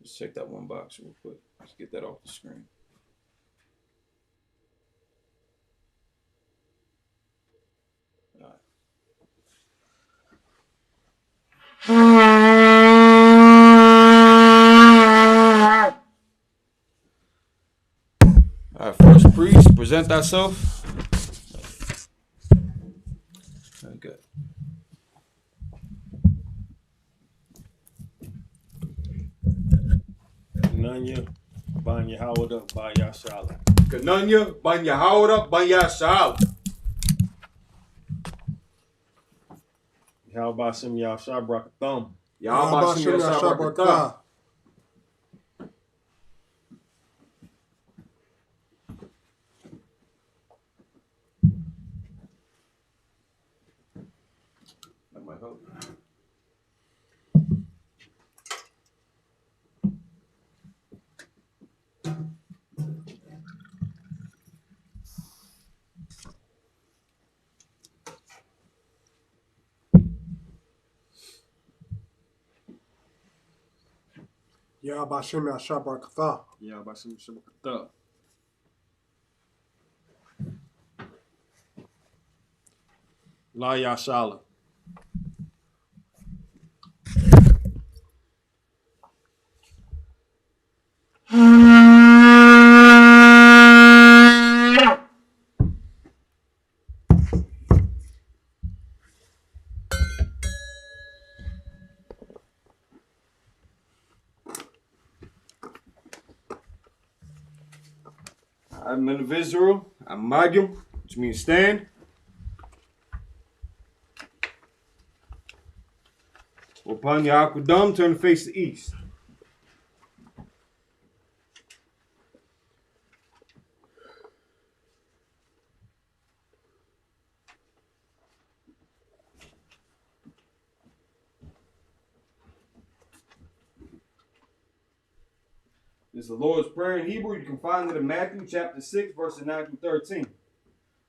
Just check that one box real quick. Let's get that off the screen. All right, first priest, present thyself. Very good. Kananya, Banya Howard, Banya Shala. Kananya, Banya Howard, Banya Shala. How about some y'all Shabrak Thumb? Yahbashim Yashabrakah. That might help. Yahbashim Yashabrakah. Yeah, about some Shabrak. La Yashala. I'm in the Israel. I'm Magyum, which means stand. Upon Yakudam, turn to face the east. This is the Lord's Prayer in Hebrew. You can find it in Matthew chapter 6, verses 9 through 13.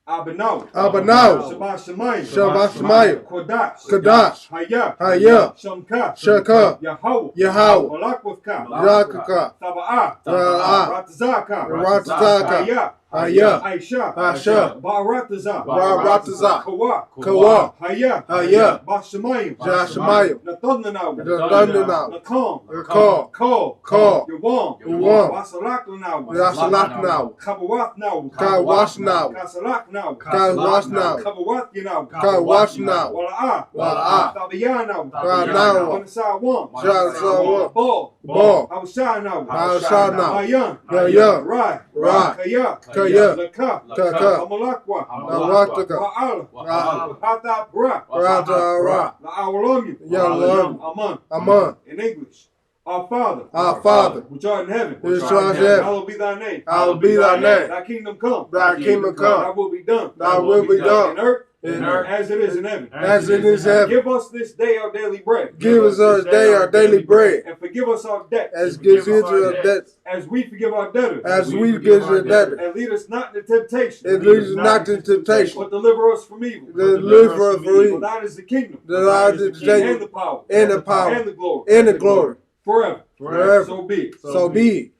Abanaw. Shabbat Shemayim. Shabbat Shemayim. Kodash. Kadash. Hayah. Hayah. Shamka. Shaka. Yahweh. Yahweh. Malakwavka. Yakaka. Taba'ah. Ta'ah. Ratazaka. Ratazaka. Hayah. Hayah. Aisha. Aisha. Ba'arataza. Ba'arataza. Kawa. Kawa. Hayah. Hayah. Bashamayim. Jashamayim. Nathanaw. Nathanaw. Nakam. Call. Call. Call. Yawam. Yawam. Wasalaknaw. Yasalaknaw. Kabawatnaw. Kawashnaw. Kasalaknaw. Kawashnaw. Kabawathinaw. Kawashnaw. Wala'ah. Wala'ah. Tabayanaw. Tabayanaw. Wanasawam. Wanasawam. Ball. Ball. Hawshanaw. Hawshanaw. Bayan. Bayan. Rai. Rai. Kaya. Kaya. Laka. Kaka. Amalakwa. Nawataka. Wa'ala. Wa'ala. Hata Bra. Rata Ra. La'awalomyu. Yalom. Aman. Aman. In English. Our Father. Our Father. Which art in heaven. Which art in heaven. Hallowed be thy name. Hallowed be thy name. Thy kingdom come. Thy kingdom Thy come. will be done. Thy will be done. In earth. In earth. As it is in heaven. As it is in heaven. Give us this day our daily bread. Give us this day our daily bread. And forgive us our debts. As gives us our debts. As we forgive our debtors. As we forgive our debtors. And lead us not into temptation. And lead us not into temptation. But deliver us from evil. Deliver us from evil. For thine is the kingdom. Thine is the kingdom. And the power. And the power. And the glory. And the glory. Forever. Forever. So be it. So be it.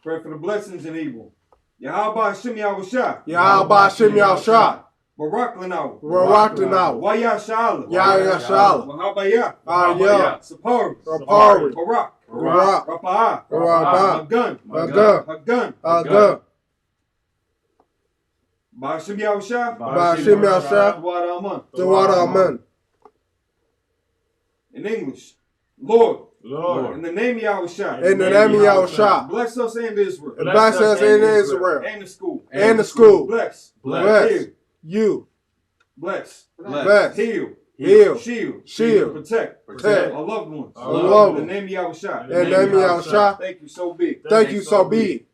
Pray for the blessings and evil. Yahweh Hashem Yahushua. Yahweh Hashem Yahushua. Barak Lanaw. Barak Lanaw. Waya Shala. Yahya Shala. Mahabaya. Ayah. Sapari. Sapari. Barak. Barak. Rapa'ah. Rapa'ah. Hagun. Hagun. Hagun. Hagun. Ba'ashem Yahushua. Ba'ashem Yahushua. Tawad Aman. Tawad Aman. In English. Lord. Lord. In the name of Yahushua. In the name of Yahushua. Bless us and Israel. Bless us in Israel. And the school. And the school. Bless. Bless. You. Bless. Bless. Heal. Heal. Shield. Shield. Protect. Protect. Our loved ones. Our loved In the name of Yahushua. In the name of Yahushua. Thank you, so be it. Thank you, so be it.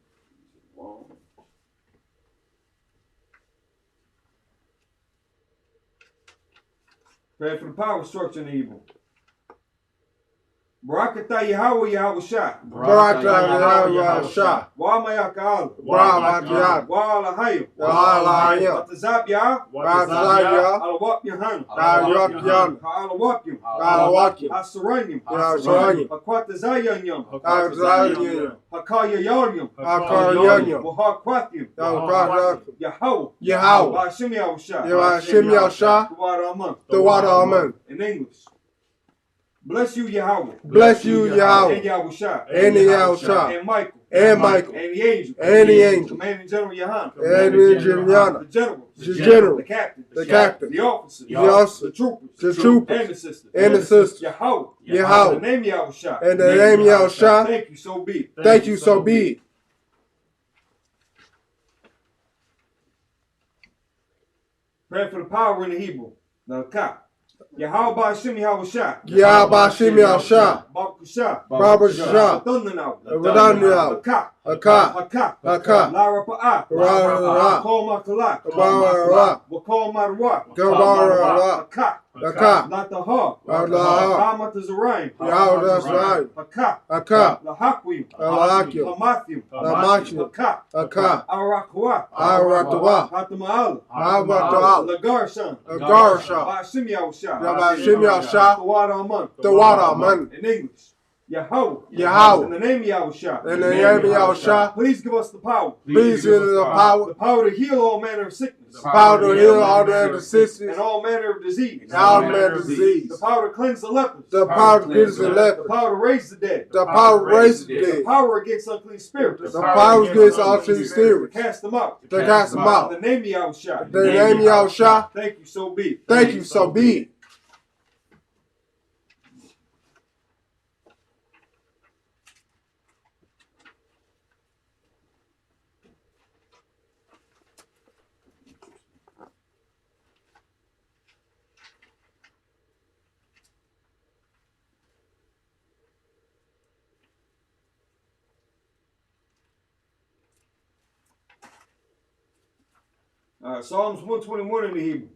Pray for the power, structure, and evil. Barakatah Yahweh Yahweh Shah. Barakatah Yahweh Shah. Wa Mayakal. Wa Matiyad. Wa Alahayim. Wa Alahayim. Atazab Yah. Wa Tazaya. Alawap Yahan. Alawap Alawapim. Alawapim. Asaranyim. Asaranyim. Hakwatazayanyam. Azayim. Hakayayaryam. Akaranyam. Wahakwathim. Yahweh. Yahweh. Yahweh. Bashim Yahweh Shah. Yahweh Yahshua. Tawara Aman. The water amen. In English. Bless you, Yahweh. Bless you, And Yahweh. Yahweh Shah. And the Yahshua. And Michael. And Michael. And the angel. And the angel. Commanding General Yahan. And the Jimiana. The generals. The general. The captain. The captain. The officers. The officers. The troopers. The troopers. And the sisters. And the sisters. Yahweh. Yahweh. The name Yahweh Shah. And the name Yahshua. Thank you, so be it. Thank you, so be it. Pray for the power in the Hebrew. The Ka. Yahweh Bashim Yahweh Shah. Yahweh Bashim Yahshua. Baruch Shah. Barbara Shah. Thunder now. Radaniyah. Haka. Haka. Haka. Haka. Lara Pa'ah. Ra. Call my Kalak. Ra. Wakal Marwa. Ra. Haka. Haka. Lata Ha. La. Ramat Zerayim. Yahweh Zerayim. Haka. Haka. Lahakwim. Lahakim. Hamathim. Lamachim. Haka. Haka. Arakwa. Aratwa. Hatama'al. Aratwa. Lagarshan. Agarsha. Bashim Yahusha. Bashim Yahshua. The water Aman. The water amen. In English. Yahweh. Yahweh. In the name of Yahushua. In the name of Yahshua. Please give us the power. Please give us the power. The power to heal all manner of sickness. The power to heal all the diseases. And all manner of disease. And all manner of disease. The power to cleanse the lepers. The power to cleanse the The leper. power to raise the dead. The power to raise the The dead. power against unclean spirits. The power against all unclean To spirits. cast them out. To cast them out. In the name of Yahushua. The name of Yahshua. Thank you, so be it. Thank you, so be it. Psalms 121 in the Hebrew.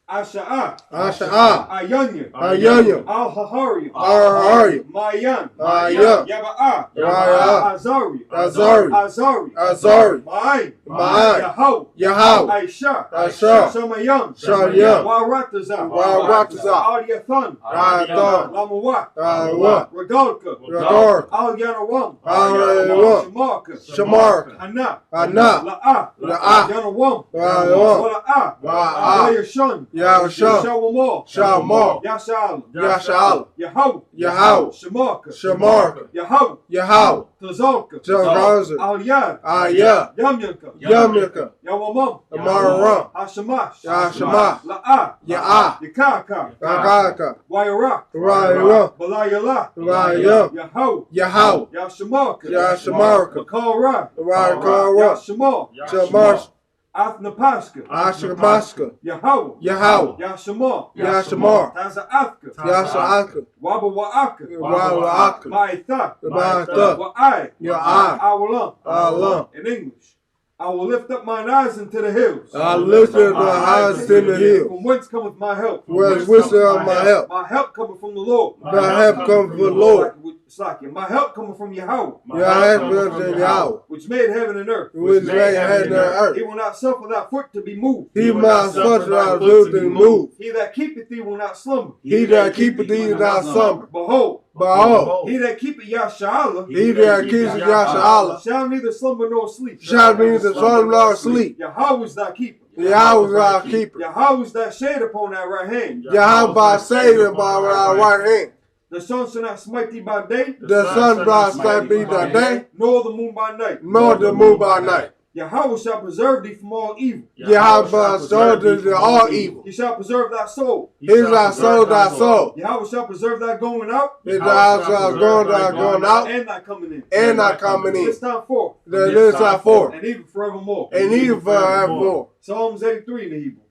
Asha'ah. Asha'ah. Ayanya. Ayanya. Al-Hahariya. Al-Hahariya. Mayan. Mayan. Yaba'ah. Yaba'ah. Azari. Azari. Azari. Azari. Ma'ayin. Ma'ayin. Yahweh. Yahweh. Aisha. Aisha. Shamayam. Shamayam. Wa'ratazah. Wa'ratazah. Al-Yathan. Al-Yathan. Lamawat. Lamawat. Regalka. Regalka. Al-Yanawam. Al-Yanawam. Shamarka. Shamarka. Hana. Hana. La'ah. La'ah. Yanawam. Yanawam. Wala'ah. Wala'ah. Yashun. Yahshua. Shawamah. Shawamah. Yasha'al. Yasha'al. Yahweh. Yahweh. Shamarka. Shamarka. Yahweh. Yahweh. Tazalka. Tazalka. Al-Yad. Ayah. Yamyanka. Yamika. Yawamam. Amaram. Hashamash. Yashamash. La'ah. Ya'ah. Yakaka. Yagaka. Wairak. Raya. Balayala. Raya. Yahweh. Yahweh. Yashamarka. Yashamarka. Makalra. Rakara. Yashamar. Shamash. Athnapaska. Ashamaska. Yahweh. Yahweh. Yashamar. Yashamar. Taza'afka. Yasha'aka. Waba wa'aka. Wa'aka. Ma'itha. Ma'itha. Wa'ai. Ya'ai. Awalam. Allah. In English. I will lift up mine eyes into the hills. I lifted my eyes in the hill. From whence cometh my help? Where is wisdom of my help? My help cometh from the Lord. My help comes from the Lord. My help cometh from Yahweh. Your help comes from Yahweh. Which made heaven and earth. Which made heaven and earth. He will not suffer thy foot to be moved. He will not suffer thy foot to be moved. He that keepeth thee will not slumber. He that keepeth thee will not slumber. Behold. Behold. He that keepeth Yasha'ala. He that keepeth Yasha'ala. Shall neither slumber nor sleep. Shall neither slumber nor sleep. Yahweh is thy keeper. Yahweh is thy keeper. Yahweh is thy shade upon thy right hand. Yahweh by Satan by thy right hand. The sun shall not smite thee by day. The sun shall not smite thee by day. Nor the moon by night. Nor the moon by night. Yahweh shall preserve thee from all evil. Yahweh shall preserve thee from all evil. He shall preserve thy soul. He shall preserve thy soul. Yahweh shall preserve thy going out. He shall going out. And thy coming in. And thy coming in. This time forth. This time forth. And even forevermore. And even forevermore. Psalms 83 in the Hebrew.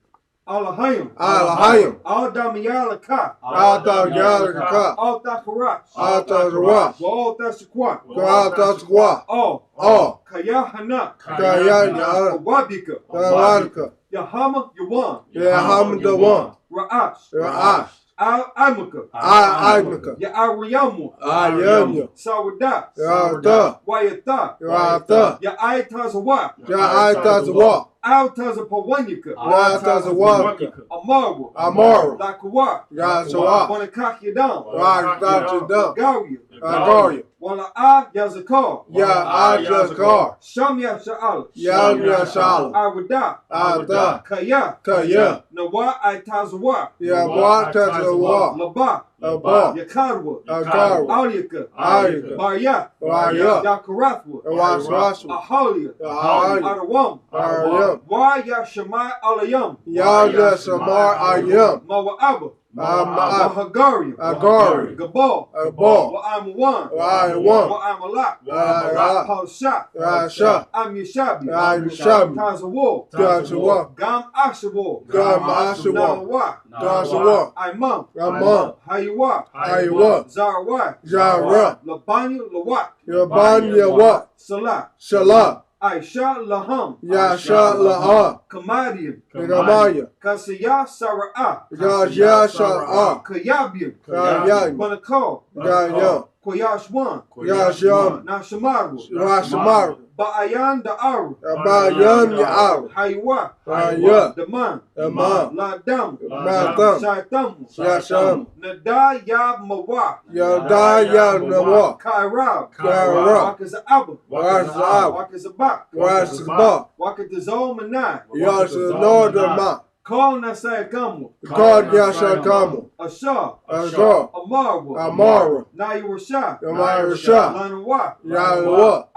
Alahayim. Alahayim. Al-Damiyalaka. Al-Damiyalaka. Al-Takarash. Al-Takarash. Al-Tasakwa. Al-Tasakwa. All. Kayahana. Kayahana. Wabika. Wabika. Yahama Yawan. Yahama Yawan. Ra'ash. Ra'ash. Al-Amaka. Al-Amaka. Ya-Ariyamu. Ayanya. Sawada. Yata. Wayata. Yata. Ya-Ayatazawa. Ya'atazawa. Al-Tazapawanyaka. Ya'atazawaka. Amarwa. Amara. Lakawa. Yasawa. Wanakakyadan. Rajdatadam. Garia. Agaria. Wala Yazakar. Ya'ajazkar. Shamya Sha'al. Yanya Shala. Arwada. Ada. Kaya. Kaya. Nawa Aitazawa. Yawatazawa. Laba. Aba. Yakarwa. Agawa. Aliyaka. Ayaka. Barya. Barya. Yakarathwa. Waswaswa. Ahalia. Ahalia. Arawam. Aryam. Wa Yashama Alayam. Yaya Samar Ayam. Mawa'aba. Ma'ab. Mahagariam. Agari. Gabal. Abal. Wa'amawan. Wa'awan. Wa'amalak. Wa'amalak. Palshat. Rasha. Amishabi. Amishabi. Tazawo. Tazawa. Gam Ashawo. Gam Ashawa. Nawa. Tazawa. Imam. Ramon. Haywa. Aywa. Zarawa. Jara. Labani Lawak. Yabanya Wat. Salah. Shala. Aisha Laham. Yasha Laha. Kamadian. Nigamaya. Kasaya Sara'a. Gajya Shara. Kayabian. Kayan. Banakal. Gaya. Koyashwan. Yasham. Nashamaru. Rashamar. Ba'ayan Da'aru. Abayan Ya'ar. Haywa. Aya. Daman. Ama. Ladam. Madam. Shaitam. Yasham. Nada Ya Mawa. Yadaya Nawa. Kairab. Kairab. Wakaza'aba. Wazab. Wakazabak. Wasba. Wakatazomana. Yasanodama. Call Nasai Kamu. God Yashakamu. Asha. Azar. Amarwa. Amara. Nayurasha. Yamarasha. Lanawa. Yalawa.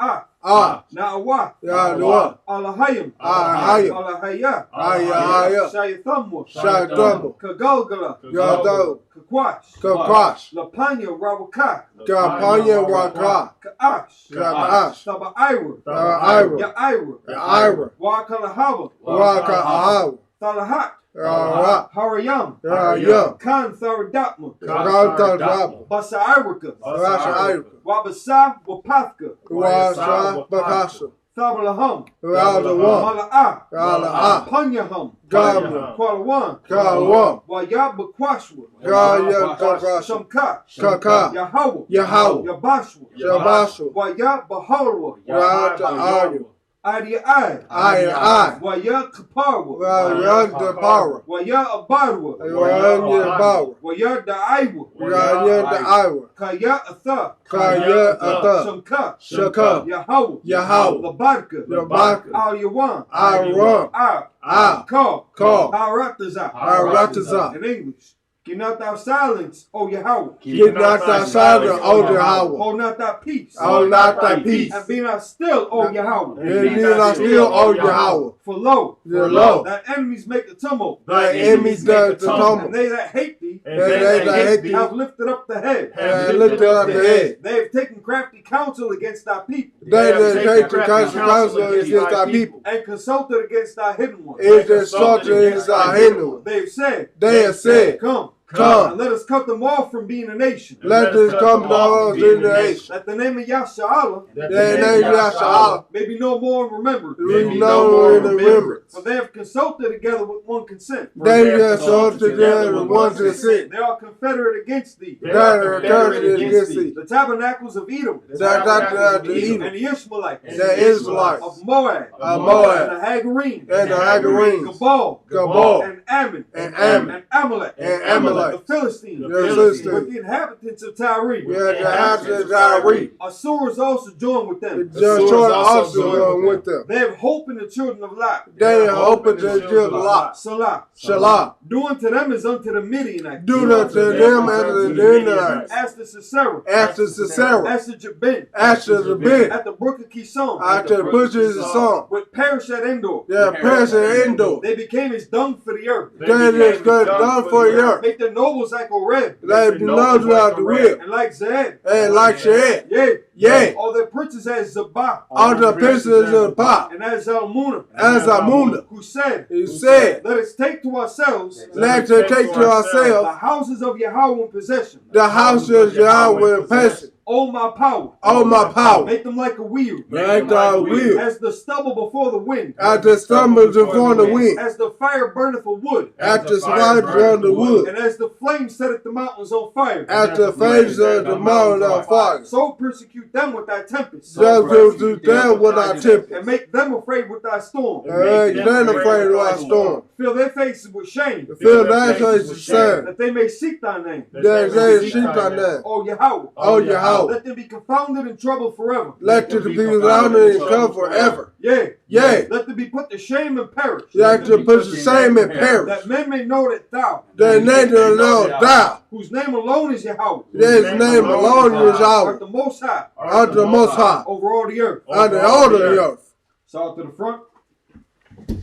Ah. Na'awa. Yalawa. Alahayim. Ahayim. Alahaya. Aya. Shayathamwa. Shatamu. Kagalgala. Yado. Kakwash. Kakwash. Lapanya Rawaka. Kapanya Waka. Ka'ash. Ka'ash. Taba Ira. Ira. Ya Ira. Ira. Wakalahava. Waka Ahaw. Talahat. Ara. Harayam. Raya. Khan Tharadatma. Kanta Drab. Basa Irika. Rasha Ira. Wabasa Wapathka. Wasa Bakasa. Thabalaham. Radawa. Mala'a. Rala'a. Panyaham. Gamu. Kwalawan. Kawa. Wayab Bakwashwa. Gaya Kakasa. Shamka. Kaka. Yahawa. Yahaw. Yabashwa. Shabasu. Wayab Bahalwa. Rata Ayu. Adi Ai. I. Wayab Kaparwa. Rayan the power. Wayab Abadwa. Rayan power. Wayab Da'aiwa. Rayan the Iowa. Kaya Atha. Kaya Ata. Shamka. Shaka. Yahawa. Yahaw. Labarka. Yabaka. Al Yawan. Iran. Call. Call. Harataza. Harataza. In English. Keep not thou silence, O Yahweh. Get not thy silence, O Yahweh. Hold not thy peace. Hold not thy peace. And be not still, O Yahweh. And be not still, O Yahweh. For lo, thy enemies make a tumult. Thy enemies does the tumult. And they that hate thee, And they that hate thee have lifted up the head. and lifted up the head. They have taken crafty counsel against thy people. They that take the counsel against thy people. And consulted against thy hidden ones. Is consulted against thy hidden one. They have said, They have said, Come. Come. And let us cut them off from being a nation. Let this come down in the nation. That the name of Yasha'Allah That name Yasha'Allah may be no more in remembrance. we know in remembrance. For they have consulted together with one consent. They have consulted together with one consent. They are confederate against thee. They are confederate against thee. The tabernacles of Edom. That the And Edom. the Ishmaelites. The Israelites. Of Moab. Of Moab. And the Hagarine. And the Hagarenes. Gabal. Gabal. And Ammon. And Ammon. And Amalek. And Amalek. The Philistines. The Philistines. With the inhabitants of Tyre. We had the houses of Tyre. Assur is also joined with them. Joshua also going with them. They have hope in the children of Lot. They are open to the children of Lot. Salah. Shalom. Do unto them as unto the Midianites. Do unto them as the Midianites. As to Sisera. After Sisera. As to Jabin. After the bit. At the brook of Kishon. After the bushes of song. With Perish at Endor. Their present Endor. They became as dung for the earth. They is good done for the earth. Make their nobles like Oreb. They know out the whip. And like Zed. And like Shed. Yea. Yea. All their princes as Zabah. All the princes of the pot. And as Zalmunna. As Amuna. Who said. He said. Let us take to ourselves. Let us take to The ourselves houses of Yahweh in possession. the house of Yahweh in possession. Oh my power. Oh my power. Make them like a wheel. Like the wheel. As the stubble before the wind. As the stumble before the wind. As the fire burneth the wood. As the fire burneth the wood. And as the flame setteth the mountains on fire. As the flames of the mountains on fire. So persecute them with thy tempest. So persecute them with thy tempest. And make them afraid with thy storm. And make them afraid with thy storm. Fill their faces with shame. Fill their faces with shame. That they may seek thy name. That they seek thy name. Oh Yahweh. Oh Yahweh. Let them be confounded and troubled forever. Let them be confounded and come forever. Yea. Yea. Let them be put to shame and perish. Let them put to shame and perish. That men may know that thou. That name alone thou. Whose name alone is Yahweh. His name alone is Art Yahweh. the Most High. Art the Most High. Over all the earth. Under all the earth. Saw to the front.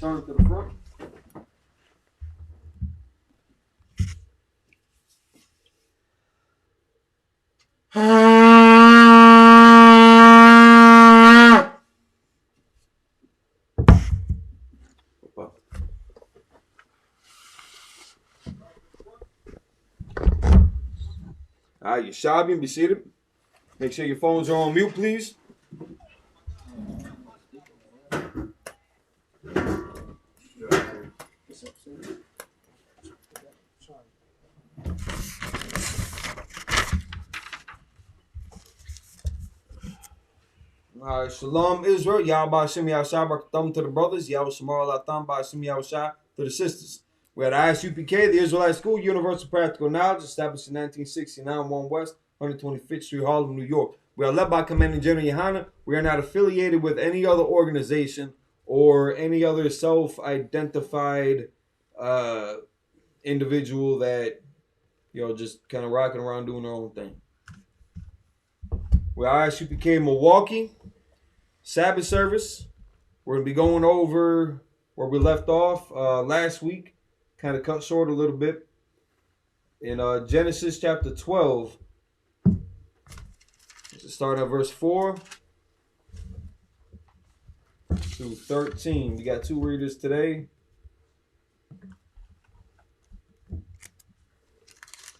Turn to the front. All right, you're shopping, be seated. Make sure your phones are on mute, please. All right, Shalom Israel, Yahweh Hashem Yahshua Baruch to the brothers, Yahweh Shamar Latam Hashem Yahshua to the sisters. We're at ISUPK, the Israelite School, Universal Practical Knowledge, established in 1969, 1 West, 125th Street, Harlem, New York. We are led by Commanding General Yohana. We are not affiliated with any other organization or any other self-identified individual that, just kind of rocking around doing their own thing. We're ISUPK Milwaukee, Sabbath service. We're going to be going over where we left off last week. Kind of cut short a little bit. In Genesis chapter 12, start at verse 4 to 13. We got 2 readers today.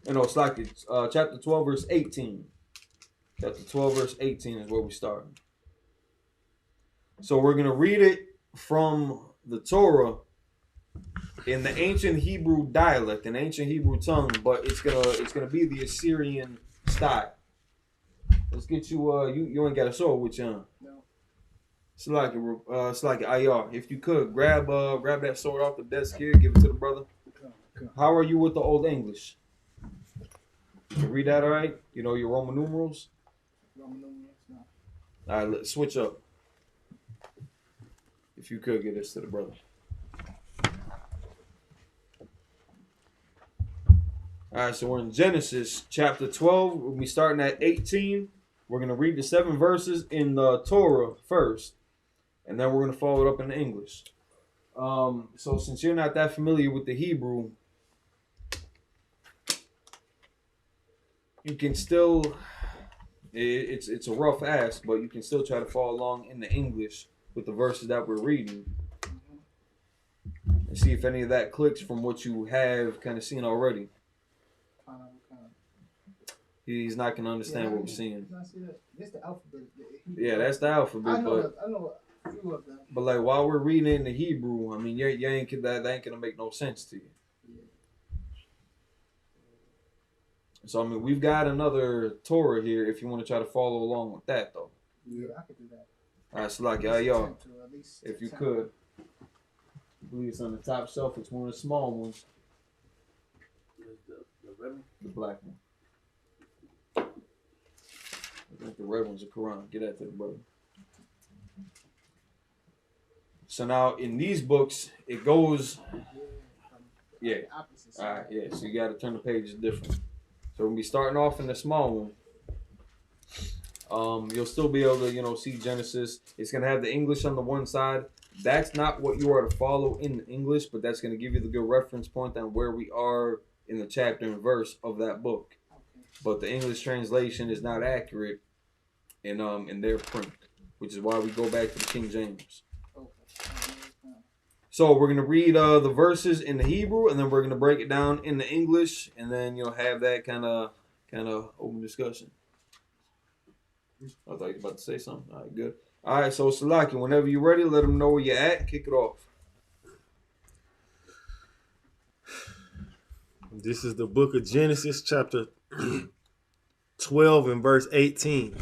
It's like it's chapter 12, verse 18. Chapter 12, verse 18 is where we start. So we're going to read it from the Torah in the ancient Hebrew dialect, an ancient Hebrew tongue, but it's gonna be the Assyrian style. Let's get you you ain't got a sword with you, huh? No. It's like IR. If you could grab that sword off the desk here, give it to the brother. Come. How are you with the Old English? You can read that all right? You know your Roman numerals? Roman numerals? No. All right, let's switch up. If you could get this to the brother. All right, so we're in Genesis chapter 12. We'll be starting at 18. We're going to read the 7 verses in the Torah first, and then we're going to follow it up in English. So since you're not that familiar with the Hebrew, you can still, it's a rough ask, but you can still try to follow along in the English with the verses that we're reading. And see if any of that clicks from what you have kind of seen already. He's not going to understand what we're seeing. That's the alphabet. Yeah, that's the alphabet. I know a few of them. But like while we're reading in the Hebrew, I mean, that ain't gonna make no sense to you. Yeah. So I mean, we've got another Torah here if you want to try to follow along with that, though. Yeah, I could do that. All right, so like y'all, if you could, I believe it's on the top shelf. It's one of the small ones. The black one. I think the red one's a Quran. Get that to the brother. So now in these books, it goes. Yeah. All right. Yeah. So you got to turn the pages different. So we'll be starting off in the small one. You'll still be able to, see Genesis. It's gonna have the English on the one side. That's not what you are to follow in English, but that's gonna give you the good reference point on where we are in the chapter and verse of that book. But the English translation is not accurate in their print, which is why we go back to the King James. So we're gonna read the verses in the Hebrew, and then we're gonna break it down in the English, and then have that kind of open discussion. I thought you were about to say something. All right, good. All right, so Salaki, whenever you're ready, let them know where you're at and kick it off. This is the book of Genesis, chapter 12 and verse 18.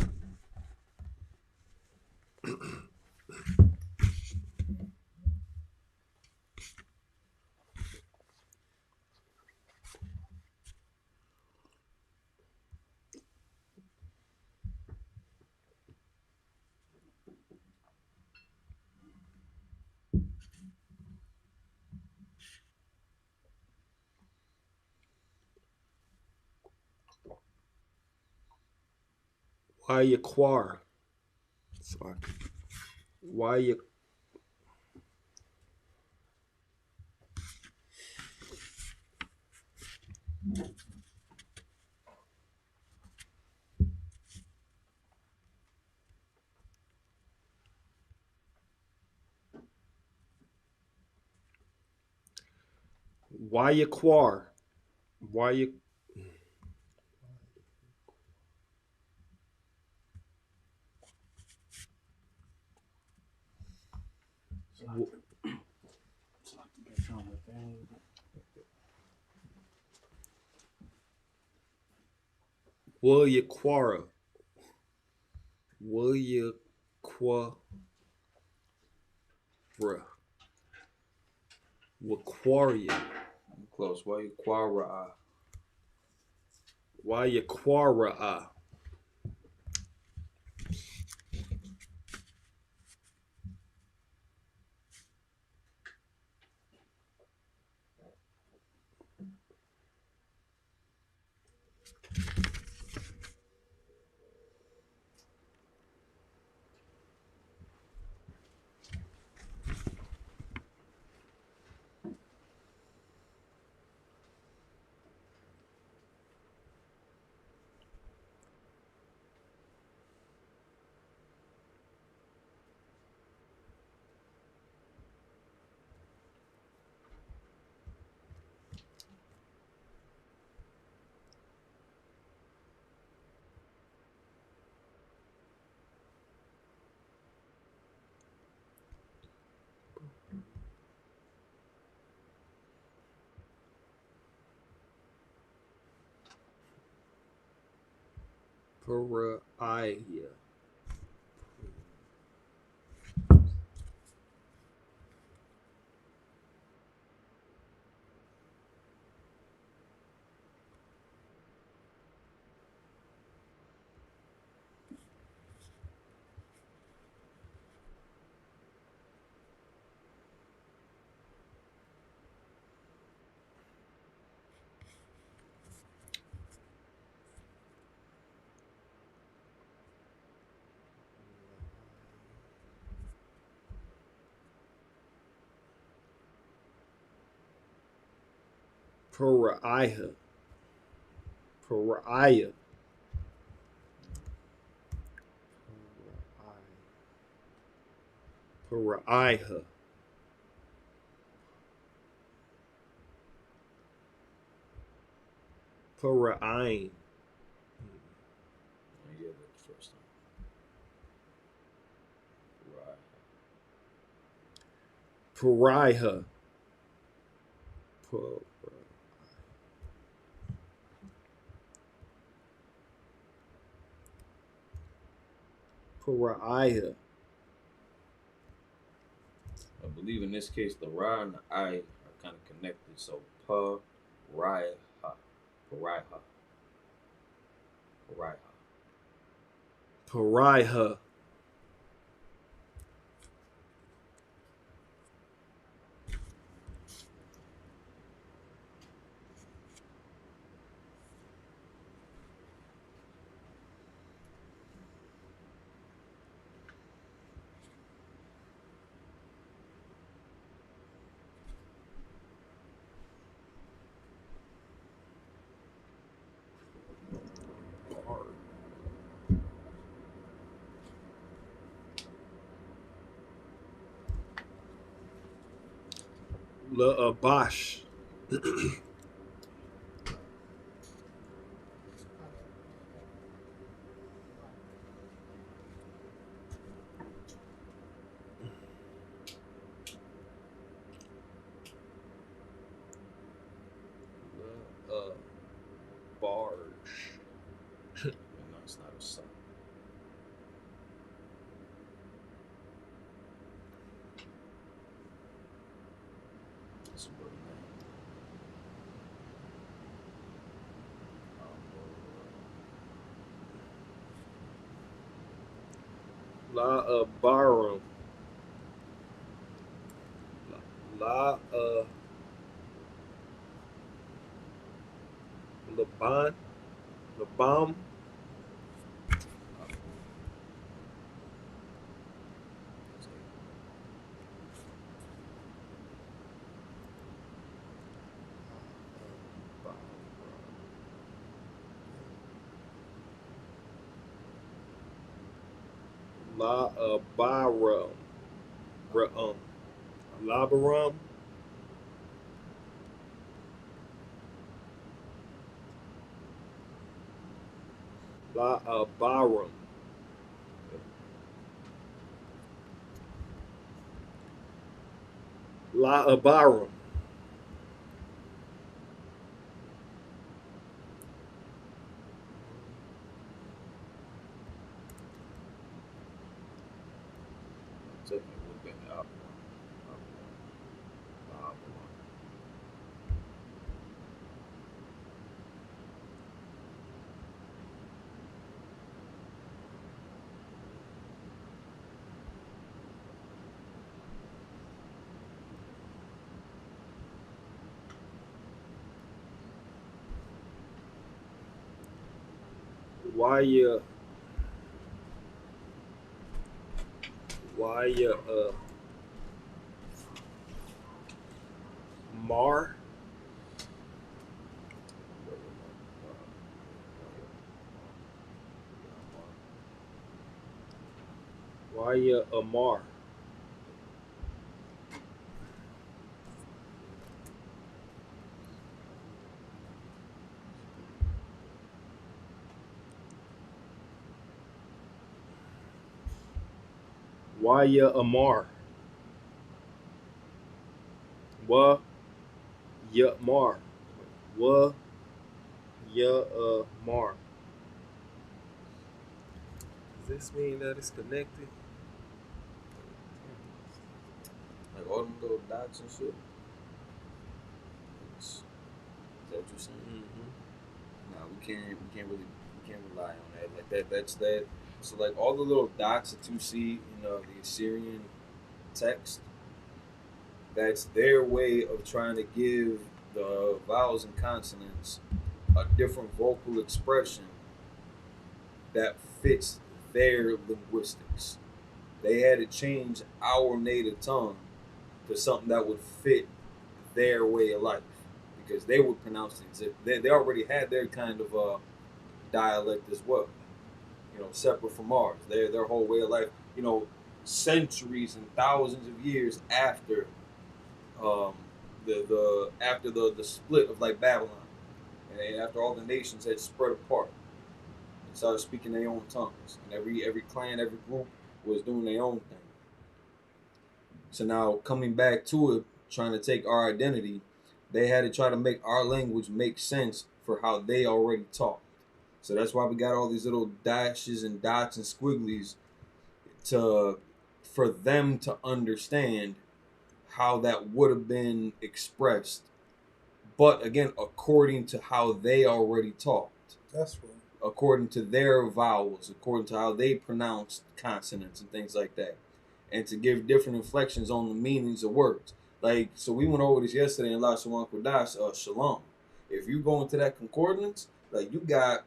Why you quar? Why you? Why you quar? Why you? Will you quara? Will you quara? Will quar you? I'm close. Why you quara? Why you quara? Pariah. Pariah. Pariah. Pariah. Pariah. Yeah, that's the first time. Right. Pariah. Pariah. I believe in this case, the Ra and the I are kind of connected. So, Pariah. Pariah. Pariah. Pariah. La Abash. No, it's not a son. It's a brother name. La Barum. La Laban. Labam. La Barum. Labarum. La Barum. La Abarum. Technically would have been Avalon. Avalon. Why Mar? Why Amar? Why Amar? Wa Mar? Wa Mar? Does this mean that it's connected? Like all them little dots and shit. Is that what you're saying? Mm-hmm. No, we can't rely on that. Like that's that. So like all the little dots that you see in the Assyrian text, that's their way of trying to give the vowels and consonants a different vocal expression that fits their linguistics. They had to change our native tongue to something that would fit their way of life because they would pronounce things. They already had their kind of dialect as well, separate from ours. Their whole way of life, centuries and thousands of years after the split of like Babylon, and after all the nations had spread apart and started speaking their own tongues, and every clan, every group was doing their own thing. So now coming back to it, trying to take our identity, they had to try to make our language make sense for how they already talk. So that's why we got all these little dashes and dots and squigglies for them to understand how that would have been expressed. But again, according to how they already talked, That's right. according to their vowels, according to how they pronounced consonants and things like that, and to give different inflections on the meanings of words. Like, so we went over this yesterday in La Shawan Kodash, Shalom. If you go into that concordance, like you got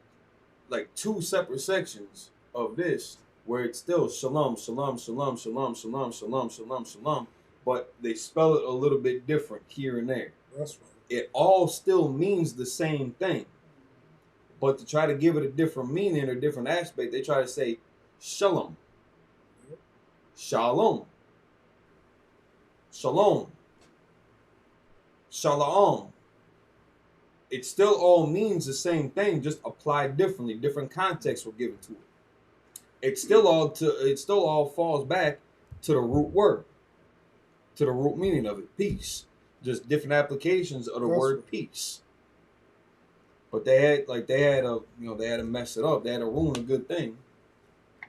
like two separate sections of this where it's still shalom, shalom, shalom, shalom, shalom, shalom, shalom, shalom, but they spell it a little bit different here and there. That's right. It all still means the same thing. But to try to give it a different meaning or different aspect, they try to say shalom, shalom, shalom, shalom. It still all means the same thing, just applied differently. Different contexts were given to it. It still all falls back to the root word, to the root meaning of it, peace. Just different applications of the word peace. But they had to mess it up. They had to ruin a good thing.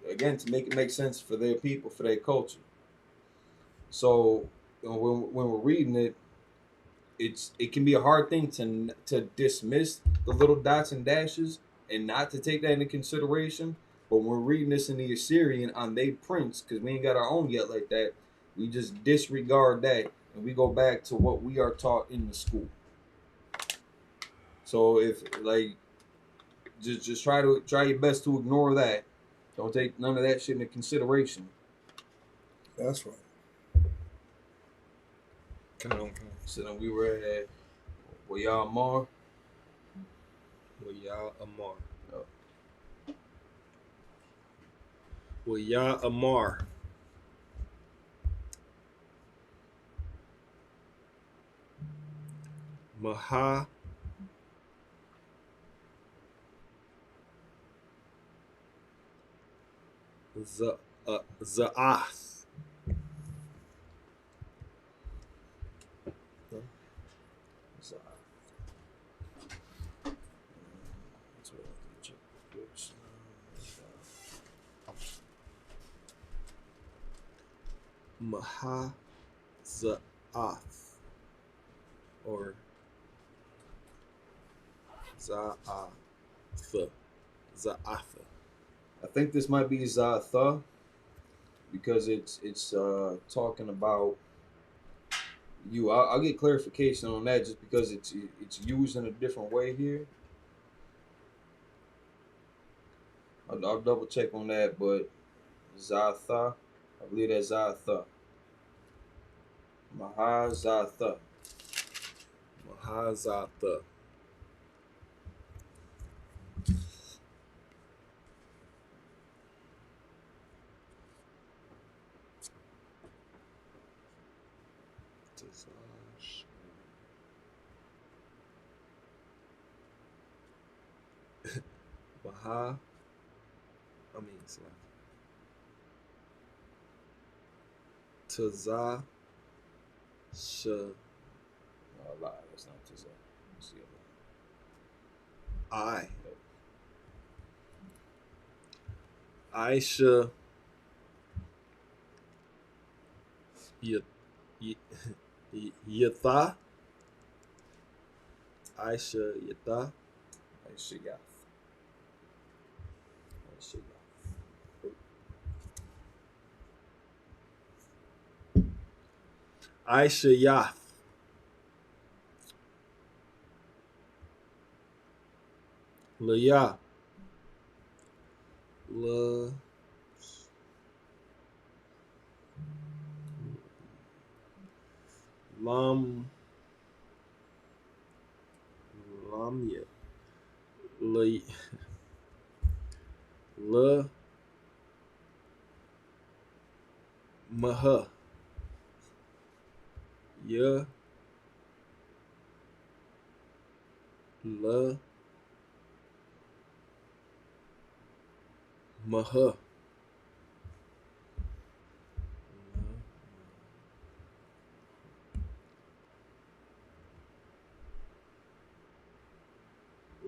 Again, to make it make sense for their people, for their culture. So when we're reading it, it can be a hard thing to dismiss the little dots and dashes and not to take that into consideration. But when we're reading this in the Assyrian on they prints, because we ain't got our own yet like that, we just disregard that and we go back to what we are taught in the school. So if like just try your best to ignore that. Don't take none of that shit into consideration. That's right. Come on. So then we were at y'all more. Waya Amar. Oh. Waya Amar. Maha Za'ath. So, that's what I check the books. Maha Za'ath. Or Za'ath. Za'ath. I think this might be Zatha because it's talking about you. I'll get clarification on that just because it's used in a different way here. I'll double check on that, but Zatha, I believe that's Zatha. Maha Zatha. Maha Za'ath. Maha. I mean, it's like Taza Sha No, a lie. That's not just a. Let's see. I. Aisha Yatha. Aisha Yatha. Shigath. Aisha Yath. Laya. La. Lam. Lamya. La. La. Maha. Ya. La. Maha.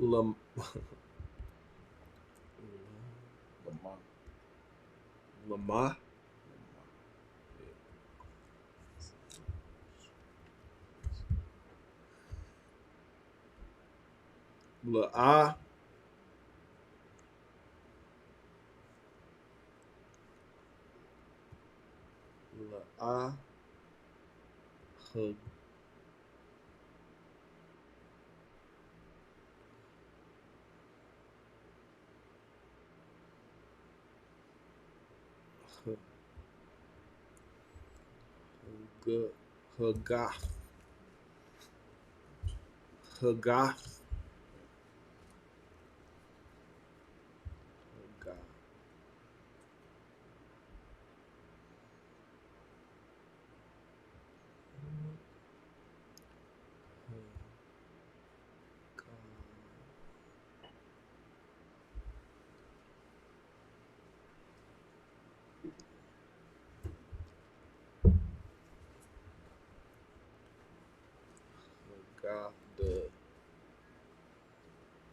Lam. Lama. La'a. La'a. Hug. Hagath. Hagath.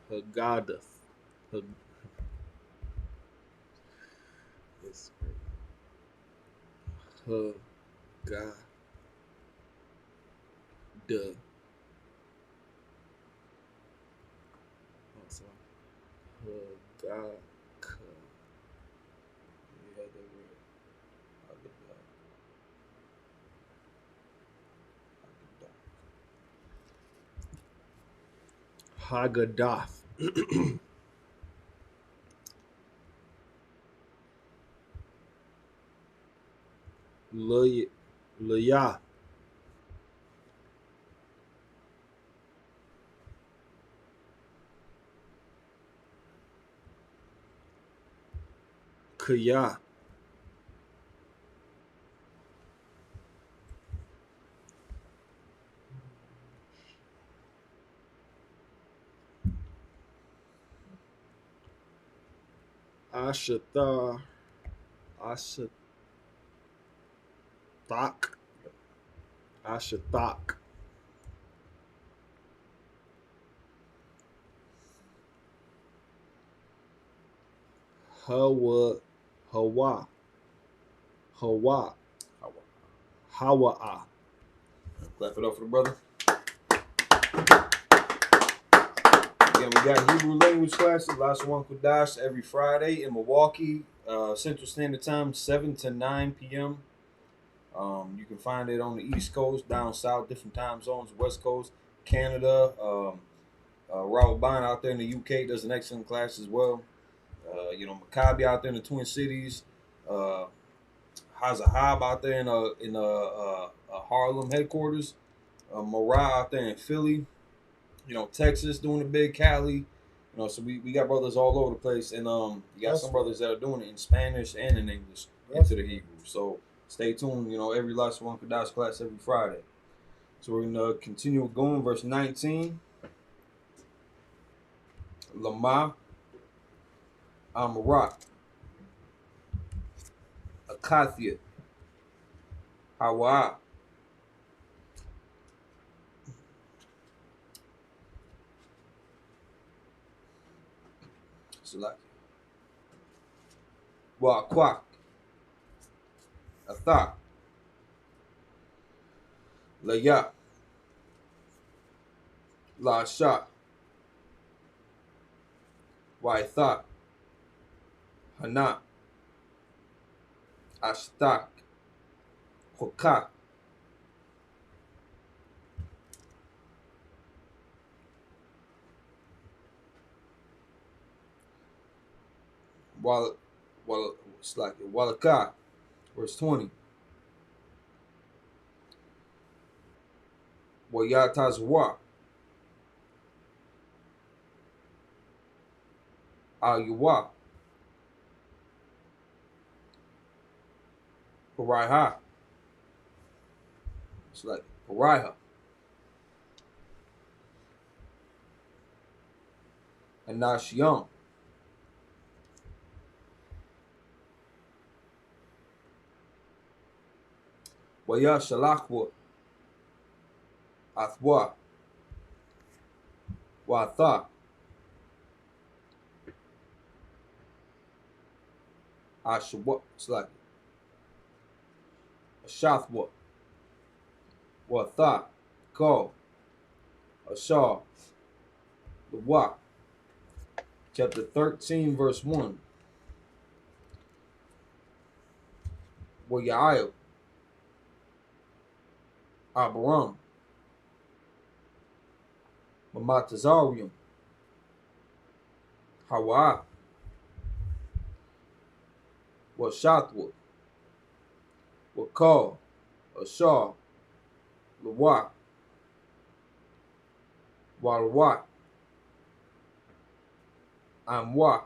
Haggadah. Hag- It's Haggadah. Oh, sorry. Haggadah. Yeah, they were. Haggadah. Leah. Kaya. Ashathar. Ashathak. Ashathak. Hawa. Hawa. Hawa. Hawa. Clap it up for the brother. Again, we got Hebrew language classes, last one Kudash, every Friday in Milwaukee, Central Standard Time, 7 to 9 p.m. You can find it on the East Coast, down south, different time zones, West Coast, Canada. Robert Bond out there in the UK does an excellent class as well. Maccabi out there in the Twin Cities. Hazahab out there in Harlem headquarters. Morah out there in Philly. Texas doing the big, Cali. So we got brothers all over the place, and you got some brothers that are doing it in Spanish and in English into the Hebrew. So stay tuned. Every last one Kadash class every Friday. So we're gonna continue going. Verse 19. Lama, Amarat, Akathia, Hawa, Salaki, Waqaq, Atha, Laya, La Sha, Waitha, Hana, Ashtak, Hokak, Walaka, verse 20. Wayatazwa, Ayuwa, Paraiha. It's like Paraiha. And Nashiam. Waya Shalakwa. Athwa. Watha. Ashwa. It's like Ashathwa. Watha. Ko. Ashar. The Wa. Chapter 13, verse 1. Wayail. Abaram. Mamatazarium. Hawa. Washatwa. Wakal. Ashar. Lawa. Walwa. Amwa.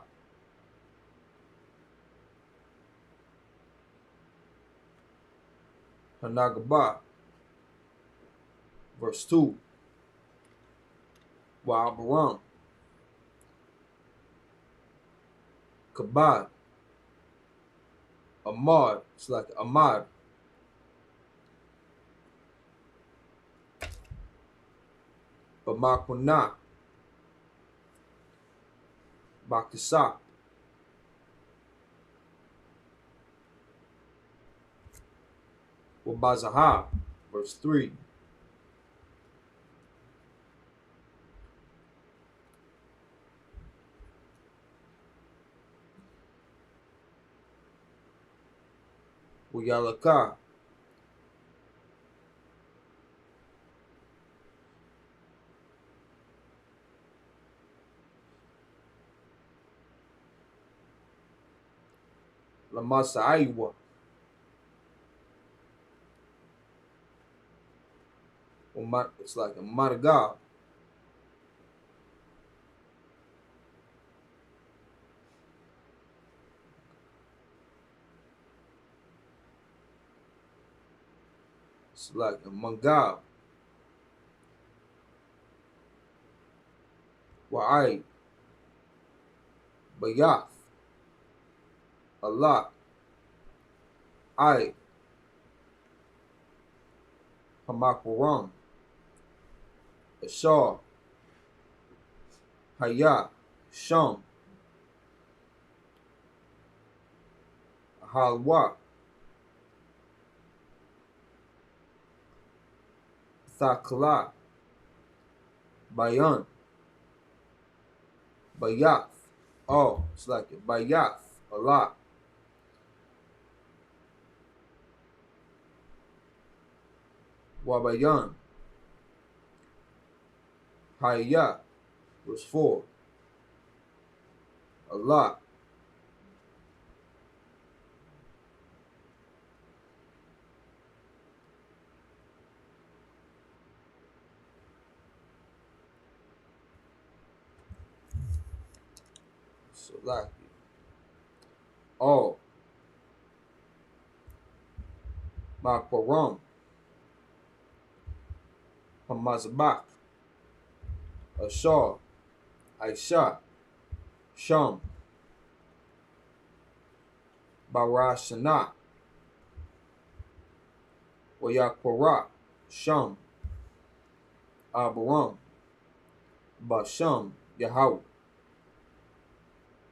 Hanagaba. Verse 2. Wa'abaram. Kabad. Ahmad. It's like Ahmad. Bamakwana. Bakasa. Wabazaha, verse 3. Uyalaka. Lamasaiwa. It's like a Madagal. It's like a Mangal. Wa'ai. Bayath. Allah. I. Hamakwaram. Ashar. Haya. Sham. Halwa. Thakla. Bayan. Bayath. Oh, it's like it. Bayath. Allah. Wabayan. Haya. Verse 4. Allah. Salaki. Oh. Makwaram. Hamazbak. Ashar. Aisha. Sham. Barashana. Wayakwara. Sham. Abaram. Basham. Yahweh.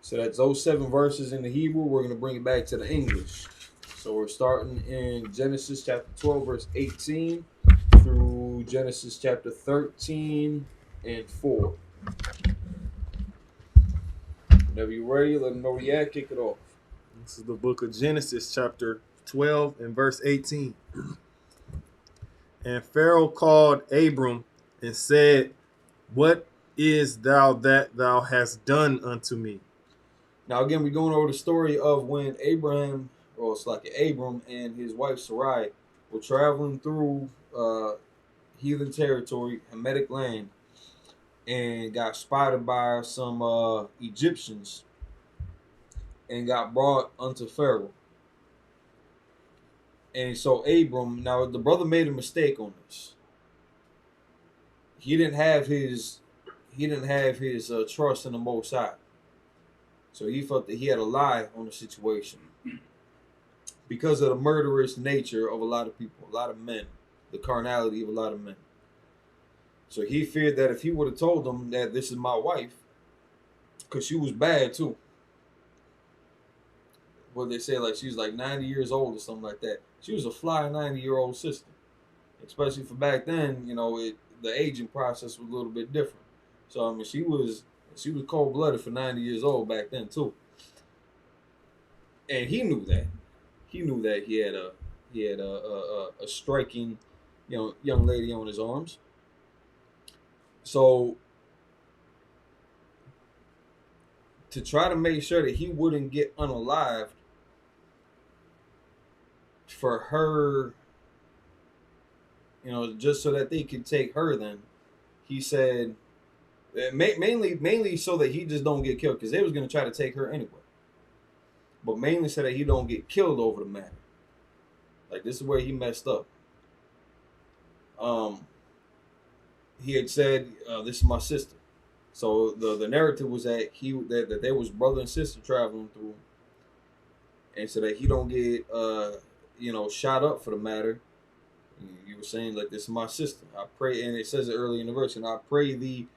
So that's those 7 verses in the Hebrew. We're going to bring it back to the English. So we're starting in Genesis chapter 12, verse 18 through Genesis chapter 13 and 4. Whenever you're ready, let them know where you at. Kick it off. This is the book of Genesis, chapter 12 and verse 18. And Pharaoh called Abram and said, "What is thou that thou hast done unto me?" Now, again, we're going over the story of when Abram and his wife Sarai were traveling through heathen territory, Hamitic land, and got spotted by some Egyptians and got brought unto Pharaoh. And so Abram, now the brother made a mistake on this. He didn't have his trust in the Most High. So he felt that he had a lie on the situation because of the murderous nature of a lot of people, a lot of men, the carnality of a lot of men. So he feared that if he would have told them that this is my wife, because she was bad too. What they say, like she's like 90 years old or something like that. She was a fly 90-year-old sister, especially for back then. The aging process was a little bit different. So I mean, she was cold-blooded for 90 years old back then too. And he knew that. He knew that he had a striking, young lady on his arms. So to try to make sure that he wouldn't get unalived for her, just so that they could take her, then he said, mainly so that he just don't get killed, because they was going to try to take her anyway. But mainly so that he don't get killed over the matter. Like, this is where he messed up. He had said, "This is my sister." So the narrative was that that there was brother and sister traveling through, and so that he don't get shot up for the matter. You were saying, like, this is my sister. I pray, and it says it early in the verse, and I pray thee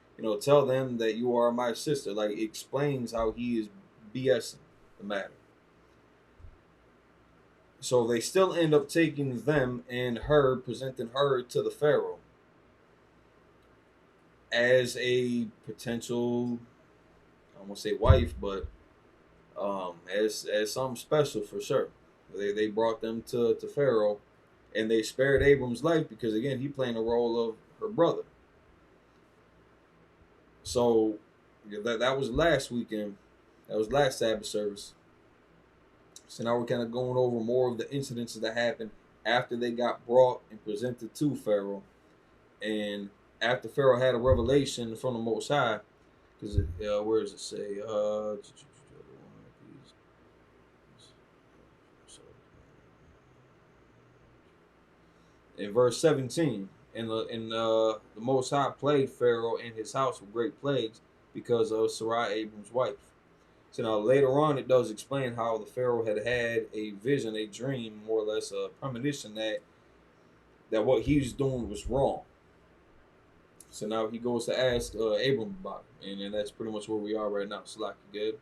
tell them that you are my sister. Like, it explains how he is BSing the matter. So they still end up taking them and her, presenting her to the Pharaoh as a potential, I won't say wife, but as something special for sure. They brought them to Pharaoh, and they spared Abram's life because, again, he playing the role of her brother. So that was last weekend. That was last Sabbath service. So now we're kind of going over more of the incidences that happened after they got brought and presented to Pharaoh, and after Pharaoh had a revelation from the Most High. Because where does it say? In verse 17, the Most High plagued Pharaoh and his house with great plagues because of Sarai, Abram's wife. So now later on, it does explain how the Pharaoh had a vision, a dream, more or less a premonition that what he was doing was wrong. So now he goes to ask Abram about it, and that's pretty much where we are right now. Slack, you good?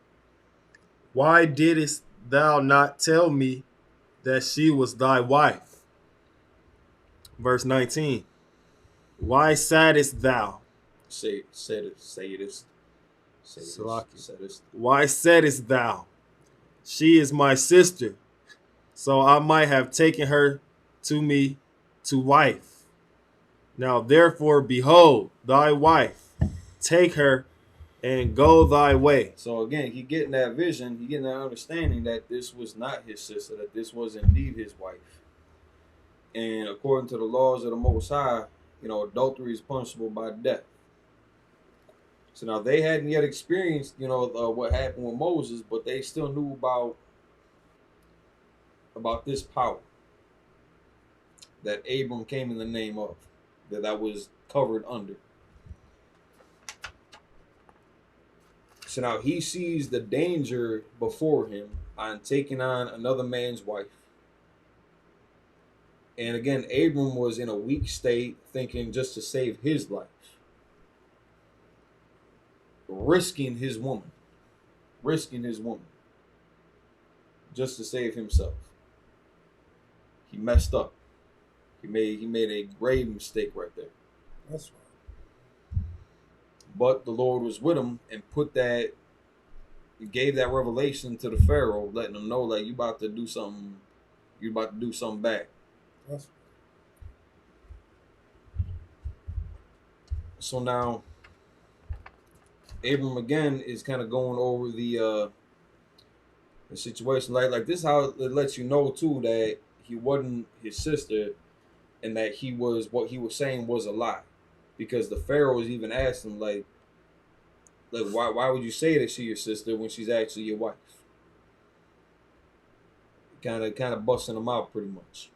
Why didst thou not tell me that she was thy wife? Verse 19. Why saddest thou? Say this. Why saidest thou, she is my sister, so I might have taken her to me to wife? Now therefore, behold, thy wife, take her and go thy way. So again, he getting that vision, he getting that understanding that this was not his sister, that this was indeed his wife. And according to the laws of the Most High, adultery is punishable by death. So now they hadn't yet experienced, what happened with Moses, but they still knew about this power that Abram came in the name of, that was covered under. So now he sees the danger before him on taking on another man's wife. And again, Abram was in a weak state, thinking just to save his life, risking his woman, just to save himself. He messed up. He made a grave mistake right there. That's right. But the Lord was with him and gave that revelation to the Pharaoh, letting him know, like, you about to do something bad. That's right. So now Abram again is kind of going over the situation. Like this is how it lets you know too that he wasn't his sister, and that what he was saying was a lie. Because the Pharaohs even asked him, like why would you say that she's your sister when she's actually your wife? Kind of busting him out pretty much.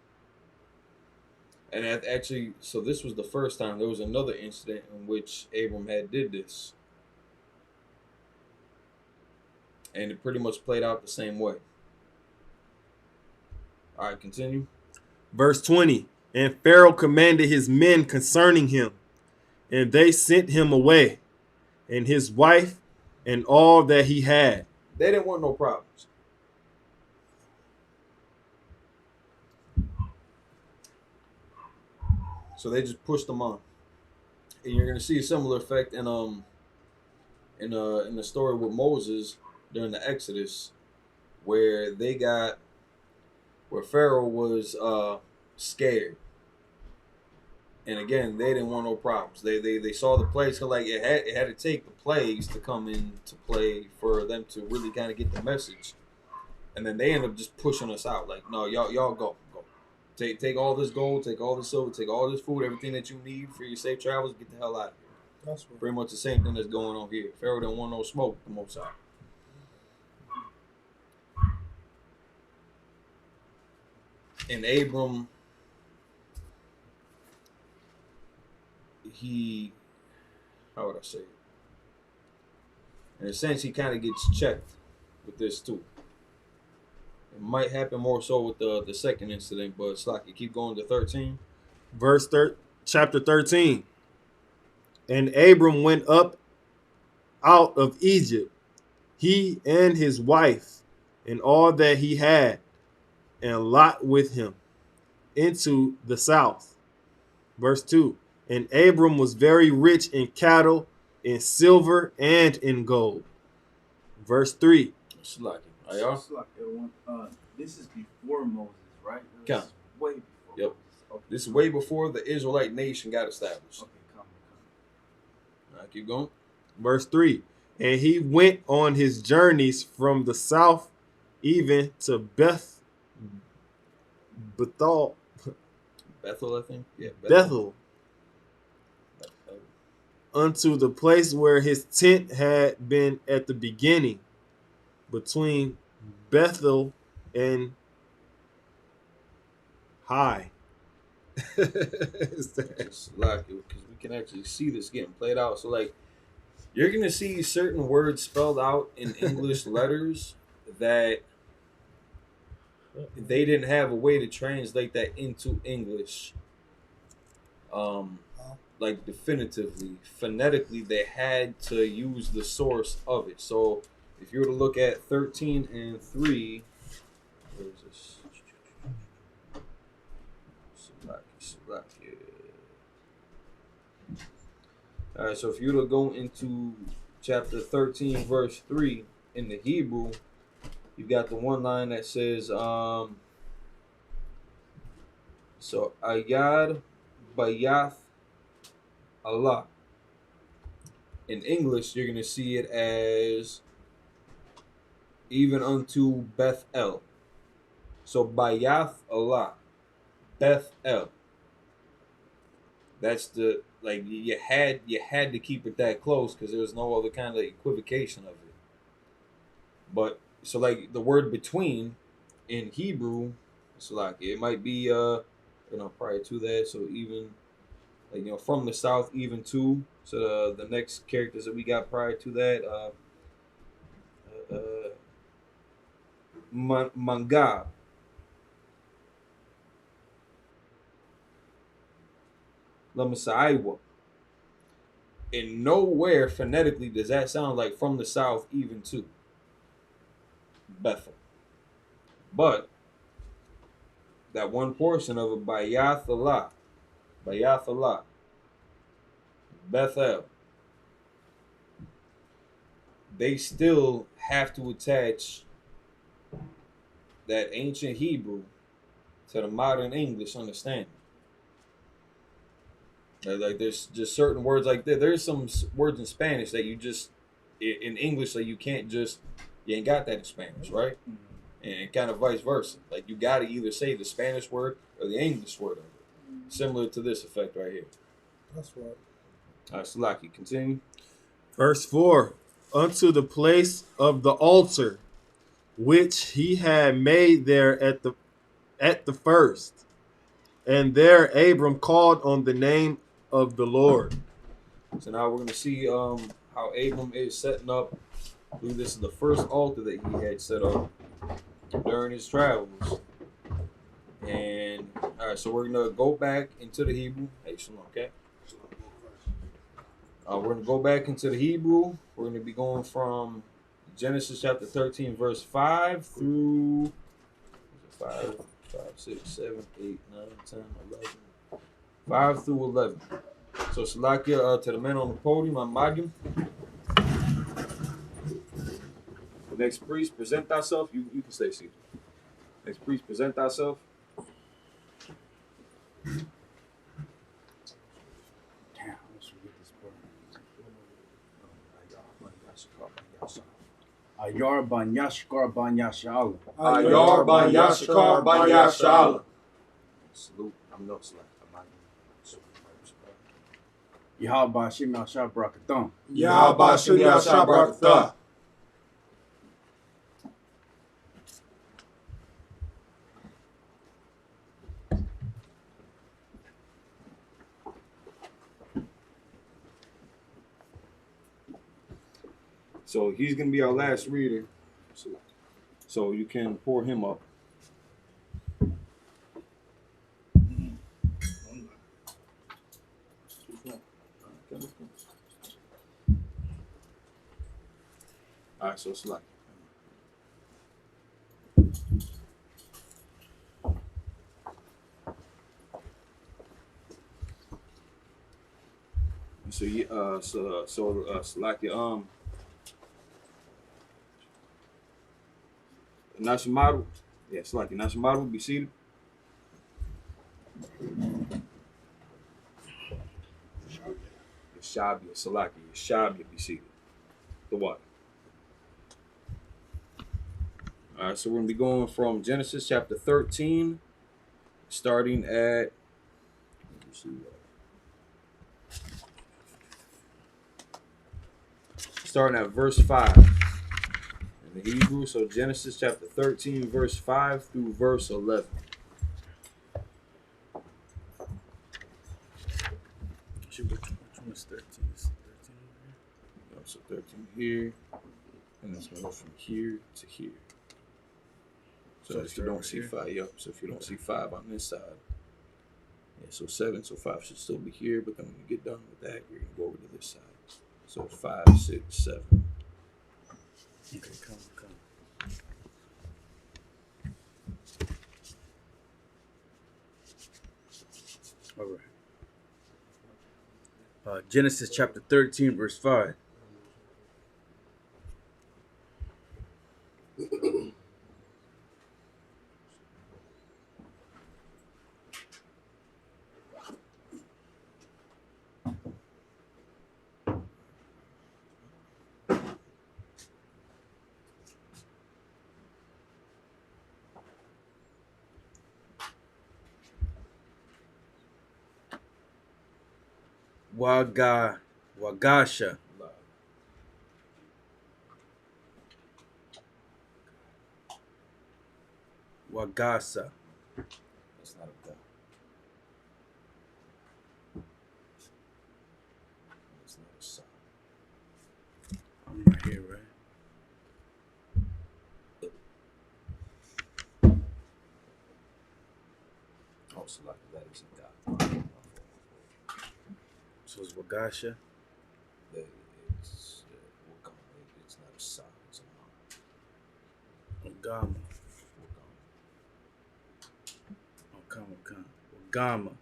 And actually, so this was the first time. There was another incident in which Abram had did this, and it pretty much played out the same way. All right, continue. Verse 20. And Pharaoh commanded his men concerning him, and they sent him away, and his wife, and all that he had. They didn't want no problems. So they just pushed them on. And you're gonna see a similar effect in the story with Moses during the Exodus, where Pharaoh was scared. And again, they didn't want no problems. They saw the plagues, like it had to take the plagues to come into play for them to really kind of get the message. And then they end up just pushing us out. Like, no, y'all go. Take all this gold, take all this silver, take all this food, everything that you need for your safe travels, get the hell out of here. That's right. Pretty much the same thing that's going on here. Pharaoh didn't want no smoke, the Most High. And Abram, how would I say it? In a sense, he kind of gets checked with this too. It might happen more so with the second incident, but it's like you keep going to 13. Chapter 13. And Abram went up out of Egypt, he and his wife, and all that he had, and Lot with him, into the south. Verse 2. And Abram was very rich in cattle, in silver, and in gold. Verse 3. Slucky. Are y'all? It's like everyone, this is before Moses, right? This Count. is way before Yep. Moses. Okay. This is way before the Israelite nation got established. Okay, come. All right, keep going. Verse 3. And he went on his journeys from the south even to Bethel, Bethel, I think. Yeah, Bethel, unto the place where his tent had been at the beginning, between Bethel and Hai. It's like, because we can actually see this getting played out. So, like, you're going to see certain words spelled out in English letters that they didn't have a way to translate that into English. Like, definitively, phonetically, they had to use the source of it. So, if you were to look at 13 and 3, where is this? Slovakia. All right, so if you were to go into chapter 13, verse 3 in the Hebrew, you've got the one line that says, so Ayad Bayath Allah. In English, you're going to see it as even unto Bethel. So Bayath Allah, Bethel. That's the, like, you had to keep it that close because there was no other kind of equivocation of it. But so, like, the word between in Hebrew, it's like it might be prior to that. So even, like, from the south even to, so the next characters that we got prior to that, Mangab. Lamasaiwa. In nowhere phonetically does that sound like from the south even to Bethel. But that one portion of it, Bayathalah, Bethel, they still have to attach that ancient Hebrew to the modern English understanding. Like, there's just certain words like that. There's some words in Spanish that you just, in English, that you can't just, you ain't got that in Spanish, right? Mm-hmm. And kind of vice versa. Like, you got to either say the Spanish word or the English word of it. Similar to this effect right here. That's right. All right, Salaki, continue. Verse 4. Unto the place of the altar, which he had made there at the first. And there Abram called on the name of the Lord. So now we're going to see how Abram is setting up. I believe this is the first altar that he had set up during his travels. And, all right, so we're going to go back into the Hebrew. Hey, Shalom, okay? We're going to go back into the Hebrew. We're going to be going from Genesis chapter 13, verse 5 through 5, 6, 7, 8, 9, 10, 11. 5 through 11. So, Salakia, to the man on the podium, I'm Magim. The next priest, present thyself. You can stay seated. Next priest, present thyself. Damn, let's read this part. Ayar ban Yashkar ban Yashal. Ayar ban Yashkar ban Yashal. Salute. I'm not select. Yahba Shim Yashab Brakatham. Yahba Shim Yashab Brakatah. So he's going to be our last reader. So you can pour him up. All right, so it's like. So like Nashimaru, yeah, it's like Nashimaru be seated. Shabia, Salaki, Shabia be seated. The what? All right, so we're gonna be going from Genesis chapter 13, starting at. Let me see, starting at verse 5 in the Hebrew. So Genesis chapter 13, verse 5 through verse 11. Which one is 13? Is 13 over here? So 13 here, and it's going to go from here to here. So if you don't see 5, yep. So if you don't see 5 on this side, yeah, so 7, so 5 should still be here, but then when you get done with that, you're going to go over to this side. So 5, 6, 7. Okay, come. All right. Genesis chapter 13, verse 5. Wagasha. Wagasa. That's not a God. That's not a son. I'm right here, right? Oh, so like that is a God. So it's Wagasha. It's not a son. It's a mom. Ogama. Ogama.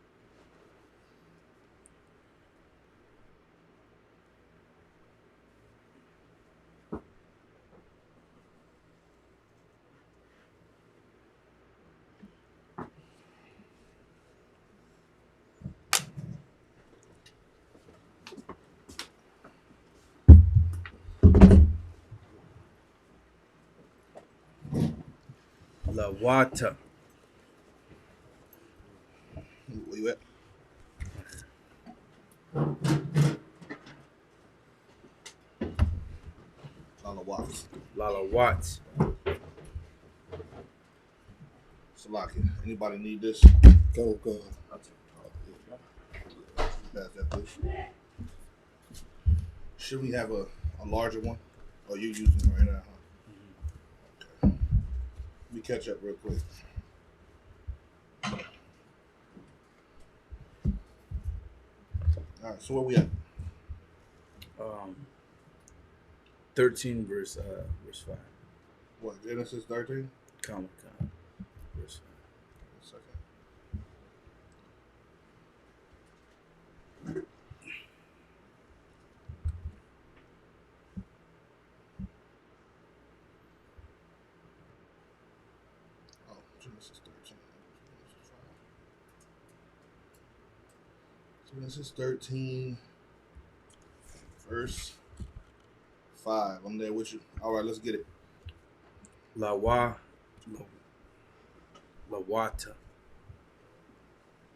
Lawata. Where you at? Lala Watts. Lala Watts. Salaki. Anybody need this? Go. Pass that, please. Should we have a larger one? Or you using it right now? Huh? Okay. Let me catch up real quick. All right, so where we at? 13 verse 5. What, Genesis 13? Comic verse 5. Oh, Genesis 13. Genesis 13, verse 5. I'm there with you. All right, let's get it. Lawata.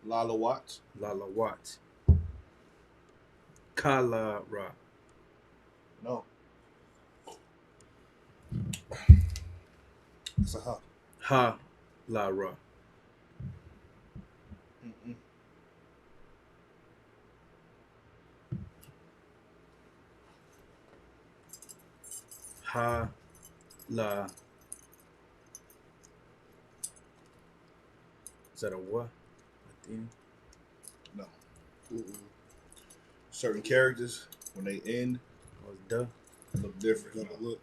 Lala Watts. Lala Watts. Kala Ra. No. It's a ha. Ha La Ra. Mm-mm. Ha La. Is that a what? No. Certain characters, when they end, Oh, duh. look different. Gotta look.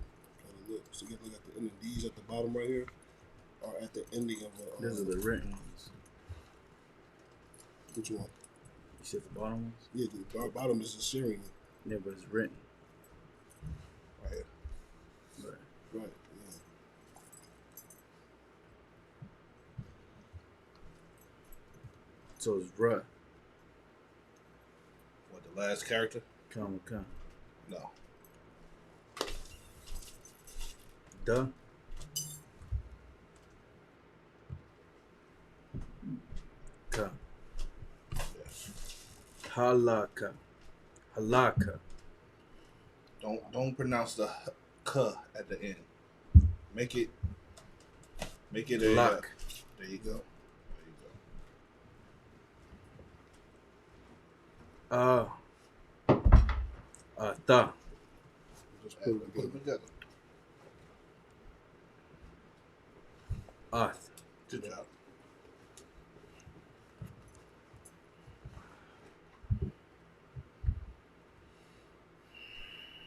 look. So you look at the ending. These at the bottom right here are at the ending of a. Those are the written ones. Which one? You said the bottom ones? Yeah, the bottom is the Syrian. Yeah, but it's written. Right here. Right. Right. Yeah. So it's Ra. What, the last character? Come. No. Duh. Ka. Yes. Halaka. Don't pronounce the k at the end. Make it a Lock. There you go. Ta. Just Put put it them together. together. Ath. Good job.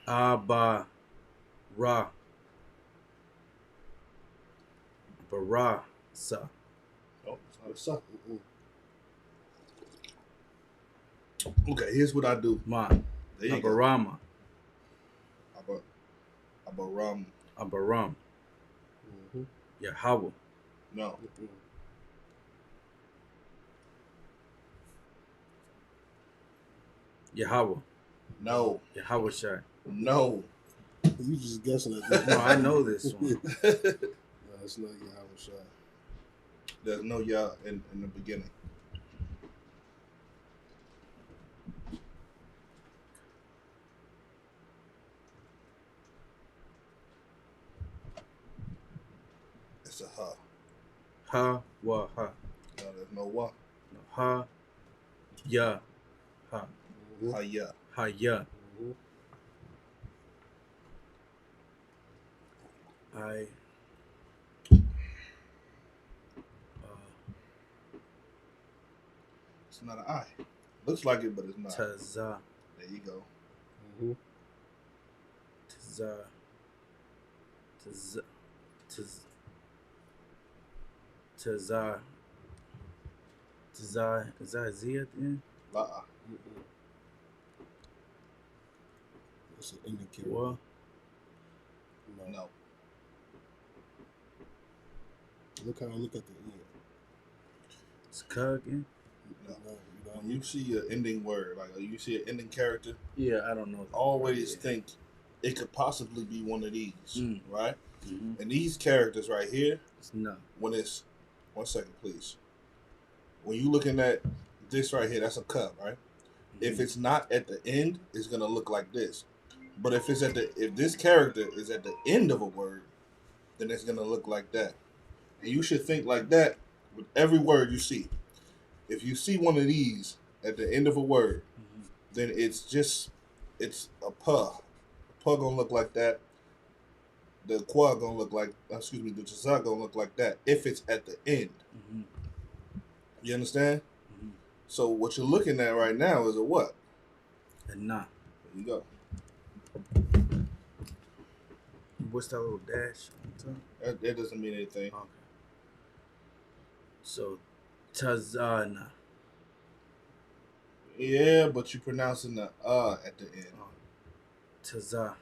Aba. Ra. Barasa. Oh, it's not a suck. Okay, here's what I do. Ma. There you go. Abarama. Abaram. Abaram. Mm-hmm. Yahweh. No. Yahweh. No. Yahweh Shai. No. You just guessing at this. No, I know this one. No, it's not Yahweh Shai. There's no Yah in the beginning. It's a ha. Ha. Wa. Ha. No, there's no wa. No, ha. Ya. Ha. Mm-hmm. Ha ya. Ha. Ya. Mm-hmm. I. It's not an I. Looks like it, but it's not. Taza. There you go. Mm-hmm. Taza. Taza. Taza. Taza. Is that a Z at the end? La. It's an indicator. What? No. Look how I look at the end. It's Ka again? No. You know, When you see an ending word, like you see an ending character, Yeah, I don't know. always think it could possibly be one of these, Mm. right? Mm-hmm. And these characters right here, It's no. when it's 1 second, please. When you looking at this right here, that's a cup, right? If it's not at the end, it's gonna look like this. But if this character is at the end of a word, then it's gonna look like that. And you should think like that with every word you see. If you see one of these at the end of a word, then it's a puh. Puh gonna look like that. The qua gonna look like, the jaza gonna look like that if it's at the end. Mm-hmm. You understand? Mm-hmm. So what you're looking at right now is a what? And nah. There you go. What's that little dash on the top? That doesn't mean anything. Okay. So, Tazana. Yeah, but you're pronouncing the at the end. Taza.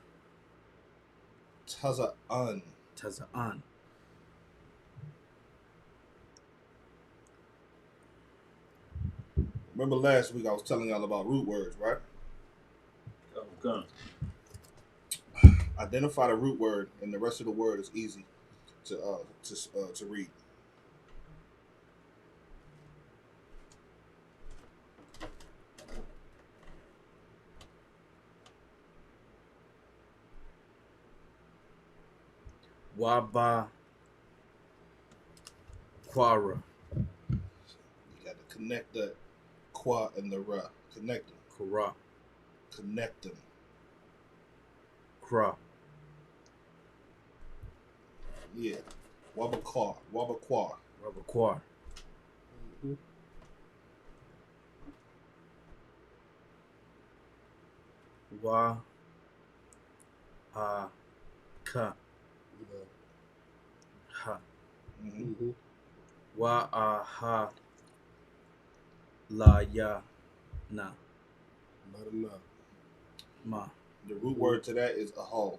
Taza'an. Taza'an. Remember last week I was telling y'all about root words, right? Okay. Identify the root word, and the rest of the word is easy to read. Waba. Quara. You got to connect the qua and the ra. Connect them. Kara. Connect them. Kra. Yeah. Wabakar. Wabakar. Rabaquar. Mm-hmm. Wa. Ka. Mm-hmm. Wa aha la ya na Not enough. ma. The root word to that is ahal.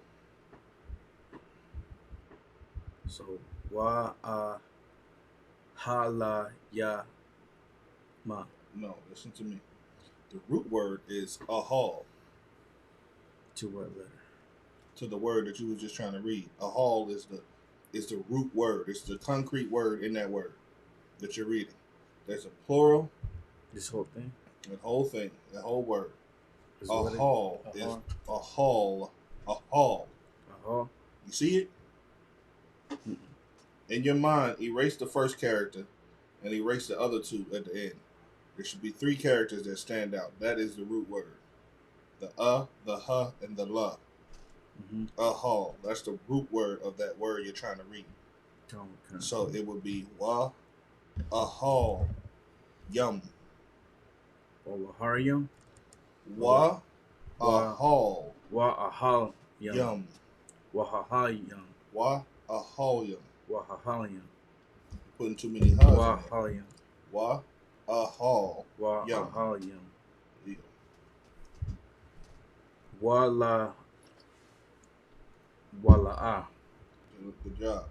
So wa ha la ya ma. No, listen to me. The root word is ahal To what letter? to the word that you was just trying to read. Ahal is the root word. It's the concrete word in that word that you're reading. There's a plural, This whole thing. the whole thing, the whole word. Is A what it- hall a is hall. a hall. A hall. A hall. You see it? In your mind, erase the first character and erase the other two at the end. There should be three characters that stand out. That is the root word. The the huh, and the la. Mm-hmm. A hall. That's the root word of that word you're trying to read. Okay. So it would be wa, a hall, yum. Walaharium. Wa, a Wa- hall, Wa ahal yum. yum. Wahaha yum. Wa, a hall, yum. Wahahalium. Putting too many hu's in there. Wahalium. Wa, a hall, Wa yum. ahalium. Yeah. Wala wala'a. Good job.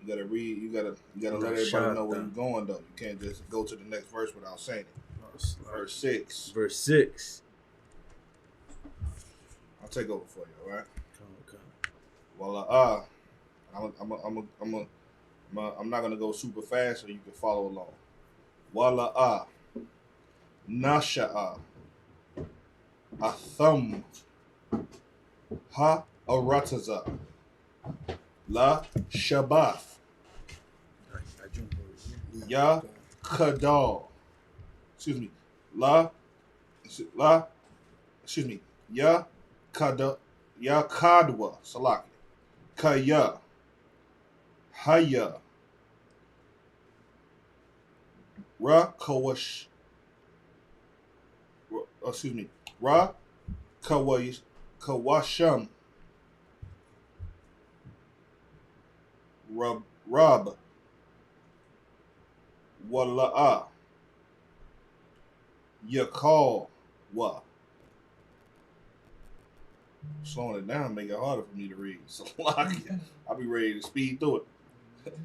You gotta read. You gotta let everybody know where you're going though. You can't just go to the next verse without saying it. Verse 6. Verse 6. I'll take over for you. All right. Okay. I'm not gonna go super fast so you can follow along. Wala'a, nasha'a, atham, ha arataza, la shabath, ya kadal. Excuse me. Excuse me. Ya kadwa. Salaki. Kaya. Haya. Ra kawash. Excuse me. Ra kawasham. Rab. Wala'a. Yakal. Wa. Slowing it down make it harder for me to read. So I'll be ready to speed through it.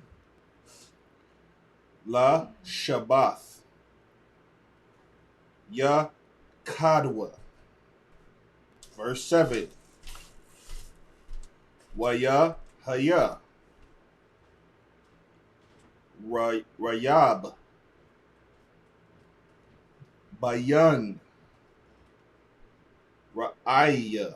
La Shabath. Ya Kadwa. Verse 7. Waya Haya. Rayab. Bayan. Ra'aya.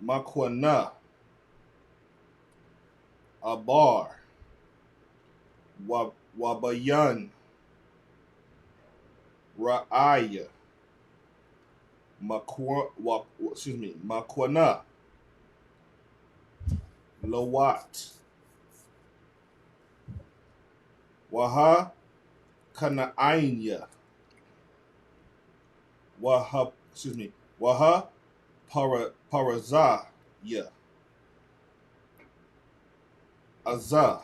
Makwana. Abar. Wabayan. Ra'aya. Makwana. Lawat. Waha Kanainya. Waha Parazaya. Azah.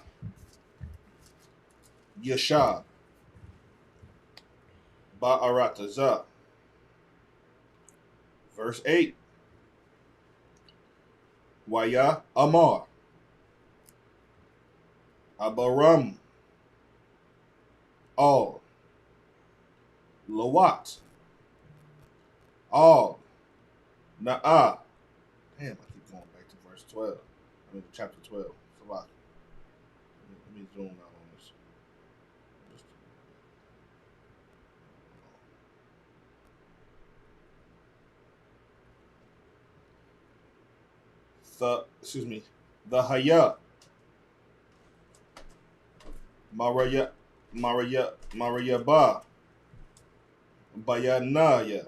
Yashab. Ba'aratazah. Verse 8. Waya Amar. Abaram. All. Lawat. All. Na'ah. Damn, I keep going back to verse 12. I mean, chapter 12. It's a lot. Let me zoom out on this. The Haya. Maraya Ba. Bayanaya.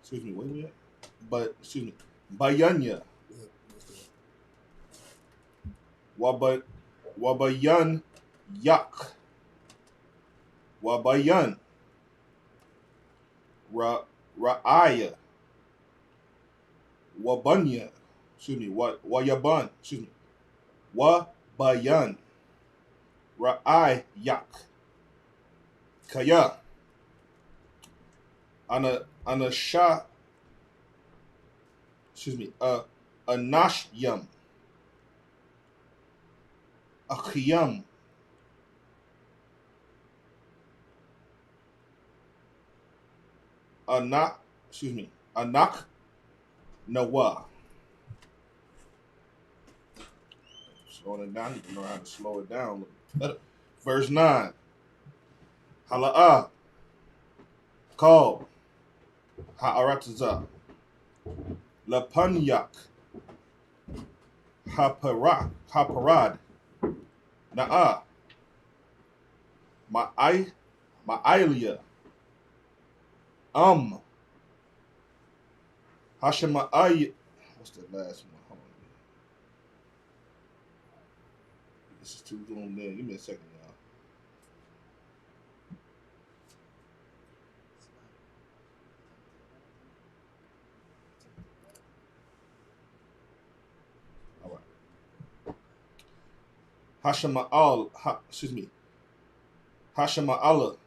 Excuse me, wait a minute. Bayanya. Wabayan yak. Wabayan. Ra'aya. Wabunya. Wayaban. Wabayan. Ra'ayak. Kaya. Anasha. Anashyam. Akiyam. Anak Nawa. Slowing it down, you can know how to slow it down a little better. Verse 9. Hala'ah. Call. Ha'arataza. Lapanyak. Haparad. Na'ah. Ma'ailia. Hashema'ay. What's the last one? Hold on. This is too long there. Give me a second, y'all. All right. Hashema'ala.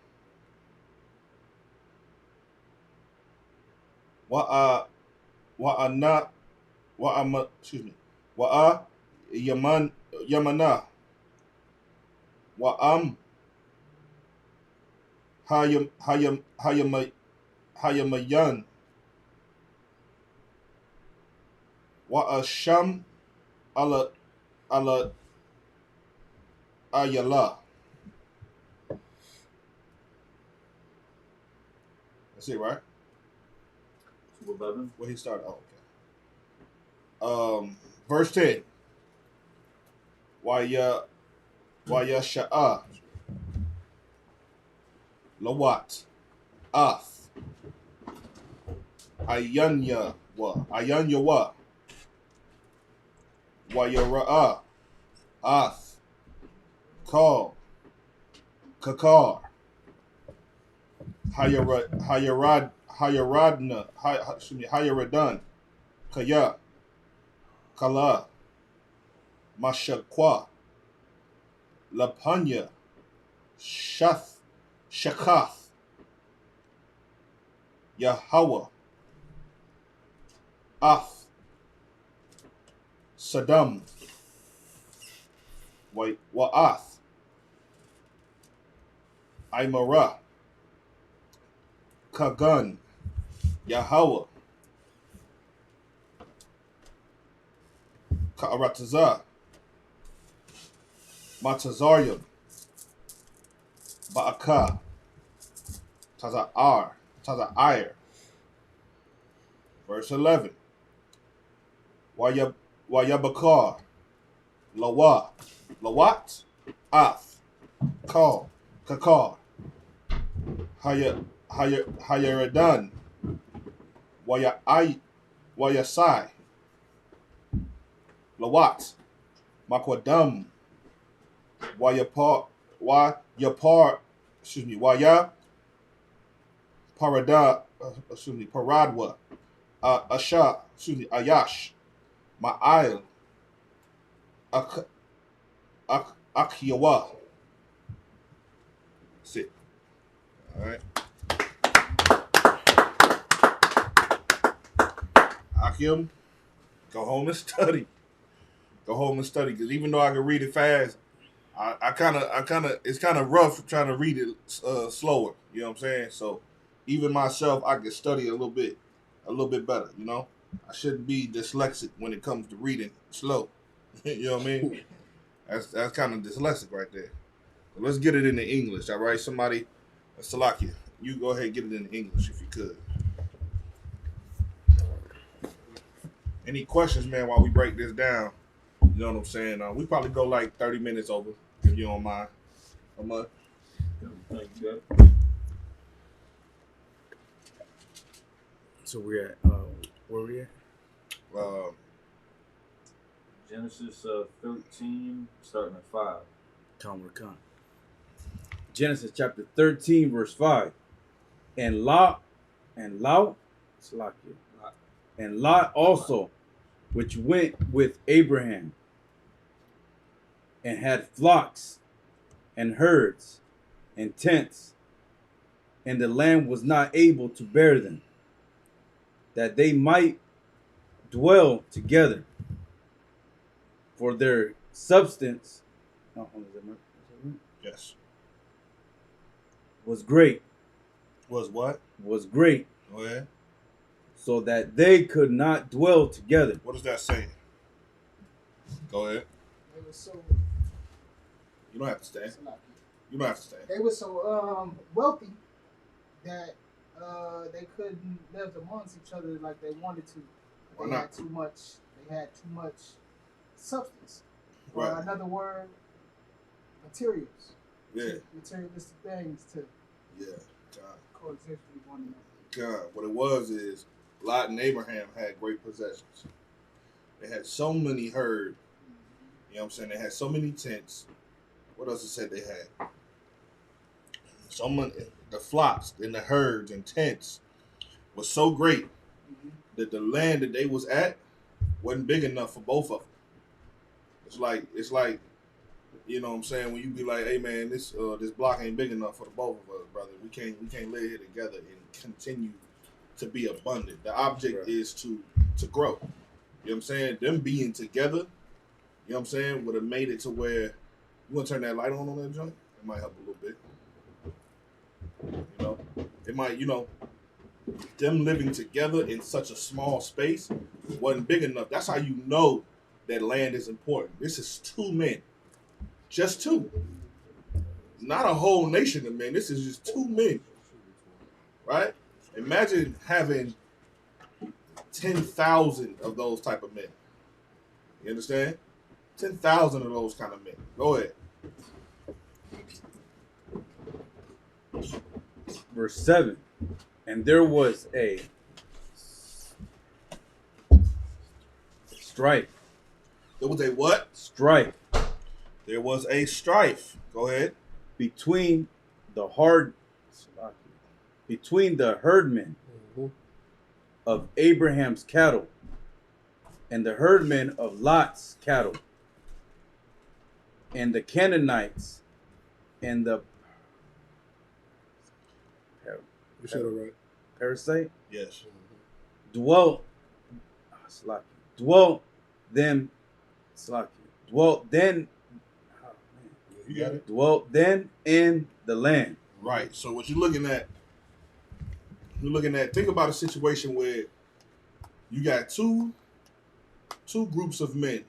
Yamana. Hayamayan. Sham ala ayala. That's it, right? 11. Where he started. Oh, okay. Verse 10. Waya sha'a. Lawat. Ath. Ayanya wa. Wayara'a. Ath. Call. Kakar. Hayaradan. Kaya. Kala. Mashakwa. Lapanya. Shakath. Yahweh. Af. Saddam. Wa'ath. Aymara. Kagan. Yahweh. Ka'arataza. Matazarium. Ba'aka. Taza'ir. Verse 11. Wayabakar. Lawat. Ath. Call. Kakar. Hayaradan. Wayasai. Lawat. Makwadam. Waya Paradwa. Ayash. Ma'ail. Akyawa. That's it. All right. Akim, go home and study. Go home and study, because even though I can read it fast, I kind of, it's kind of rough trying to read it slower. You know what I'm saying? So even myself, I can study a little bit better. You know, I shouldn't be dyslexic when it comes to reading slow. You know what I mean? That's kind of dyslexic right there. So let's get it into English. All right, somebody, Salakia, you go ahead and get it into English if you could. Any questions, man, while we break this down? You know what I'm saying? We probably go like 30 minutes over, if you don't mind. How much? So we're at Where we at? Um, Genesis 13, starting at 5. Con. Genesis chapter 13, verse 5. And Lot, Salakia, and Lot also, which went with Abraham, and had flocks and herds and tents, and the land was not able to bear them, that they might dwell together, for their substance yes. was great, Was what? Go ahead. So that they could not dwell together. What is that saying? Go ahead. They were so You don't have to stay. lucky. You don't have to stay. They were so wealthy that they couldn't live amongst each other like they wanted to. Why They not? had too much. They had too much substance. Or Right. another word, materials. Yeah. Materialistic things to Yeah. God. coexist with one another. God. What it was is Lot and Abraham had great possessions. They had so many herd. You know what I'm saying? They had so many tents. What else it said they had? So many, the flocks and the herds and tents was so great that the land that they was at wasn't big enough for both of them. It's like, you know what I'm saying, when you be like, hey man, this block ain't big enough for the both of us, brother. We can't live here together and continue to be abundant. The object is to grow. You know what I'm saying? Them being together, you know what I'm saying, would have made it to where you want to turn that light on that joint? It might help a little bit. You know, it might, them living together in such a small space wasn't big enough. That's how you know that land is important. This is 2 men. Just 2. Not a whole nation of men. This is just 2 men. Right? Imagine having 10,000 of those type of men. You understand? 10,000 of those kind of men. Go ahead. Verse 7. And there was a strife. There was a what? Strife There was a strife. Go ahead. between the herdmen of Abraham's cattle and the herdmen of Lot's cattle, and the Canaanites and the You said it right. parasite Yes. dwelt then You got it? dwelt then in the land. Right. So what you're looking at, think about a situation where you got two groups of men,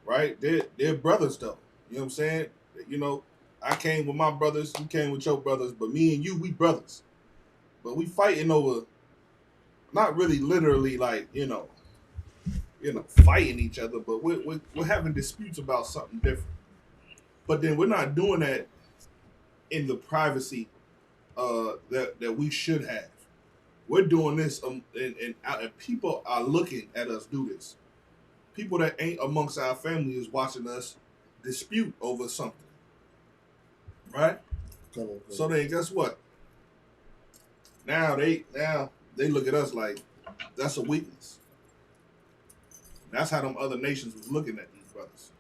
right? They're brothers though. You know what I'm saying? I came with my brothers, you came with your brothers, but me and you, we brothers. But we fighting over, not really literally like, fighting each other, but we're having disputes about something different. But then we're not doing that in the privacy that we should have. We're doing this, and people are looking at us do this. People that ain't amongst our family is watching us dispute over something, right? Come on. So then, guess what? Now they look at us like that's a weakness. That's how them other nations was looking at these brothers.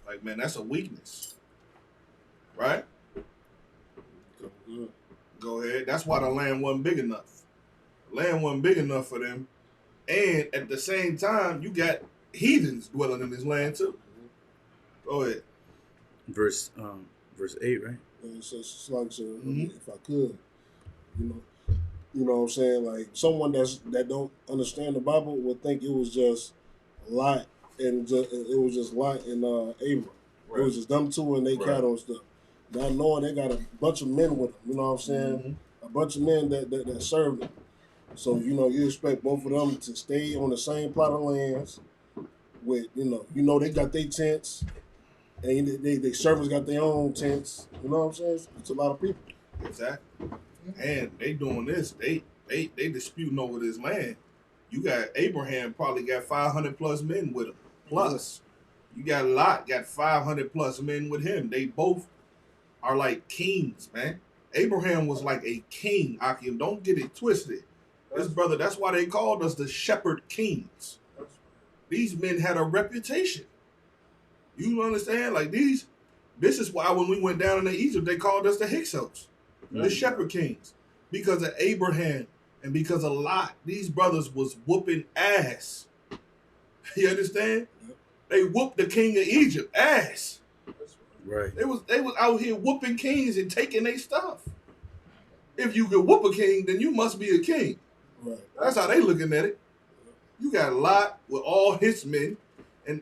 Like, man, that's a weakness, right? Go ahead. That's why the land wasn't big enough. The land wasn't big enough for them, and at the same time, you got heathens dwelling in this land too. Go ahead. Verse 8, right? It's like, if I could, you know what I'm saying? Like, someone that don't understand the Bible would think it was just Lot and it was just Lot and Abram. Right. It was just them two and they cattle and stuff. Not knowing they got a bunch of men with them. You know what I'm saying? Mm-hmm. A bunch of men that serve them. So you expect both of them to stay on the same plot of lands. With they got their tents, and they servants got their own tents. You know what I'm saying? It's a lot of people. Exactly. And they doing this. They disputing over this land. You got Abraham probably got 500 plus men with him. Plus, you got Lot got 500 plus men with him. They both are like kings, man. Abraham was like a king, Akim. Don't get it twisted. His brother, that's why they called us the shepherd kings. These men had a reputation. You understand? Like this is why when we went down into Egypt, they called us the Hyksos, the shepherd kings. Because of Abraham and because of Lot, these brothers was whooping ass. You understand? They whooped the king of Egypt ass. Right. They was out here whooping kings and taking their stuff. If you could whoop a king, then you must be a king. Right. That's how they looking at it. You got Lot with all his men, and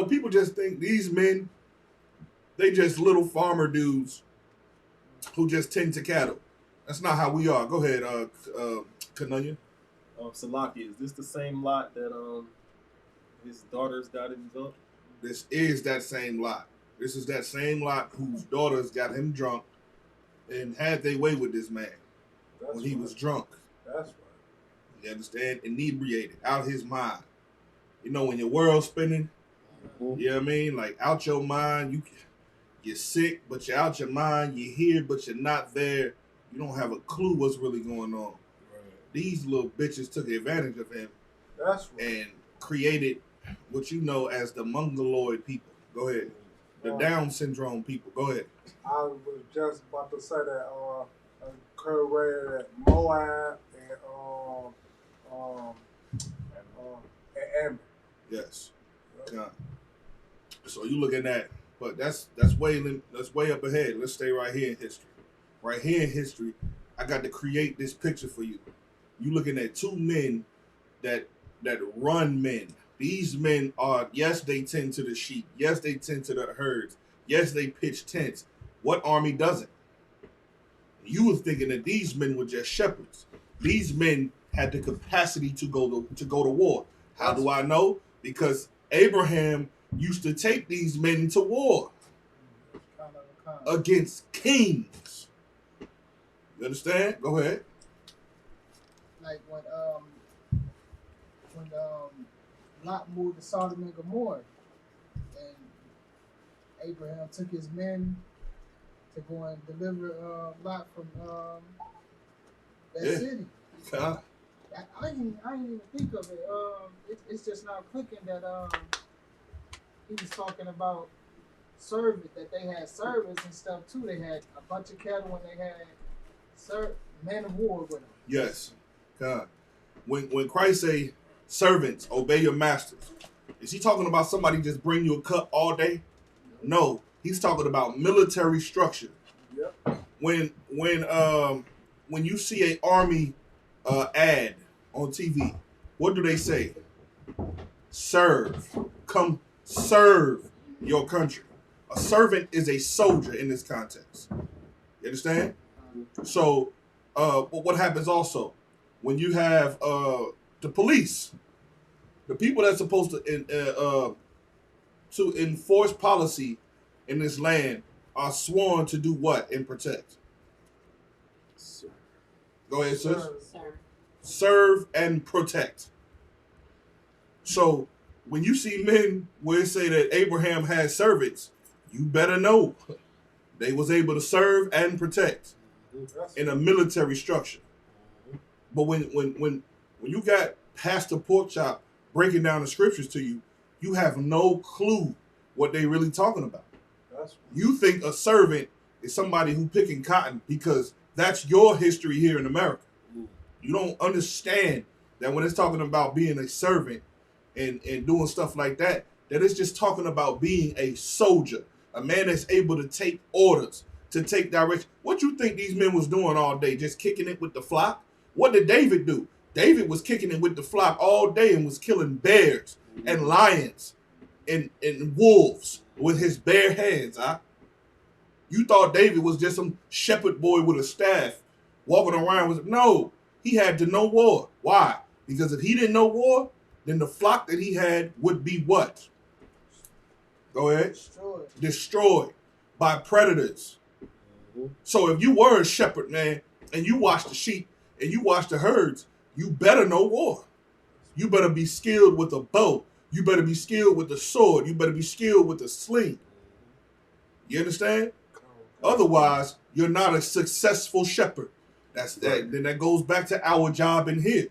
people just think these men, they just little farmer dudes who just tend to cattle. That's not how we are. Go ahead, Kanunya. Salaki, is this the same lot that his daughters got him drunk? This is that same Lot. This is that same Lot whose daughters got him drunk and had their way with this man when he was drunk. That's right. You understand? Inebriated, out his mind. When your world's spinning, you know what I mean? Like out your mind, you're sick, but you're out your mind. You're here, but you're not there. You don't have a clue what's really going on. Right. These little bitches took advantage of him. That's right. And created what you know as the Mongoloid people. Go ahead. The Down syndrome people. Go ahead. I was just about to say that Kurt read that Moab and Ammon. Yes. Yeah. So you looking at, but that's way up ahead. Let's stay right here in history. Right here in history, I got to create this picture for you. You looking at two men that run men. These men are, yes, they tend to the sheep. Yes, they tend to the herds. Yes, they pitch tents. What army doesn't? You were thinking that these men were just shepherds. These men had the capacity to go to war. How do I know? Because Abraham used to take these men to war against kings. You understand? Go ahead. Like when Lot moved to Sodom and Gomorrah, and Abraham took his men to go and deliver Lot from that city. I didn't even think of it. It's just now clicking that he was talking about that they had servants and stuff too. They had a bunch of cattle and they had men of war with them. Yes. God. When Christ say, servants, obey your masters, is he talking about somebody just bring you a cup all day? No. He's talking about military structure. Yep. When you see an army ad on TV, what do they say? Serve. Come serve your country. A servant is a soldier in this context. You understand? So, what happens also when you have the police, the people that's supposed to enforce policy in this land are sworn to do what and protect? Go ahead, sis. Serve and protect. So when you see men where it say that Abraham had servants, you better know they was able to serve and protect in a military structure. But when you got Pastor Porkchop breaking down the scriptures to you, you have no clue what they really talking about. You think a servant is somebody who picking cotton because that's your history here in America. You don't understand that when it's talking about being a servant and doing stuff like that, that it's just talking about being a soldier, a man that's able to take orders, to take direction. What you think these men was doing all day? Just kicking it with the flock? What did David do? David was kicking it with the flock all day and was killing bears and lions and wolves with his bare hands. Huh? You thought David was just some shepherd boy with a staff walking around with... No, he had to know war. Why? Because if he didn't know war, then the flock that he had would be what? Go ahead. Destroyed by predators. So if you were a shepherd, man, and you watch the sheep and you watch the herds, you better know war. You better be skilled with a bow. You better be skilled with the sword. You better be skilled with the sling. You understand? Otherwise, you're not a successful shepherd. That's that. Right. Then that goes back to our job in here.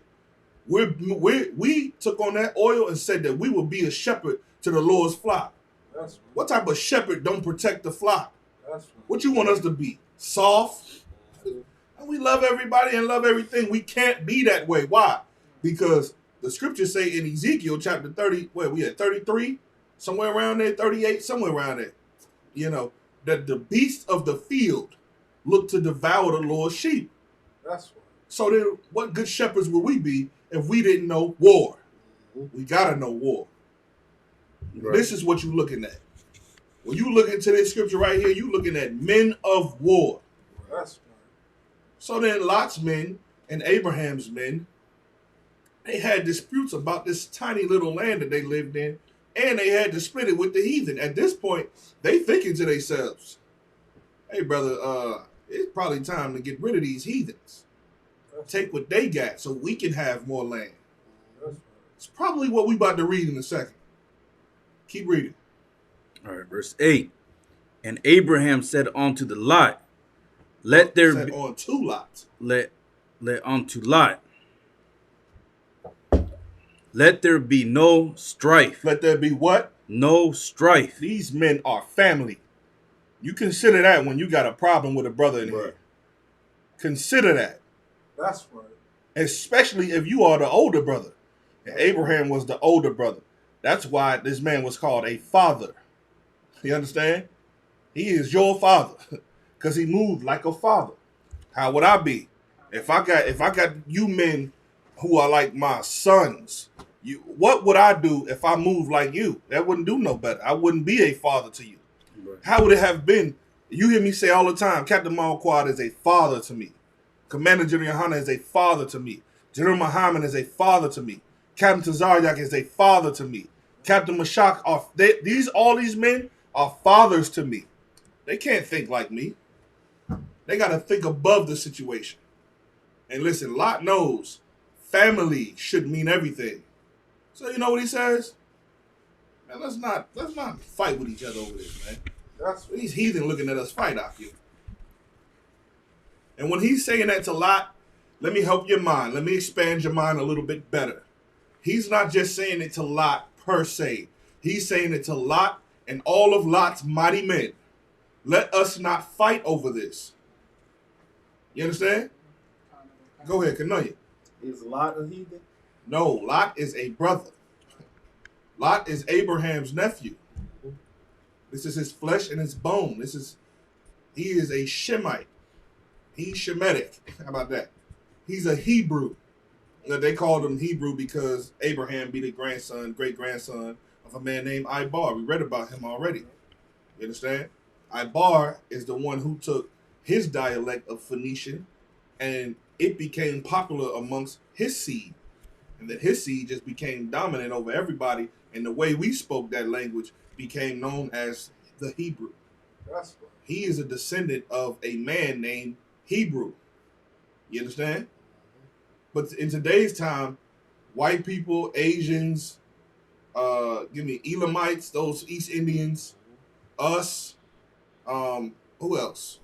We took on that oil and said that we will be a shepherd to the Lord's flock. That's What type of shepherd don't protect the flock? that's What you want us to be? Soft? And we love everybody and love everything. We can't be that way. Why? Because the scriptures say in Ezekiel chapter 30, where we at 33, somewhere around there, 38, somewhere around there, you know, that the beasts of the field look to devour the Lord's sheep. that's right. So then what good shepherds would we be if we didn't know war? We gotta know war. Right. This is what you're looking at. When you look into this scripture right here, you're looking at men of war. That's right. So then Lot's men and Abraham's men, they had disputes about this tiny little land that they lived in, and they had to split it with the heathen. At this point, they thinking to themselves, hey brother, it's probably time to get rid of these heathens. Take what they got so we can have more land. That's right. It's probably what we about to read in a second. Keep reading. All right, verse 8. And Abraham said unto the Lot, let there Said be on 2 lots. let unto Lot. Let there be no strife. Let there be what? No strife. These men are family. You consider that when you got a problem with a brother in here. Consider that. That's right. Especially if you are the older brother. And Abraham was the older brother. That's why this man was called a father. You understand? He is your father. Because he moved like a father. How would I be? If I got you men who are like my sons, what would I do if I moved like you? That wouldn't do no better. I wouldn't be a father to you. Right. How would it have been? You hear me say all the time, Captain Malquad is a father to me. Commander General Yohana is a father to me. General Muhammad is a father to me. Captain Tazaryak is a father to me. Captain Mashak all these men are fathers to me. They can't think like me. They got to think above the situation. And listen, Lot knows family should mean everything. So you know what he says? Man, let's not fight with each other over this, man. That's These heathen looking at us fight off you. And when he's saying that to Lot, let me help your mind. Let me expand your mind a little bit better. He's not just saying it to Lot per se. He's saying it to Lot and all of Lot's mighty men. Let us not fight over this. You understand? Go ahead, Kanoya. Is Lot a heathen? No, Lot is a brother. Lot is Abraham's nephew. This is his flesh and his bone. He is a Shemite. He's Shemitic. How about that? He's a Hebrew. They called him Hebrew because Abraham be the great grandson of a man named Ibar. We read about him already. You understand? Ibar is the one who took his dialect of Phoenician and it became popular amongst his seed. And then his seed just became dominant over everybody. And the way we spoke that language became known as the Hebrew. That's right. He is a descendant of a man named Hebrew. You understand? But in today's time, white people, Asians, Elamites, those East Indians, us, who else?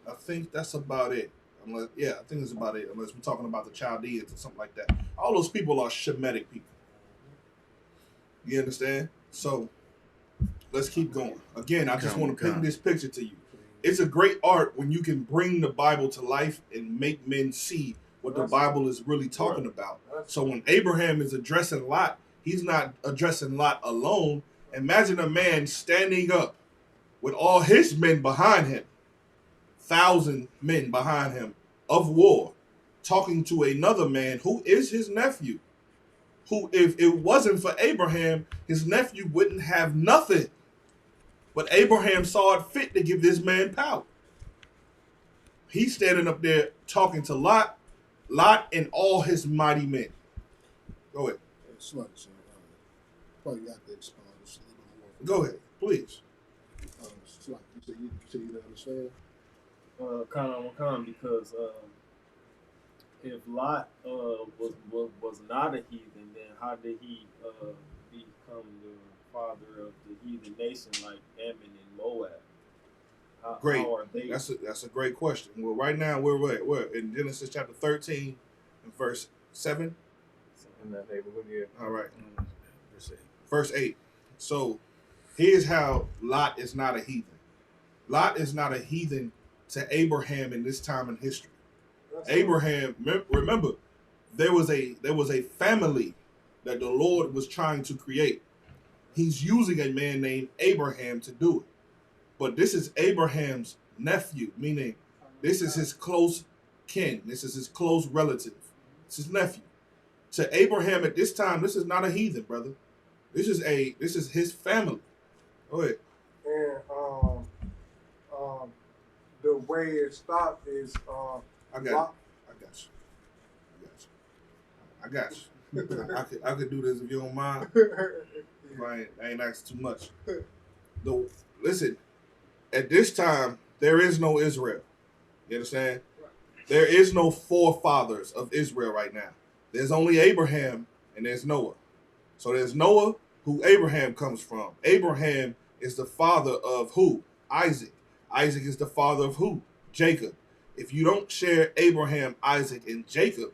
I think that's about it. I think that's about it. Unless we're talking about the Chaldeans or something like that. All those people are Shemitic people. You understand? So let's keep going. Again, I just want to paint this picture to you. It's a great art when you can bring the Bible to life and make men see what the Bible is really talking about. So when Abraham is addressing Lot, he's not addressing Lot alone. Imagine a man standing up with all his men behind him, 1,000 men behind him of war, talking to another man who is his nephew, who, if it wasn't for Abraham, his nephew wouldn't have nothing. But Abraham saw it fit to give this man power. He's standing up there talking to Lot and all his mighty men. Go ahead. It's like so. Probably got to expound this a little more. Go ahead, please. It's like you say you didn't understand. Kind because if Lot was not a heathen, then how did he become the father of the heathen nation like Ammon and Moab? Great. How are they? That's a great question. Well, right now we're in Genesis chapter 13 and verse 7. In that neighborhood, yeah. All right. Verse 8. Verse 8. So here's how Lot is not a heathen. Lot is not a heathen to Abraham in this time in history. Abraham, remember, there was a family that the Lord was trying to create. He's using a man named Abraham to do it. But this is Abraham's nephew, meaning this is his close kin. This is his close relative. It's his nephew. To Abraham at this time, this is not a heathen, brother. This is his family. Go ahead. And the way it stopped is I got you. I could do this if you don't mind. I ain't asking too much. Listen, at this time, there is no Israel. You understand? There is no forefathers of Israel right now. There's only Abraham and there's Noah. So there's Noah, who Abraham comes from. Abraham is the father of who? Isaac. Isaac is the father of who? Jacob. If you don't share Abraham, Isaac, and Jacob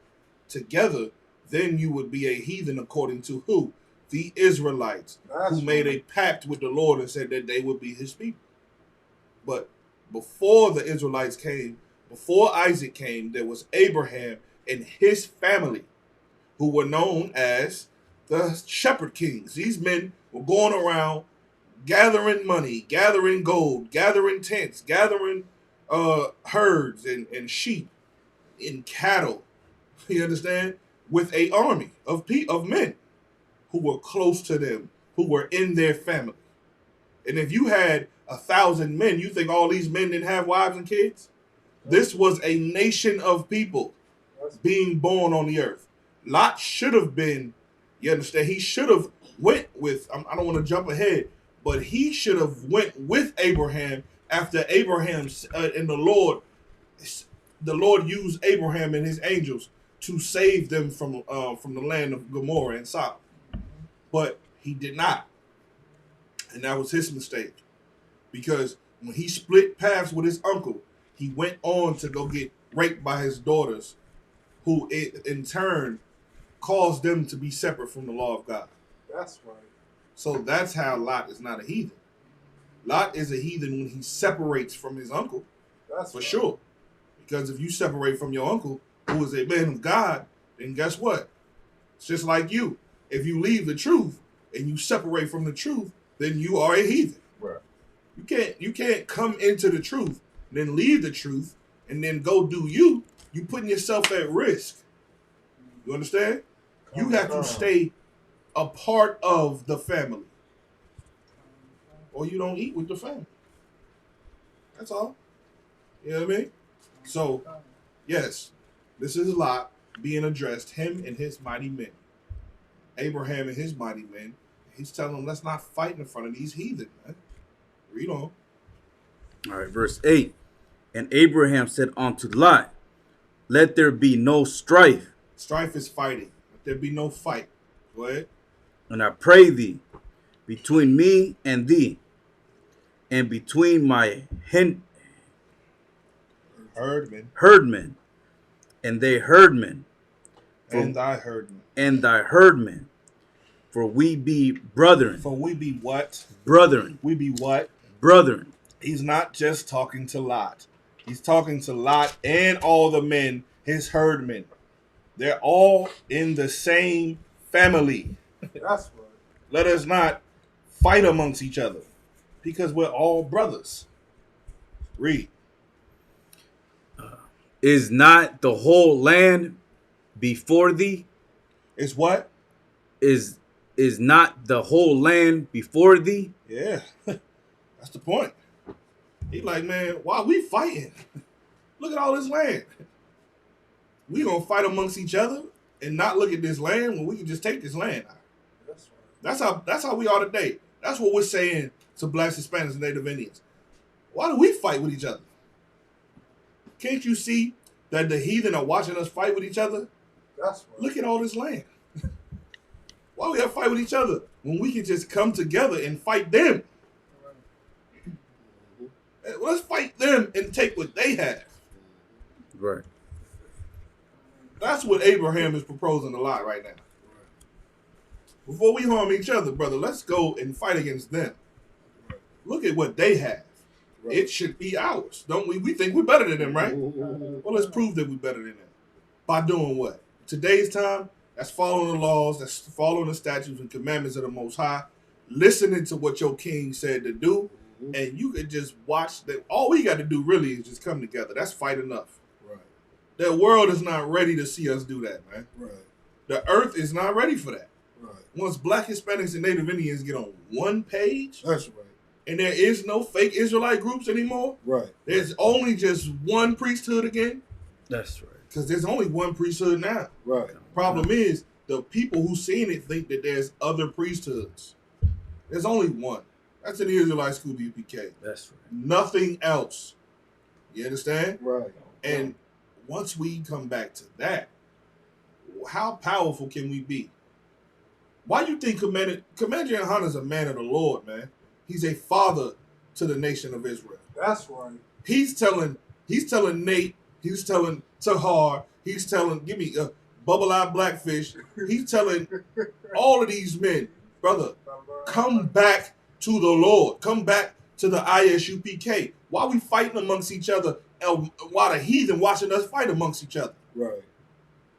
together, then you would be a heathen according to who? The Israelites, who made a pact with the Lord and said that they would be his people. But before the Israelites came, before Isaac came, there was Abraham and his family, who were known as the shepherd kings. These men were going around gathering money, gathering gold, gathering tents, gathering herds and sheep and cattle. You understand? With a army of men who were close to them, who were in their family. And if you had 1,000 men, you think all these men didn't have wives and kids? This was a nation of people being born on the earth. Lot should have been, you understand, he should have went with, I don't want to jump ahead, but he should have went with Abraham after Abraham and the Lord used Abraham and his angels to save them from the land of Gomorrah and Sodom. But he did not. And that was his mistake. Because when he split paths with his uncle, he went on to go get raped by his daughters, who in turn caused them to be separate from the law of God. That's right. So that's how Lot is not a heathen. Lot is a heathen when he separates from his uncle. That's for right. sure. Because if you separate from your uncle, who is a man of God, then guess what? It's just like you. If you leave the truth and you separate from the truth, then you are a heathen. Right. You can't come into the truth, then leave the truth, and then go do you. You putting yourself at risk. You understand? You have to stay a part of the family, or you don't eat with the family. That's all. You know what I mean? So, yes, this is Lot being addressed, him and his mighty men. Abraham and his mighty men. He's telling them, let's not fight in front of these heathen, man. Read on. All right, verse 8. And Abraham said unto Lot, let there be no strife. Strife is fighting. Let there be no fight. Go ahead. And I pray thee, between me and thee, and between my herdmen, and they herdmen, and thy herdmen, and thy herdmen, for we be brethren. For we be what? Brethren. We be what? Brethren. He's not just talking to Lot. He's talking to Lot and all the men, his herdmen. They're all in the same family. That's right. Let us not fight amongst each other, because we're all brothers. Read. Is not the whole land before thee? Is what? Is not the whole land before thee? Yeah, that's the point. He like, man, why we fighting? Look at all this land. We gonna fight amongst each other and not look at this land when we can just take this land. That's how we are today. That's what we're saying to Blacks, Hispanics, and Native Indians. Why do we fight with each other? Can't you see that the heathen are watching us fight with each other. That's right. Look at all this land. Why we have to fight with each other when we can just come together and fight them? Let's fight them and take what they have. Right. That's what Abraham is proposing a lot right now. Before we harm each other, brother, let's go and fight against them. Look at what they have. Right. It should be ours, don't we? We think we're better than them, right? Well, let's prove that we're better than them. By doing what? Today's time, that's following the laws, that's following the statutes and commandments of the Most High, listening to what your king said to do, and you could just watch that. All we got to do really is just come together. That's fight enough. Right. The world is not ready to see us do that, man. Right. The earth is not ready for that. Right. Once Black, Hispanics, and Native Indians get on one page, That's right. and there is no fake Israelite groups anymore, Right. there's only just one priesthood again, That's right. because there's only one priesthood now. Right. Problem is, the people who seen it think that there's other priesthoods. There's only one. That's in the Israelite school, the UPK. That's right. Nothing else. You understand? Right. And once we come back to that, how powerful can we be? Why do you think Commander Yohanan is a man of the Lord, man? He's a father to the nation of Israel. That's right. He's telling Nate, he's telling Tahar, he's telling, give me a bubble-eyed blackfish. He's telling all of these men, brother, come back to the Lord. Come back to the ISUPK. Why we fighting amongst each other and while the heathen watching us fight amongst each other? Right.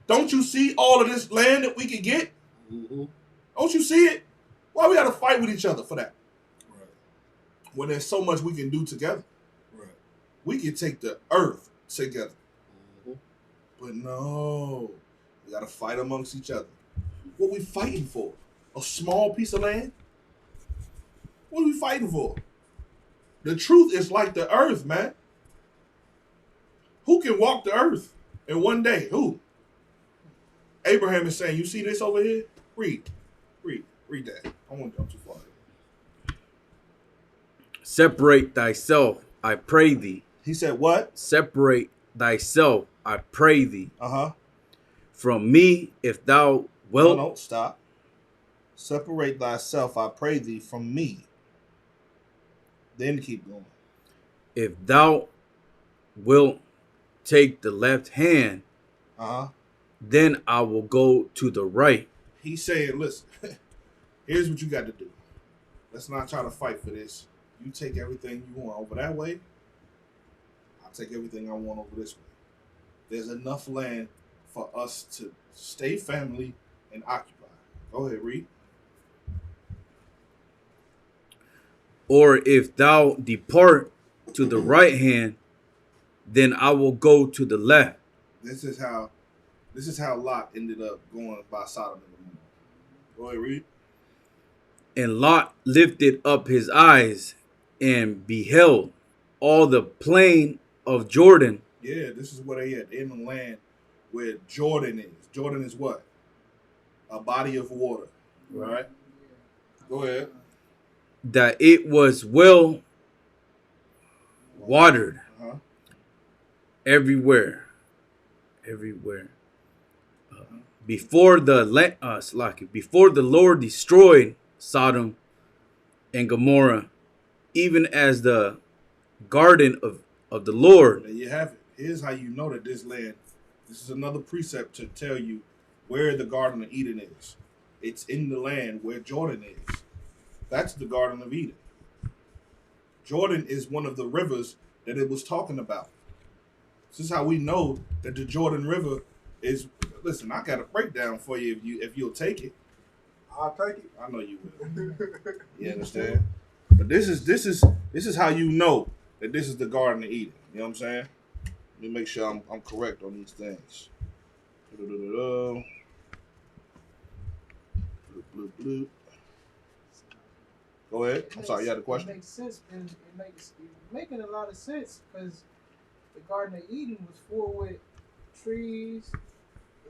Don't you see all of this land that we could get? Mm-hmm. Don't you see it? Why we got to fight with each other for that? Right. When there's so much we can do together. Right. We can take the earth together. Mm-hmm. But no, we got to fight amongst each other. What we fighting for? A small piece of land? What are we fighting for? The truth is like the earth, man. Who can walk the earth in one day? Who? Abraham is saying, you see this over here? Read that. I won't jump too far. Separate thyself, I pray thee. He said what? Separate thyself, I pray thee. Uh-huh. From me, if thou wilt. No, stop. Separate thyself, I pray thee, from me. Then keep going. If thou wilt take the left hand, Uh-huh. then I will go to the right. He's saying, listen, here's what you got to do. Let's not try to fight for this. You take everything you want over that way. I'll take everything I want over this way. There's enough land for us to stay family and occupy. Go ahead, read. Or if thou depart to the right hand, then I will go to the left. This is how Lot ended up going by Sodom and Gomorrah. Go ahead, read. And Lot lifted up his eyes and beheld all the plain of Jordan. Yeah, this is where they at, in the land where Jordan is. Jordan is what? A body of water. Right? Go ahead. That it was well watered Uh-huh. everywhere. Before the Lord destroyed Sodom and Gomorrah, even as the garden of the Lord. There you have it. Here's how you know that this land, this is another precept to tell you where the Garden of Eden is. It's in the land where Jordan is. That's the Garden of Eden. Jordan is one of the rivers that it was talking about. This is how we know that the Jordan River is. Listen, I got a breakdown for you if you'll take it. I'll take it. I know you will. You understand? But this is how you know that this is the Garden of Eden. You know what I'm saying? Let me make sure I'm correct on these things. Bloop, bloop, bloop. Go ahead. I'm sorry, you had a question? It makes sense, and it's making a lot of sense because the Garden of Eden was full with trees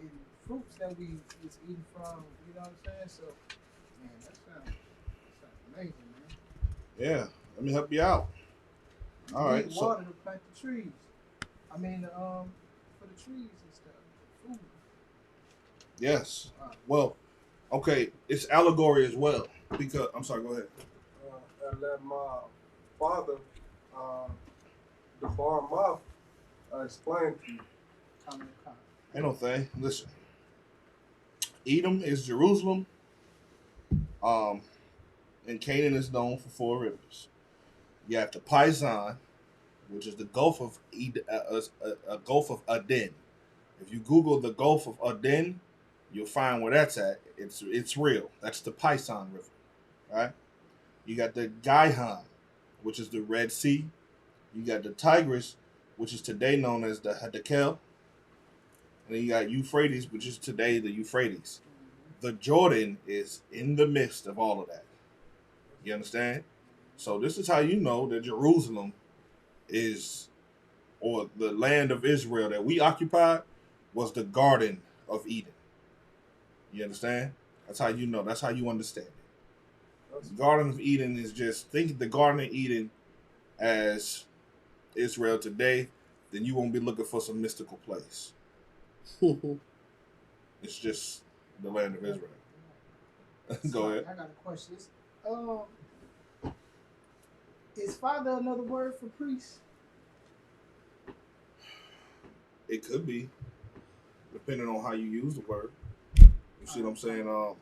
and fruits that we was eating from. You know what I'm saying? So, man, that sounds amazing, man. Yeah, let me help you out. All right. Water to plant the trees. I mean, for for the trees and stuff. Food. Yes. Well, okay, it's allegory as well. Because I'm sorry, go ahead. And let my father, the bar mouth, explain to you. Ain't no thing. Listen. Edom is Jerusalem. And Canaan is known for 4 rivers. You have the Paisan, which is the Gulf of Gulf of Aden. If you Google the Gulf of Aden, you'll find where that's at. It's real. That's the Paisan River, right? You got the Gaihan, which is the Red Sea. You got the Tigris, which is today known as the Hiddekel. And then you got Euphrates, which is today the Euphrates. The Jordan is in the midst of all of that. You understand? So this is how you know that Jerusalem is, or the land of Israel that we occupied, was the Garden of Eden. You understand? That's how you know. That's how you understand it. The Garden of Eden is just, think the Garden of Eden as Israel today, then you won't be looking for some mystical place. It's just the land of Israel. Go ahead. I got a question. Is father another word for priest? It could be, depending on how you use the word. You see what I'm saying?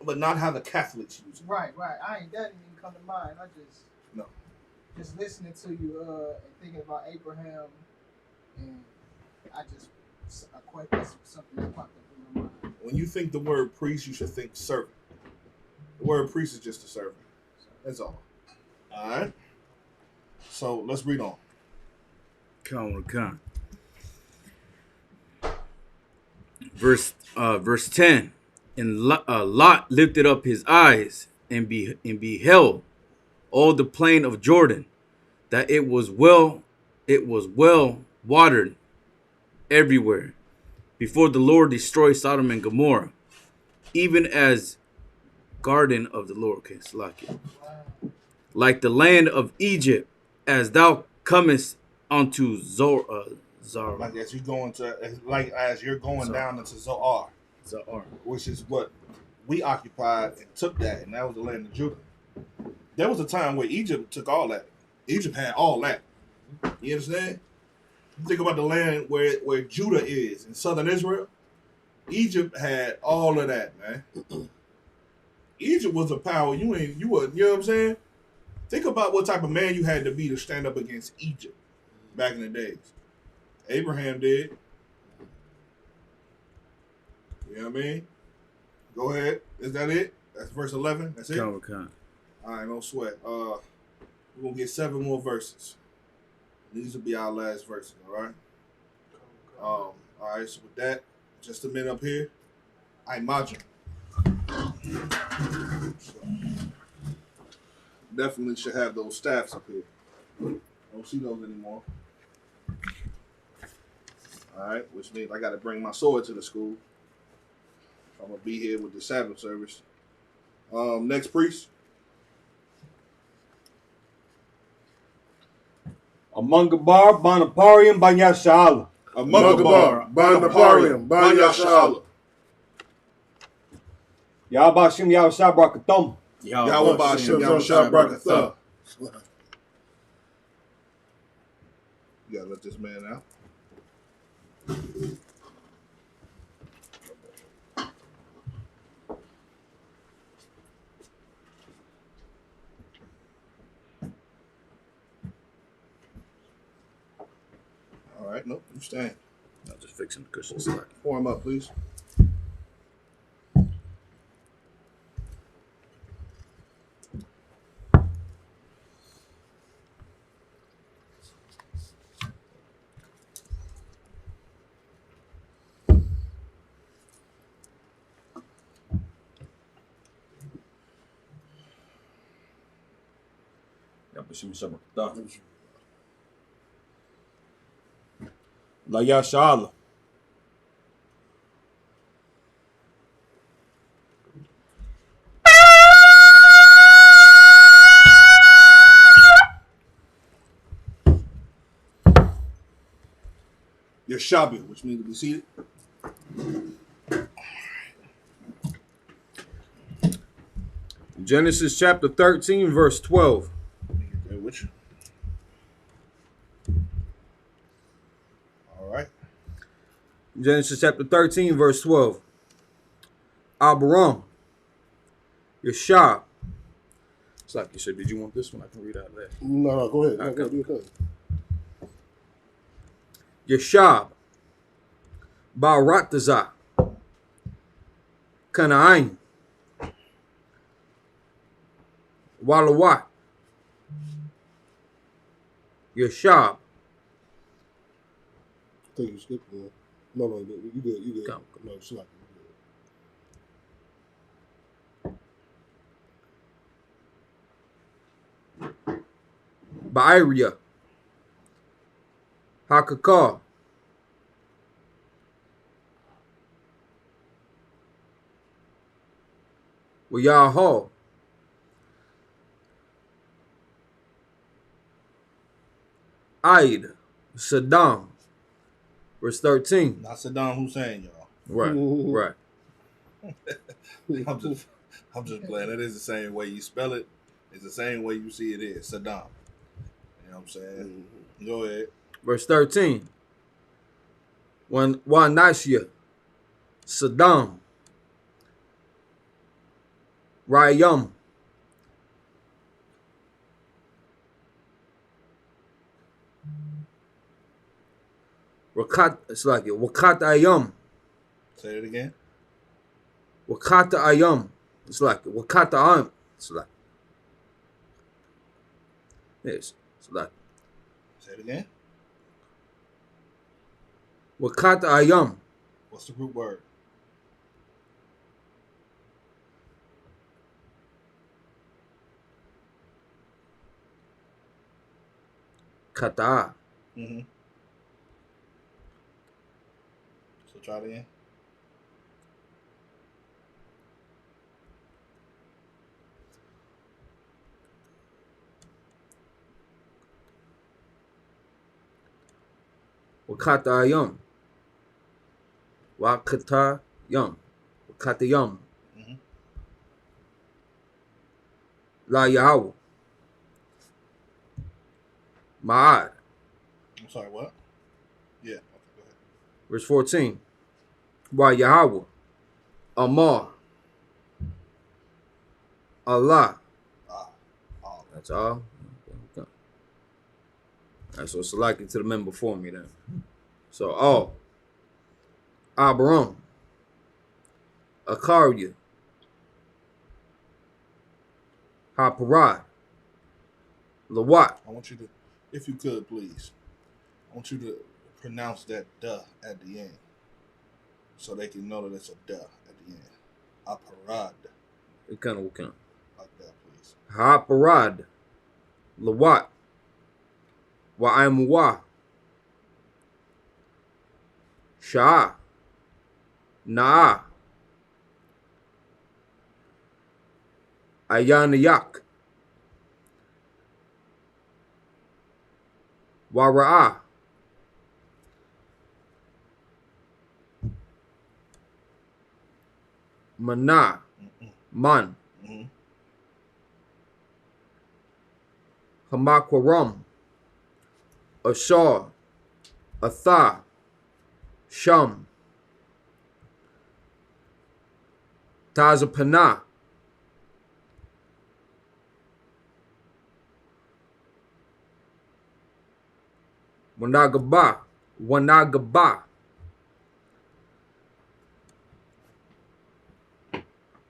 But not how the Catholics use it. Right. That didn't even come to mind. Just listening to you and thinking about Abraham, and a question, something that popped up in my mind. When you think the word priest, you should think servant. The word priest is just a servant. That's all. All right. So let's read on. Come. Verse 10. And Lot lifted up his eyes and beheld all the plain of Jordan, that it was well watered everywhere, before the Lord destroyed Sodom and Gomorrah, even as garden of the Lord. Okay, Slakia. Like the land of Egypt, as thou comest unto Zor. Like as you go into, as you're going down into Zoar, which is what we occupied and took that, and that was the land of Judah. There was a time where Egypt took all that. Egypt had all that. You understand? You think about the land where Judah is in southern Israel. Egypt had all of that, man. Egypt was a power. You know what I'm saying? Think about what type of man you had to be to stand up against Egypt back in the days. Abraham did. You know what I mean? Go ahead. Is that it? That's verse 11? That's it? Come. All right, no sweat. We're going to get 7 more verses. These will be our last verses, all right? All right, so with that, just a minute up here. I imagine. Definitely should have those staffs up here. Don't see those anymore. All right, which means I got to bring my sword to the school. I'm going to be here with the Sabbath service. Next priest. Amungabar, Bonaparium, Banyashala. Amungabar, Bonaparium, Banyashala. Yabashim Yahusha Brakathum. Yahweh Ba'Shem Yahushua Barakatah. You gotta let this man out. All right, nope, you stand. I'm just fixing the cushion slack. Pour him up, please. Yabashim Shabrakatah. La Yashala. Yeshabah, which means to be seated. Genesis chapter 13, verse 12. Which? All right. Genesis chapter 13, verse 12. Abraham, Yeshab. It's like you said, did you want this one? I can read out that. No, go ahead. No, Okay. go ahead. Do your thing. Yeshab, Ba'aratazah, Canaan, Walawat, Yeshab. I think you skipped one. No, you good. You good. Go. No, it's like you good. Ba'iriya, Hakakar, Wayahal, Aid, Saddam. Verse 13. Not Saddam Hussein, y'all. Right, right. I'm just playing. That is the same way you spell it. It's the same way you see it is. Saddam. You know what I'm saying? Go ahead. Verse 13. Wanashia, Saddam, Rayam, Wakat, it's like it. Wakat Ayam, Say it again. Wakata Ayam, it's like it. Wakata Ayam, it's like yes, it's like Say it again. Wakata Ayam, What's the root word? Kata. Mm-hmm. So try it again. Wakata Ayam, Wakata Yum, Wakata Yum, Mm-hmm. La Yahweh, Ma'ad. I'm sorry, what? Yeah. Okay, go ahead. Verse 14. Wa Yahweh, Amar, Allah. Oh, That's all. Okay. All right, so select it to the men before me then. So all. Abraham, Akaria, Haparad, Lawat. I want you to, if you could, please, I want you to pronounce that duh at the end, so they can know that it's a duh at the end. Aparad, It kind of count. like that, please. Haparad, Lawat, Wa'amwa, Shah, Na'a, Ayanayak, Wara'a, Mana, Man, Mm-hmm. Hamakwaram, Ashar, Atha, Sham, Tazapana, Wanagaba,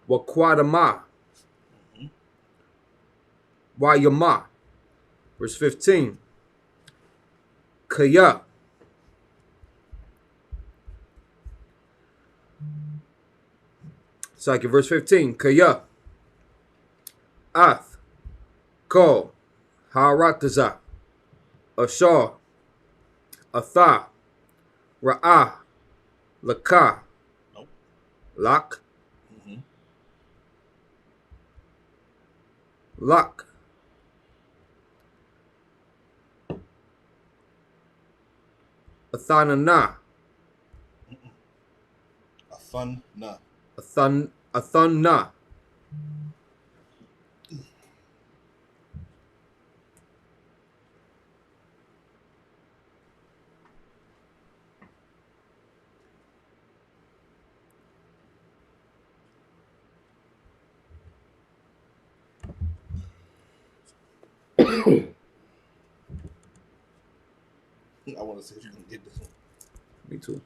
Wakwadama, Wayama. Verse 15. Kaya. It's like in verse 15. Kaya. Ath. Ko. Harataza. Ashar. Atha. Ra'ah. Laka. Nope. Lak. Mm-hmm. Lak. Athanana. A fun nah. Athana. I want to see if you can get this one. Me too.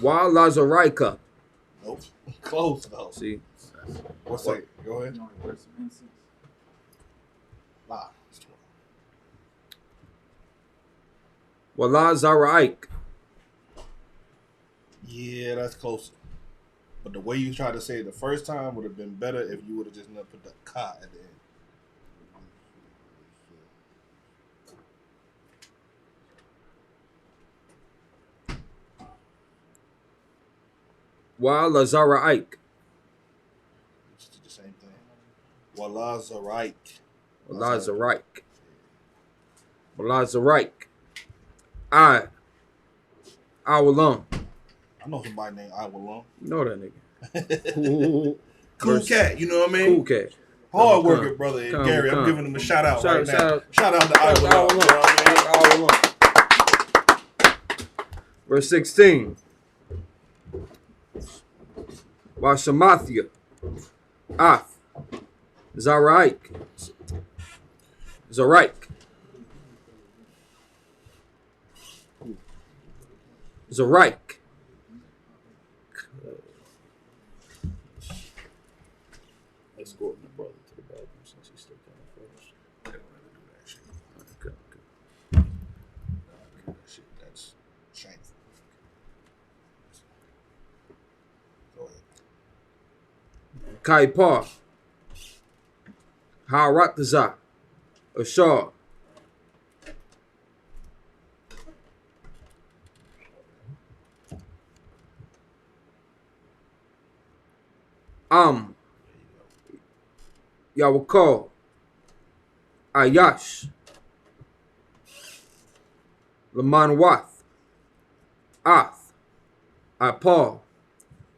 Wa Lazaraika. Nope. Close though. See, What's that? Go ahead. Nah. Wa Lazaraik. Yeah, that's closer. But the way you tried to say it the first time would have been better if you would have just not put the ka at the end. Wa Lazaraik. It's the same thing. Wallah Zaraik. Wa Lazaraik. Wa Lazaraik. I will I know somebody named I Will You know that nigga. Cool Verse- cat, you know what I mean? Cool cat. Hard Come, worker, brother. And come, Gary, come. I'm giving him a shout out Shout- right shout now. out. Shout out to I Will I will Verse 16. Wa Shamathia. Ath. Zaraik. Zaraik. Zaraik. Escorting the brother to the bathroom since he's still coming first. They don't really do that shit. Okay. That shit, that's shameful. Go ahead. Kaipar. Harataza. Ashar. Yawakal. Ayash. Lamanwath. Ath. Apal.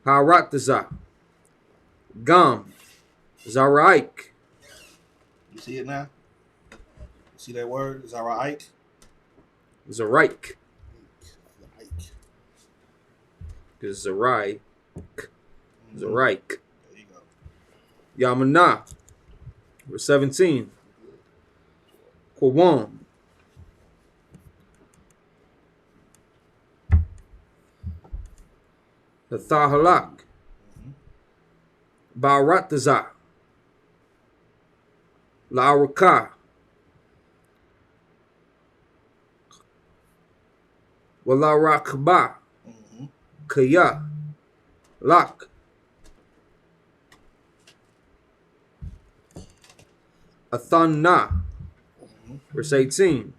Harataza. Gam. Zaraik. You see it now? You see that word? Zaraik? Zaraik. Because Zarai. Zaraik. There you go. Yamana. Verse 17. Kwam. The Thahalak. Barataza. Lauraka. Walarakba. Kaya. Lak. Athana. Verse 18.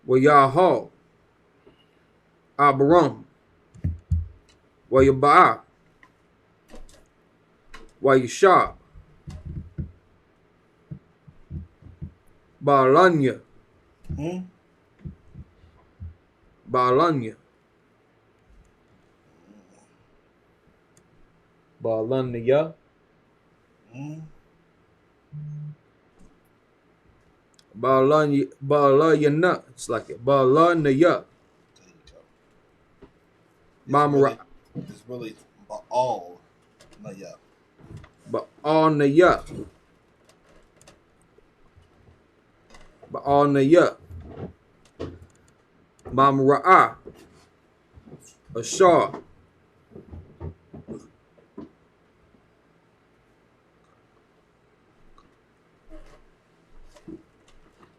Wayahal. Abaram. Wayabaa. Wayashab. Baalanya. Baalanya. Baalanya. Baalanya. It's like it. Baalanya. There you go. Mamara. It's really Baal. No, yeah. Baalanya. Baalanya. Mamra'a. Ashar.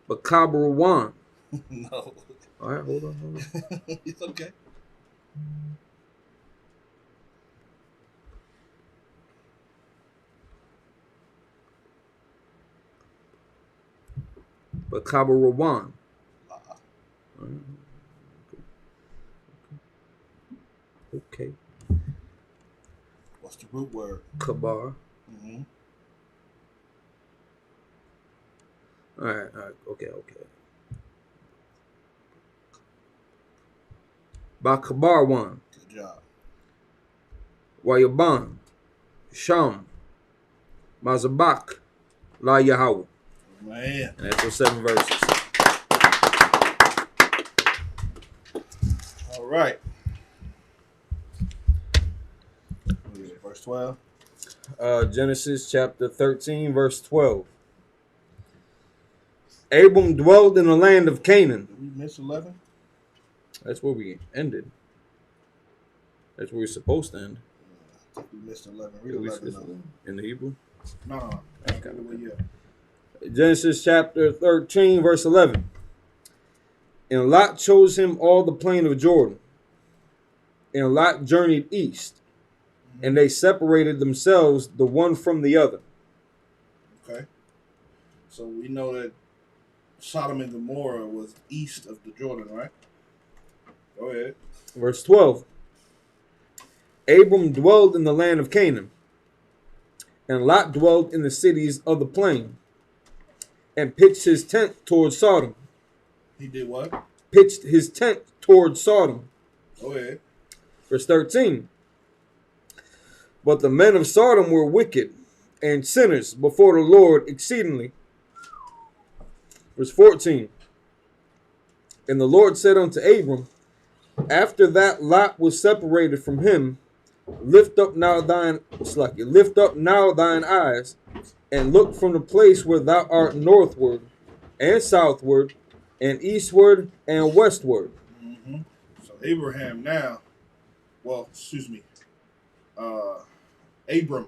Bakabarawan. No. All right, hold on. It's okay. Bakabarawan. Okay. What's the root word? Kabar. Mm-hmm. All right. Okay. By Kabar one. Good job. Wayaban. Sham. Mazabak. La Yahweh. Man. And that's those 7 verses. All right. Verse 12. Genesis chapter 13, verse 12. Abram dwelled in the land of Canaan. Did we miss 11? That's where we ended. That's where we're supposed to end. I think we missed 11. Read Did we 11 skip now. in the Hebrew? No. That's kind of what you Genesis chapter 13, verse 11. And Lot chose him all the plain of Jordan. And Lot journeyed east. And they separated themselves the one from the other. Okay. So we know that Sodom and Gomorrah was east of the Jordan, right? Go ahead. Verse 12. Abram dwelled in the land of Canaan. And Lot dwelled in the cities of the plain. And pitched his tent toward Sodom. He did what? Pitched his tent toward Sodom. Go ahead. Verse 13. But the men of Sodom were wicked and sinners before the Lord exceedingly. Verse 14. And the Lord said unto Abram, after that Lot was separated from him, lift up now thine eyes, and look from the place where thou art northward, and southward, and eastward, and westward. Mm-hmm. So Abraham now, Abram,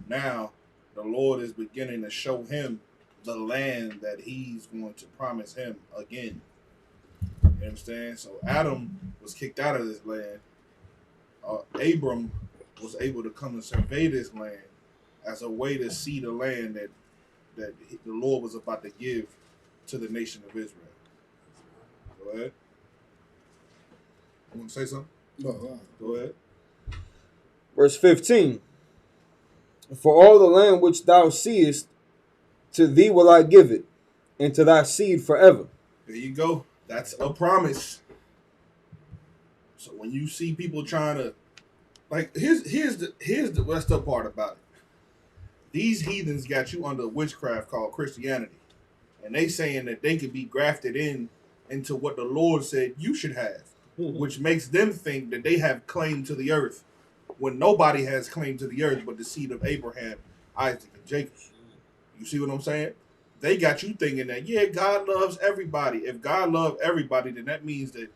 now the Lord is beginning to show him the land that he's going to promise him again. You understand? So Adam was kicked out of this land. Abram was able to come and survey this land as a way to see the land that the Lord was about to give to the nation of Israel. Go ahead. You want to say something? No. Go ahead. Verse 15. For all the land which thou seest, to thee will I give it, and to thy seed forever. There you go. That's a promise. So when you see people trying to, like, here's the messed up part about it. These heathens got you under witchcraft called Christianity, and they saying that they could be grafted into what the Lord said you should have, which makes them think that they have claim to the earth, when nobody has claim to the earth but the seed of Abraham, Isaac, and Jacob. You see what I'm saying? They got you thinking that, yeah, God loves everybody. If God loves everybody, then that means that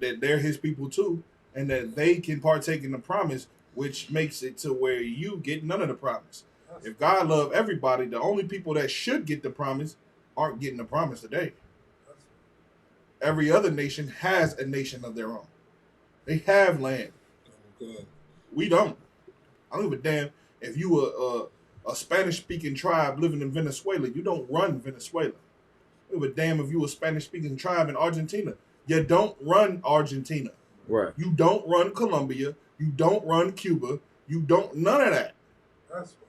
they're his people too, and that they can partake in the promise, which makes it to where you get none of the promise. If God loves everybody, the only people that should get the promise aren't getting the promise today. Every other nation has a nation of their own. They have land. Okay. We don't. I don't give a damn if you a Spanish-speaking tribe living in Venezuela. You don't run Venezuela. I don't give a damn if you a Spanish-speaking tribe in Argentina. You don't run Argentina. Right. You don't run Colombia. You don't run Cuba. You don't none of that.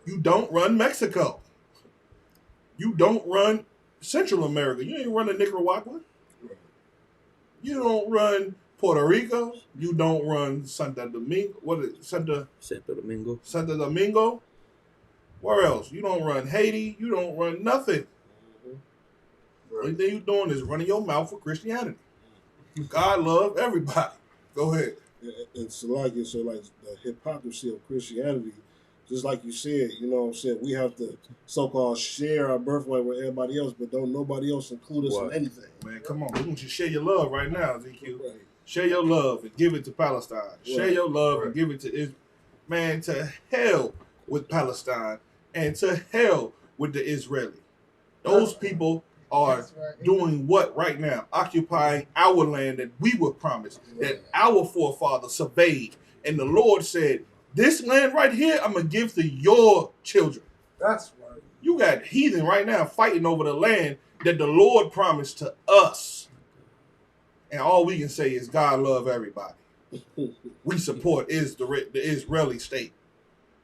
You don't run Mexico. You don't run Central America. You ain't running Nicaragua. You don't run Puerto Rico. You don't run Santo Domingo. What is it? Santo Domingo. Where else? You don't run Haiti. You don't run nothing. The only thing you're doing is running your mouth for Christianity. God love everybody. Go ahead. It's like the hypocrisy of Christianity, just like you said, you know what I'm saying? We have to so-called share our birthright with everybody else, but don't nobody else include us in anything. Man, come on. We want you to share your love right now, Ezekiel. Right. Share your love and give it to Palestine. Right. Share your love and give it to Israel. Man, to hell with Palestine and to hell with the Israeli. Those people are doing what right now? Occupying our land that we were promised, that our forefathers surveyed. And the Lord said, this land right here, I'm going to give to your children. That's right. You got heathen right now fighting over the land that the Lord promised to us. and all we can say is God love everybody. We support the Israeli state.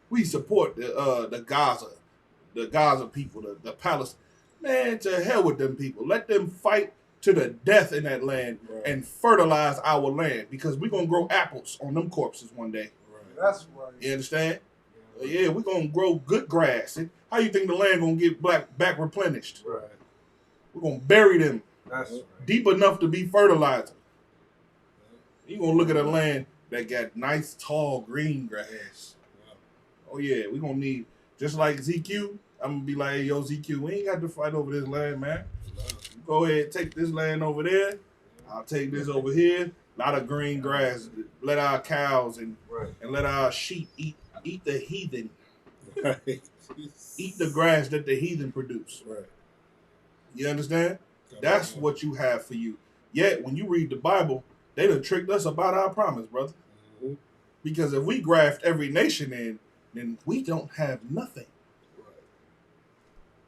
We support the Gaza people, the Palestine. Man, to hell with them people. Let them fight to the death in that land and fertilize our land, because we're gonna grow apples on them corpses one day. That's right. You understand? Yeah, we're gonna grow good grass. And how you think the land gonna get back replenished? Right. We're gonna bury them That's right. deep enough to be fertilizer. You gonna look at a land that got nice tall green grass. Oh yeah, we gonna need, just like ZQ. I'm gonna be like, hey, yo, ZQ, we ain't got to fight over this land, man. Go ahead, take this land over there. I'll take this over here. A lot of green grass. Let our cows and let our sheep eat the heathen. Right. Eat the grass that the heathen produce. Right. You understand? That's what you have for you. Yet, when you read the Bible, they done tricked us about our promise, brother. Mm-hmm. Because if we graft every nation in, then we don't have nothing. Right.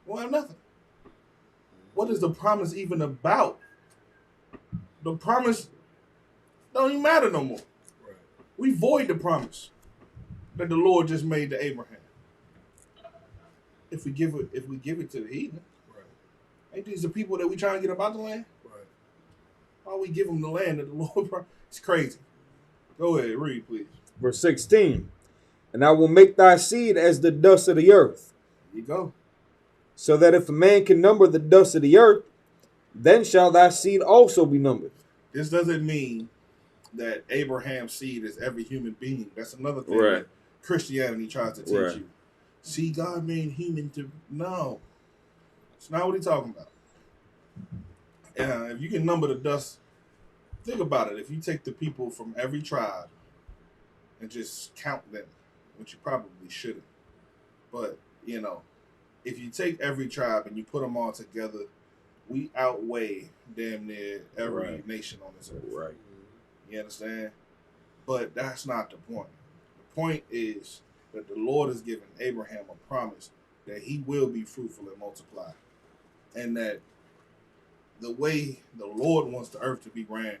We don't have nothing. What is the promise even about? The promise don't even matter no more. Right. We void the promise that the Lord just made to Abraham. If we give it to the heathen, Right. ain't these the people that we trying to get about the land? Right. Why we give them the land that the Lord promised? It's crazy. Go ahead, read, please. Verse 16. And I will make thy seed as the dust of the earth, Here you go. so that if a man can number the dust of the earth, then shall thy seed also be numbered. This doesn't mean that Abraham's seed is every human being. That's another thing Right. that Christianity tries to teach Right. you. See, God made human to... No. It's not what he's talking about. If you can number the dust, think about it. If you take the people from every tribe and just count them, which you probably shouldn't. But, you know, if you take every tribe and you put them all together, we outweigh damn near every nation on this earth. Right. You understand? But that's not the point. The point is that the Lord has given Abraham a promise that he will be fruitful and multiply. And that the way the Lord wants the earth to be ran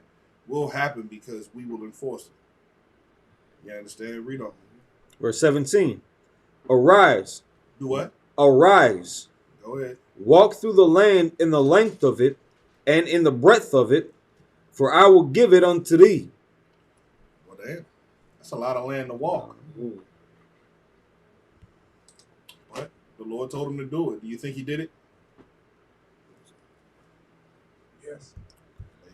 will happen because we will enforce it. You understand? Read on. Verse 17. Arise, Do what? arise, Go ahead. walk through the land in the length of it, and in the breadth of it, for I will give it unto thee. Well, damn. That's a lot of land to walk. Mm. But the Lord told him to do it. Do you think he did it? Yes.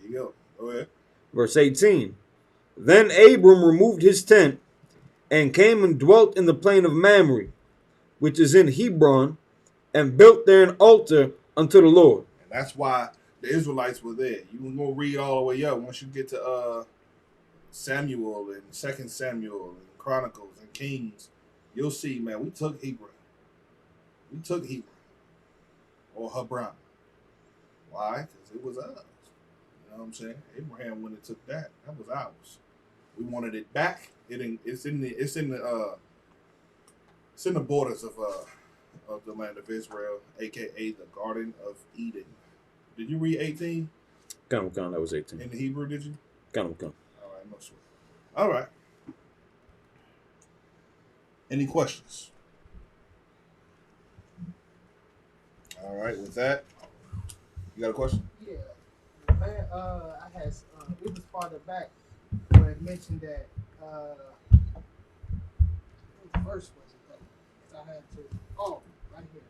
There you go. Go ahead. Verse 18. Then Abram removed his tent, and came and dwelt in the plain of Mamre, which is in Hebron, and built there an altar unto the Lord. And that's why the Israelites were there. You can go read all the way up. Once you get to Samuel and 2 Samuel and Chronicles and Kings, you'll see, man, we took Hebron. We took Hebron. Or Hebron. Why? Because it was ours. You know what I'm saying? Abraham went and took that. That was ours. We wanted it back. It's in the borders of the land of Israel, aka the Garden of Eden. Did you read 18 Count, that was 18. in the Hebrew? Did you? Count. All right, no sweat. All right. Any questions? All right. With that, you got a question? Yeah. Man, I had, it was farther back where it mentioned that, what verse was it though? 'Cause I had to, right here.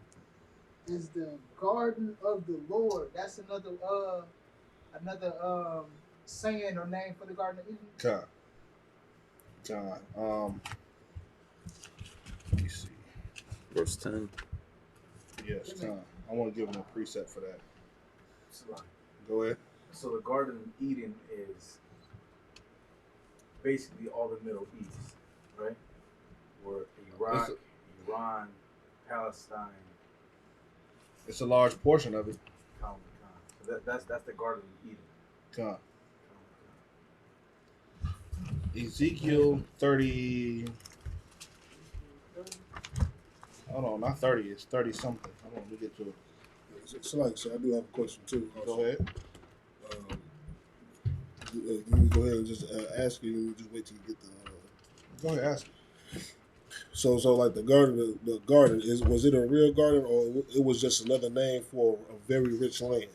Is the garden of the Lord. That's another saying or name for the Garden of Eden. John. Let me see. Verse 10. Yes, John. I want to give him a preset for that. So Go ahead. the Garden of Eden is basically all the Middle East, right? Where Iraq, Iran, Palestine, It's a large portion of it. So that's the Garden of Eden. John. Ezekiel 30. Hold on, not 30. It's 30 something. Hold on, let me get to it. So like I said, I do have a question too. Also. Go ahead. You can go ahead and just ask you. And just wait till you get the. Go ahead, ask. So like the garden was it a real garden or it was just another name for a very rich land,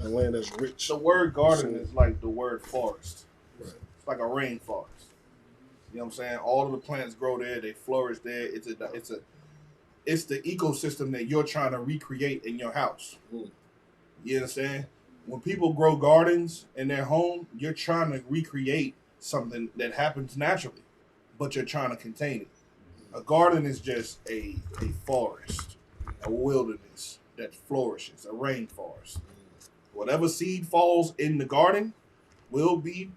a land that's rich? The word garden So- is like the word forest. Right. It's like a rainforest. You know what I'm saying? All of the plants grow there. They flourish there. It's the ecosystem that you're trying to recreate in your house. Mm. You understand? When people grow gardens in their home, you're trying to recreate something that happens naturally, but you're trying to contain it. A garden is just a forest, a wilderness that flourishes, a rainforest. Whatever seed falls in the garden will be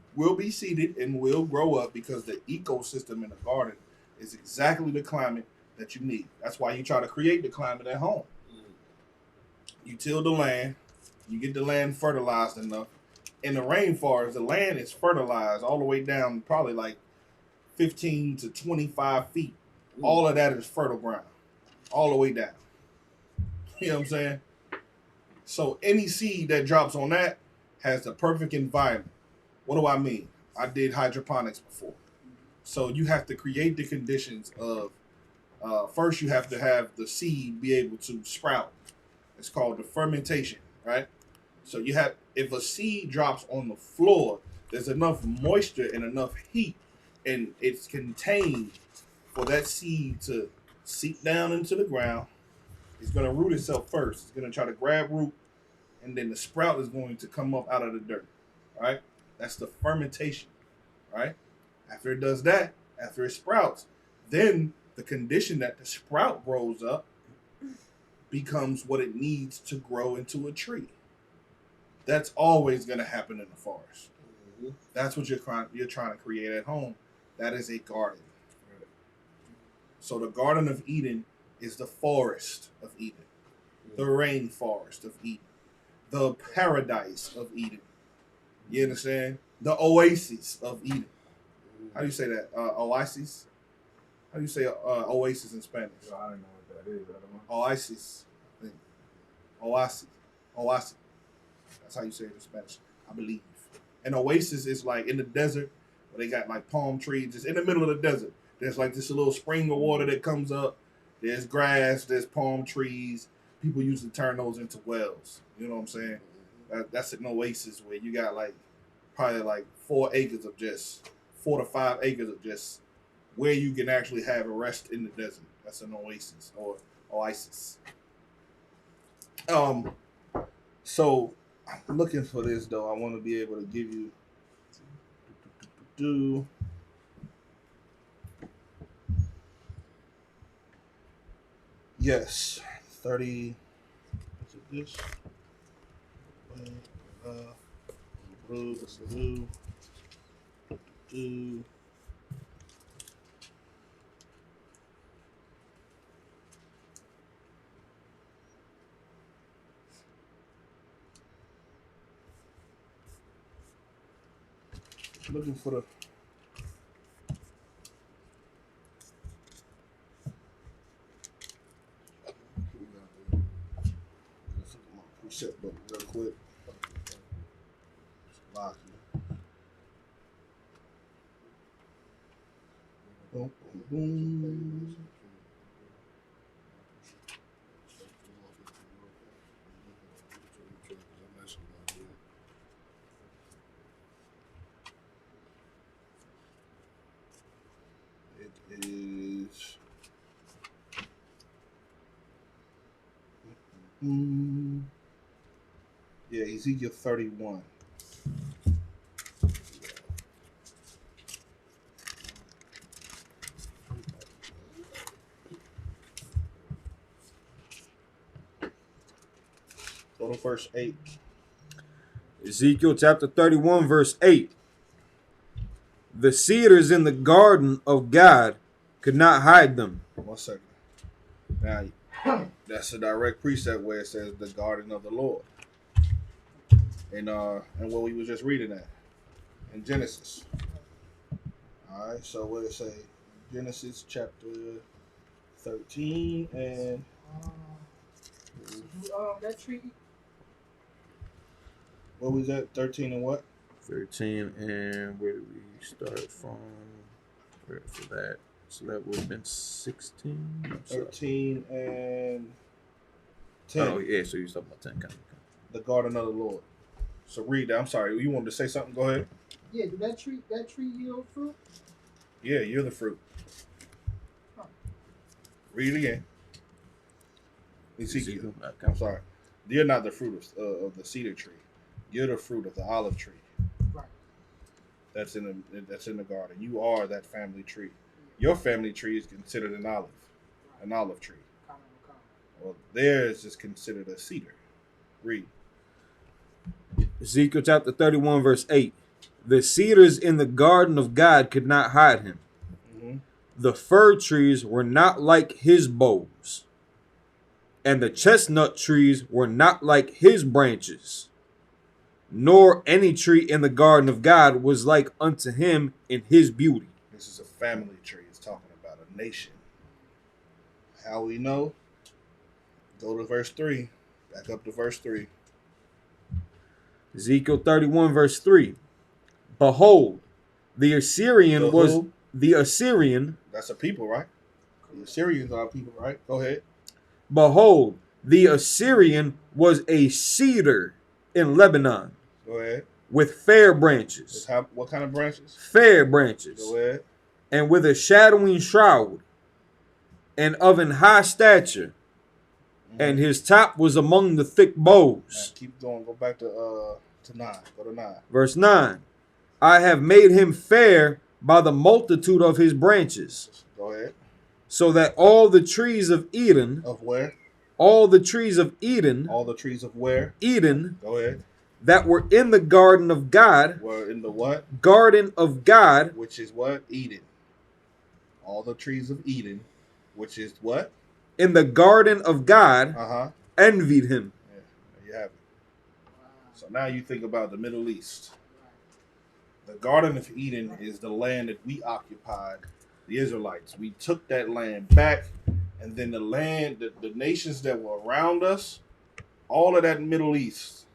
seeded and will grow up because the ecosystem in the garden is exactly the climate that you need. That's why you try to create the climate at home. You till the land, you get the land fertilized enough. In the rainforest, the land is fertilized all the way down probably like 15 to 25 feet. All of that is fertile ground, all the way down. You know what I'm saying? So any seed that drops on that has the perfect environment. What do I mean? I did hydroponics before. So you have to create the conditions of, first you have to have the seed be able to sprout. It's called the fermentation, right? So you have, if a seed drops on the floor, there's enough moisture and enough heat, and it's contained for that seed to seep down into the ground. It's going to root itself first. It's going to try to grab root, and then the sprout is going to come up out of the dirt, right? That's the fermentation, right? After it does that, after it sprouts, then the condition that the sprout grows up becomes what it needs to grow into a tree. That's always going to happen in the forest. Mhm. That's what you're trying to create at home. That is a garden. So the Garden of Eden is the forest of Eden, the rainforest of Eden, the paradise of Eden. You understand? The oasis of Eden. How do you say that? Oasis? How do you say oasis in Spanish? I don't know what that is. I don't know. Oasis. I think. Oasis. Oasis. That's how you say it in Spanish, I believe. An oasis is like in the desert where they got like palm trees. Just in the middle of the desert. There's like this little spring of water that comes up. There's grass. There's palm trees. People usually turn those into wells. You know what I'm saying? That's an oasis where you got like probably like 4 acres of just 4 to 5 acres of just where you can actually have a rest in the desert. That's an oasis or oasis. So I'm looking for this though. I want to be able to give you. Yes, 30. Is it this? Blue. Looking for the. Let's look at my preset book real quick. Lock it. Boom, boom, boom. It is. Yeah, Ezekiel 31. Go to verse 8. Ezekiel chapter 31, verse 8. The cedars in the garden of God could not hide them. 1 second. Now, that's a direct precept where it says the garden of the Lord. And what we was just reading at in Genesis. All right, so what it say? Genesis chapter 13 and That tree. what was that? 13 and what? 13, and where do we start from? Where for that? So that would have been 16. 13 and 10. Oh, yeah, so you're talking about 10. Okay. The garden of the Lord. So read that. I'm sorry. You wanted to say something? Go ahead. Yeah, did that tree yield fruit? Yeah, you're the fruit. Read it again. Ezekiel. Okay. I'm sorry. You're not the fruit of the cedar tree. You're the fruit of the olive tree. Right. That's in the garden. You are that family tree. Your family tree is considered an olive tree. Well, theirs is considered a cedar. Read. Ezekiel chapter 31, verse 8. The cedars in the garden of God could not hide him. Mm-hmm. The fir trees were not like his boughs, and the chestnut trees were not like his branches, nor any tree in the garden of God was like unto him in his beauty. This is a family tree. It's talking about a nation. How we know? Go to verse 3. Back up to verse 3. Ezekiel 31, verse 3. Behold, the Assyrian was who? the Assyrian. That's a people, right? The Assyrians are people, right? Go ahead. Behold, the Assyrian was a cedar in Lebanon Go ahead. with fair branches. What kind of branches? Fair branches. Go ahead. And with a shadowing shroud, and of an high stature, and his top was among the thick boughs. Keep going. Go back to 9. Go to 9. Verse 9. I have made him fair by the multitude of his branches, Go ahead. so that all the trees of Eden, Of where? all the trees of Eden, All the trees of where? Eden, Go ahead. that were in the garden of God, Were in the what? garden of God, Which is what? Eden. All the trees of Eden, which is what? in the garden of God, Uh-huh. envied him. Yeah, there you have it. So now you think about the Middle East. The Garden of Eden is the land that we occupied, the Israelites. We took that land back, and then the nations that were around us, all of that Middle East,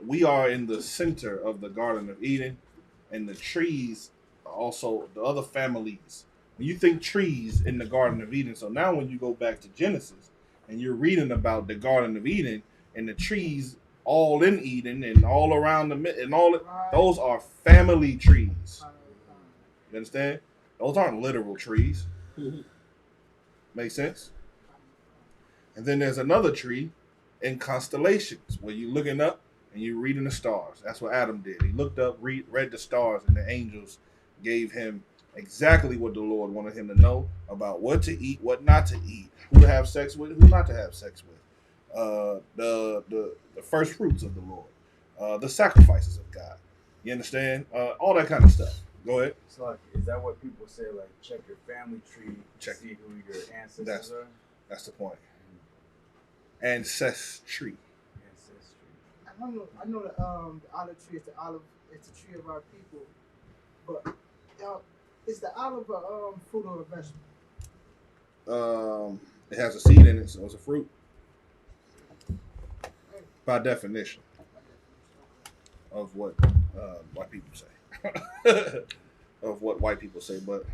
we are in the center of the Garden of Eden, and the trees are also the other families. When you think trees in the Garden of Eden, so now when you go back to Genesis and you're reading about the Garden of Eden and the trees all in Eden and all around those are family trees. You understand? Those aren't literal trees. Make sense? And then there's another tree in constellations where you're looking up and you're reading the stars. That's what Adam did. He looked up, read the stars, and the angels gave him exactly what the Lord wanted him to know about what to eat, what not to eat, who to have sex with, who not to have sex with. The first fruits of the Lord, the sacrifices of God. You understand? All that kind of stuff. Go ahead. So, like, is that what people say? Like, check your family tree, Check. see who your ancestors are. That's the point. Ancestry. Ancestry. I know the olive tree is it's the tree of our people, but is the olive a fruit or a vegetable? It has a seed in it, so it's a fruit. By definition of what white people say. Of what white people say. But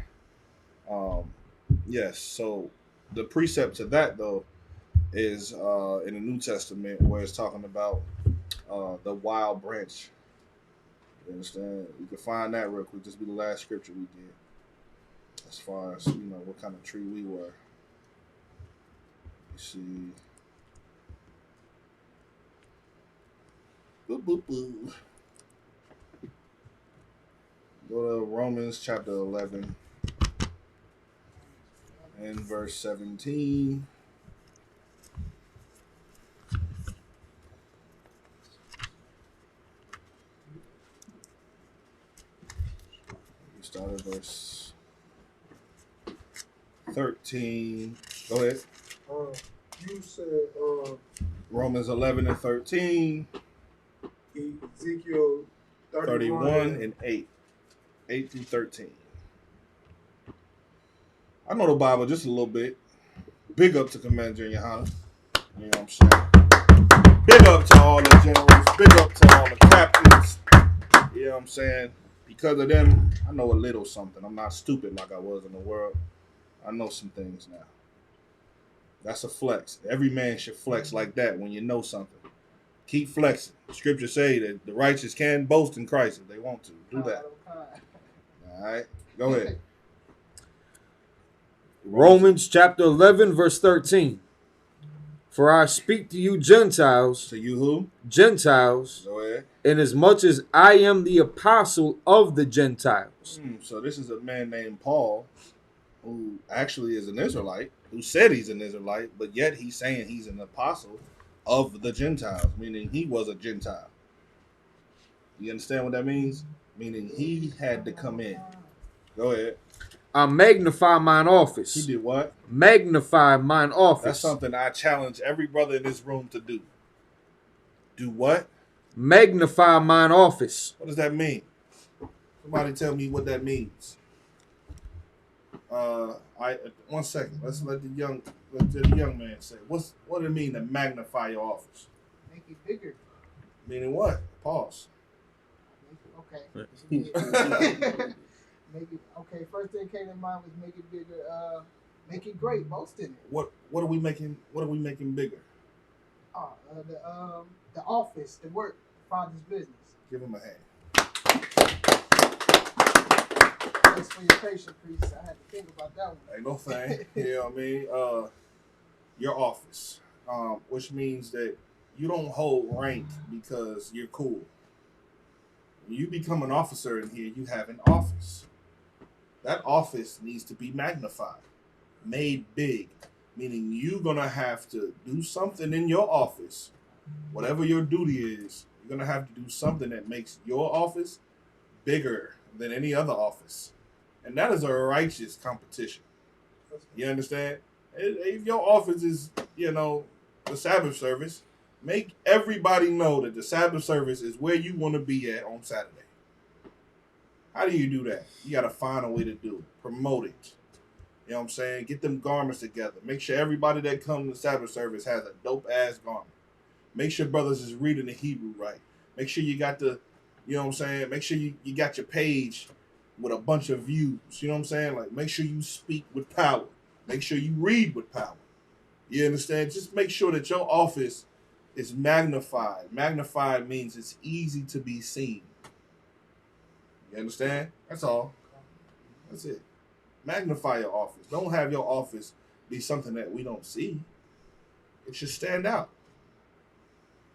yes, so the precept to that though is in the New Testament where it's talking about the wild branch. You understand? You can find that real quick. This will be the last scripture we did. As far as what kind of tree we were. You see. Boo, boo, boo. Go to Romans chapter 11 and verse 17. You start at verse 13. Go ahead. You said Romans 11 and 13. Ezekiel 31 and 8. 8 through 13. I know the Bible just a little bit. Big up to Commander and Johanna. You know what I'm saying? Big up to all the generals. Big up to all the captains. you know what I'm saying? Because of them, I know a little something. I'm not stupid like I was in the world. I know some things now. That's a flex. Every man should flex like that when you know something. Keep flexing. Scripture say that the righteous can boast in Christ if they want to. Do that. All right. Go ahead. Romans chapter 11, verse 13. For I speak to you Gentiles. To you who? Gentiles. Go ahead. Inasmuch as I am the apostle of the Gentiles. So this is a man named Paul, who actually is an Israelite, who said he's an Israelite, but yet he's saying he's an apostle of the Gentiles, meaning he was a Gentile. You understand what that means? Meaning he had to come in. Go ahead. I magnify mine office. He did what? Magnify mine office. That's something I challenge every brother in this room to do. Do what? Magnify mine office. What does that mean? Somebody tell me what that means. One second. Let's let the young man say. What do it mean to magnify your office? Make it bigger. Meaning what? Pause. Okay. Make it okay. First thing came to mind was make it bigger. Make it great. Boast in it. What are we making? What are we making bigger? The office, the work, the Father's business. Give him a hand. Thanks for your patience, priest. I had to think about that one. Ain't no thing. You know what I mean? Your office, which means that you don't hold rank because you're cool. When you become an officer in here, you have an office. That office needs to be magnified, made big, meaning you're going to have to do something in your office. Whatever your duty is, you're going to have to do something that makes your office bigger than any other office. And that is a righteous competition. You understand? If your office is, the Sabbath service, make everybody know that the Sabbath service is where you want to be at on Saturday. How do you do that? You got to find a way to do it. Promote it. You know what I'm saying? Get them garments together. Make sure everybody that comes to the Sabbath service has a dope-ass garment. Make sure brothers is reading the Hebrew right. Make sure you got make sure you got your page with a bunch of views. You know what I'm saying? Like, make sure you speak with power. Make sure you read with power. You understand? Just make sure that your office is magnified. Magnified means it's easy to be seen. You understand? That's all. That's it. Magnify your office. Don't have your office be something that we don't see. It should stand out.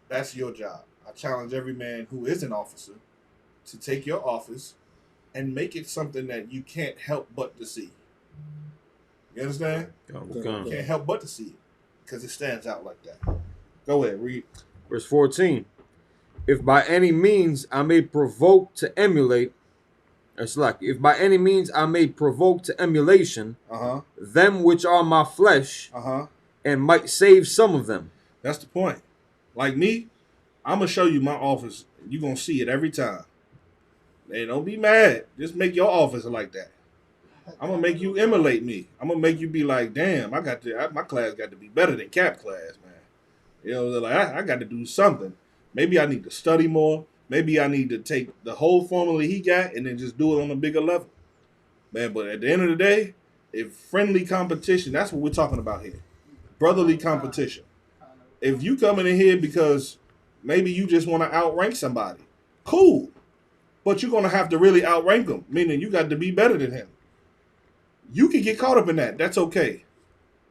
That's your job. I challenge every man who is an officer to take your office and make it something that you can't help but to see. You understand? You can't help but to see it because it stands out like that. Go ahead, read. Verse 14. If by any means I may provoke to emulate, if by any means I may provoke to emulation them which are my flesh, and might save some of them. That's the point. Like me, I'm going to show you my office. You're going to see it every time. Hey, don't be mad. Just make your office like that. I'm going to make you emulate me. I'm going to make you be like, damn, my class got to be better than Cap class, man. You know, like I got to do something. Maybe I need to study more. Maybe I need to take the whole formula he got and then just do it on a bigger level. Man, but at the end of the day, if friendly competition, that's what we're talking about here. Brotherly competition. If you coming in here because maybe you just want to outrank somebody, cool. But you're going to have to really outrank them, meaning you got to be better than him. You can get caught up in that. That's okay.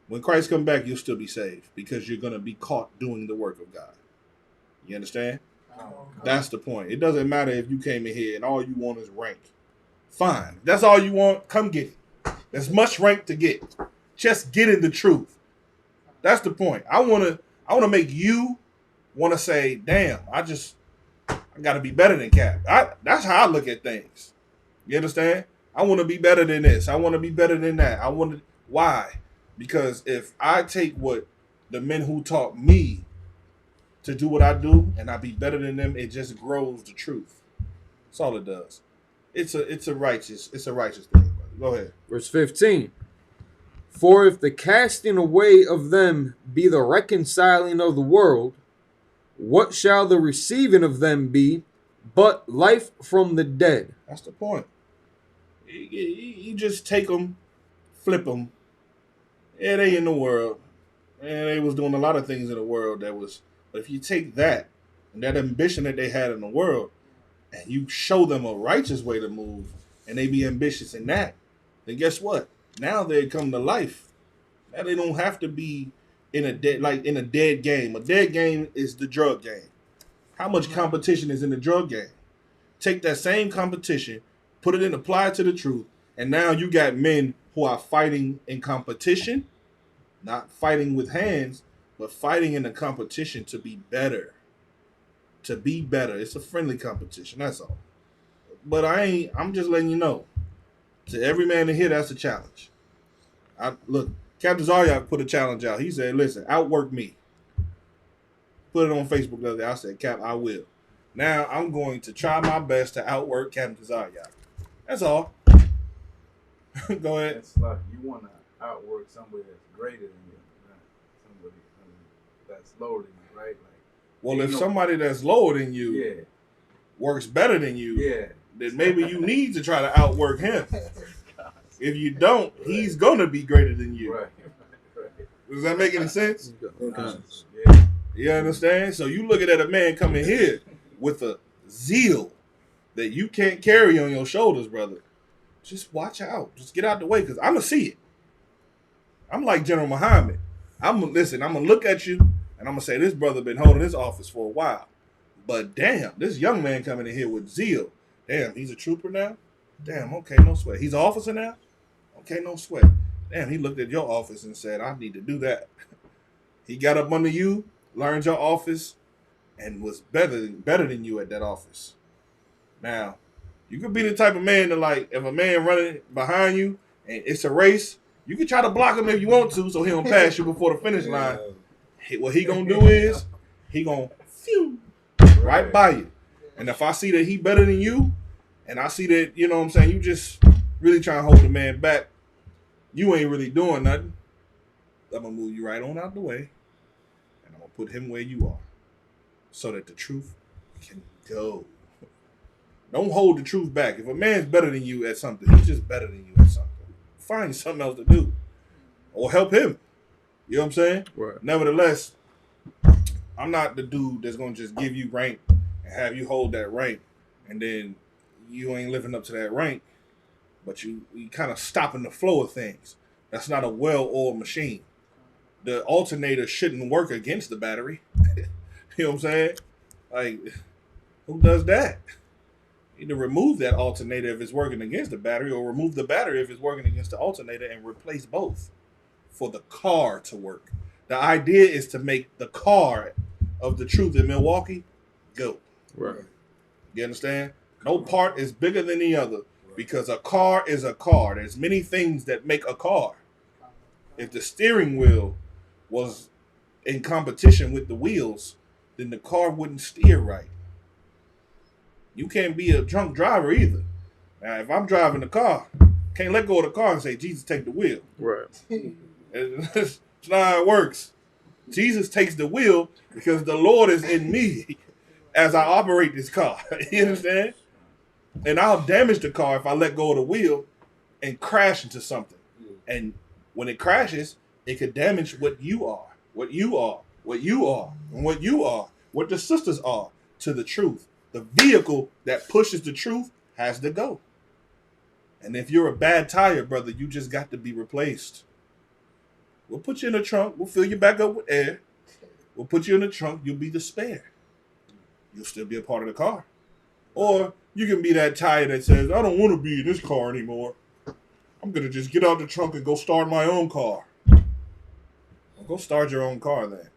When Christ comes back, you'll still be saved because you're going to be caught doing the work of God. You understand? That's the point. It doesn't matter if you came in here and all you want is rank. Fine. If that's all you want, come get it. There's much rank to get. Just getting the truth. That's the point. I want to make you want to say, damn, I got to be better than Cap. That's how I look at things. You understand? I want to be better than this. I want to be better than that. Why? Because if I take what the men who taught me to do what I do and I be better than them, it just grows the truth. That's all it does. It's a righteous thing, brother. Go ahead. Verse 15. For if the casting away of them be the reconciling of the world, what shall the receiving of them be but life from the dead. That's the point. You just take them, flip them. Yeah, they in the world. And they was doing a lot of things in the world that was. But if you take that and that ambition that they had in the world, and you show them a righteous way to move, and they be ambitious in that, then guess what? Now they come to life. Now they don't have to be in a dead game. A dead game is the drug game. How much competition is in the drug game? Take that same competition, put it in, apply it to the truth, and now you got men who are fighting in competition, not fighting with hands, but fighting in a competition to be better. To be better. It's a friendly competition, that's all. But I'm just letting you know. To every man in here, that's a challenge. Look, Captain Zaryak put a challenge out. He said, listen, outwork me. Put it on Facebook the other day. I said, Cap, I will. Now I'm going to try my best to outwork Captain Zaryak. That's all. Go ahead. It's like you want to outwork somebody that's greater than you, not somebody that's lower than you, right? Like, well, if somebody that's lower than you works better than you, then maybe you need to try to outwork him. If you don't, he's going to be greater than you. Right. Does that make any sense? You understand? So you looking at a man coming here with a zeal that you can't carry on your shoulders, brother. Just watch out. Just get out the way, because I'm going to see it. I'm like General Muhammad. I'm going to look at you, and I'm going to say, this brother been holding his office for a while. But damn, this young man coming in here with zeal. Damn, he's a trooper now? Damn, okay, no sweat. He's an officer now? Okay, no sweat. Damn, he looked at your office and said, I need to do that. He got up under you, learned your office, and was better than you at that office. Now, you could be the type of man that, like, if a man running behind you and it's a race, you can try to block him if you want to so he don't pass you before the finish line. What he gonna do is he gonna phew right by you. And if I see that he better than you, and I see that, you know what I'm saying, you just really trying to hold the man back, you ain't really doing nothing, I'm gonna move you right on out the way, and I'm gonna put him where you are, so that the truth can go. Don't hold the truth back. If a man's better than you at something, he's just better than you at something. Find something else to do. Or help him. You know what I'm saying? Right. Nevertheless, I'm not the dude that's going to just give you rank and have you hold that rank, and then you ain't living up to that rank, but you kind of stopping the flow of things. That's not a well-oiled machine. The alternator shouldn't work against the battery. You know what I'm saying? Like, who does that? Either remove that alternator if it's working against the battery, or remove the battery if it's working against the alternator, and replace both for the car to work. The idea is to make the car of the truth in Milwaukee go. Right. You understand? No part is bigger than the other, because a car is a car. There's many things that make a car. If the steering wheel was in competition with the wheels, then the car wouldn't steer right. You can't be a drunk driver either. Now, if I'm driving the car, can't let go of the car and say, Jesus, take the wheel. Right. It's not how it works. Jesus takes the wheel because the Lord is in me as I operate this car. You understand? And I'll damage the car if I let go of the wheel and crash into something. And when it crashes, it could damage what you are, what you are, what you are, and what you are, what the sisters are to the truth. The vehicle that pushes the truth has to go. And if you're a bad tire, brother, you just got to be replaced. We'll put you in the trunk. We'll fill you back up with air. We'll put you in the trunk. You'll be the spare. You'll still be a part of the car. Or you can be that tire that says, I don't want to be in this car anymore. I'm going to just get out the trunk and go start my own car. Well, go start your own car then.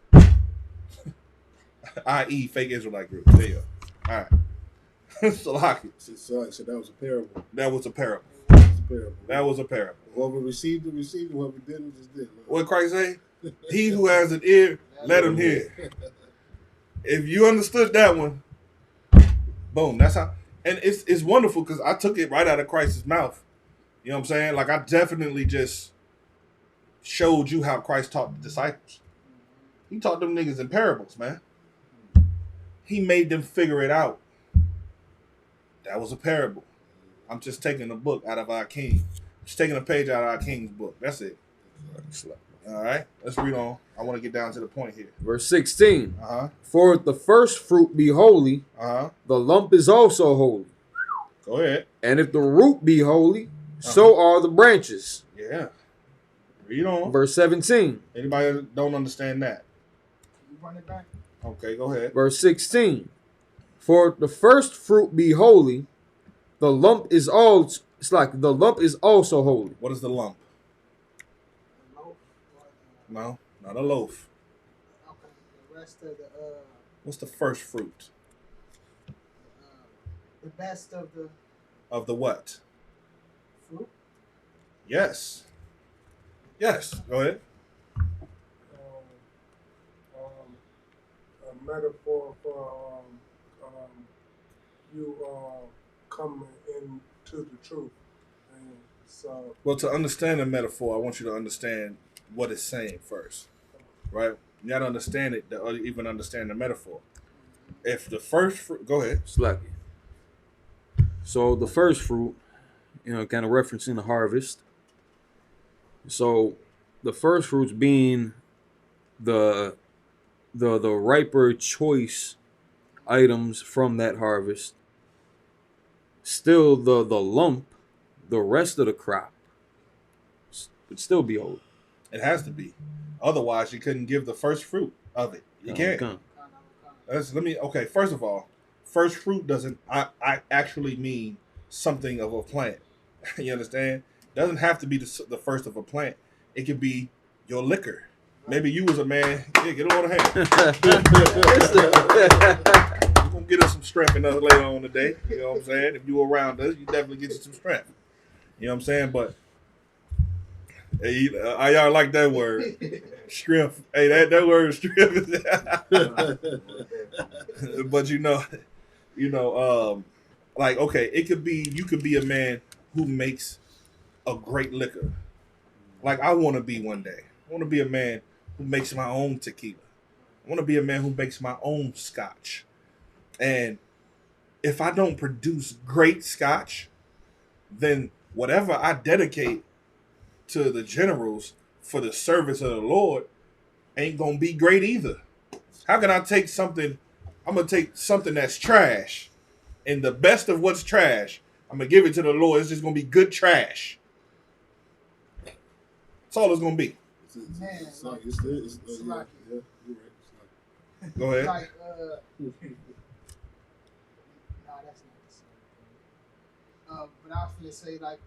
I.e. fake Israelite group. There you go. All right. Salaki. So that was a parable. That was a parable. That was a parable. Whoever received it, received it. Whoever didn't, just didn't. What Christ say? He who has an ear, let him hear. If you understood that one, boom. That's how. And it's wonderful because I took it right out of Christ's mouth. You know what I'm saying? Like, I definitely just showed you how Christ taught the disciples. He taught them niggas in parables, man. He made them figure it out. That was a parable. I'm just taking a book out of our king. Just taking a page out of our king's book. That's it. All right, let's read on. I want to get down to the point here. Verse 16. Uh-huh. For if the first fruit be holy, Uh-huh. the lump is also holy. Go ahead. And if the root be holy, so are the branches. Yeah. Read on. Verse 17. Anybody that don't understand that? You run it back. Okay, go ahead. Verse 16. For if the first fruit be holy, the lump is the lump is also holy. What is the lump? The loaf. No, not a loaf. Okay. The rest of the What's the first fruit? the best of the Of the what? fruit. Yes. Yes. Go ahead. A metaphor for you coming into the truth. And so, Well, to understand the metaphor, I want you to understand what it's saying first, right? You got to understand it to even understand the metaphor. If the first fruit, go ahead. Slacky. So the first fruit, kind of referencing the harvest. So the first fruits being the riper choice items from that harvest. Still the lump, the rest of the crop would still be old. It has to be. Otherwise, you couldn't give the first fruit of it. You can't. Okay, first of all, first fruit doesn't I actually mean something of a plant. You understand? Doesn't have to be the first of a plant. It could be your liquor. Maybe you was a man. Yeah, get on the hand. We're going to get us some strength later on today. You know what I'm saying? If you were around us, you definitely get you some strength. You know what I'm saying? But I y'all like that word. Strength. Hey, that word strength. But like, okay, you could be a man who makes a great liquor. Like I want to be one day. I want to be a man who makes my own tequila. I want to be a man who makes my own scotch. And if I don't produce great scotch, then whatever I dedicate to the generals for the service of the Lord ain't going to be great either. How can I take something, I'm going to take something that's trash and the best of what's trash, I'm going to give it to the Lord. It's just going to be good trash. That's all it's going to be. Man, It's like, yeah, you're right. Go ahead. Like, nah, that's not the same thing. But I was gonna say the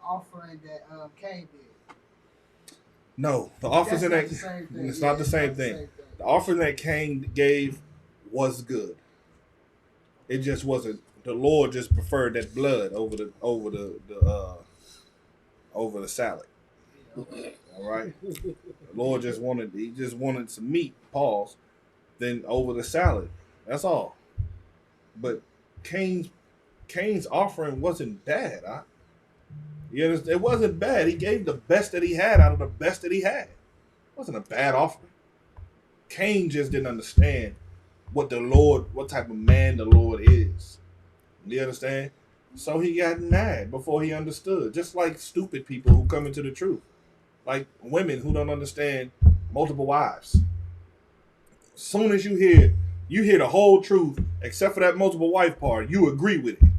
offering that Cain did. No, the offering that It's not the same thing. The offering that Cain gave was good. It just wasn't. The Lord just preferred that blood over the salad. All right. The Lord just wanted some meat, pause, then over the salad. That's all. But Cain's offering wasn't bad. It wasn't bad. He gave the best that he had out of the best that he had. It wasn't a bad offering. Cain just didn't understand what type of man the Lord is. You understand? So he got mad before he understood. Just like stupid people who come into the truth. Like women who don't understand multiple wives. As soon as you hear the whole truth, except for that multiple wife part, you agree with it.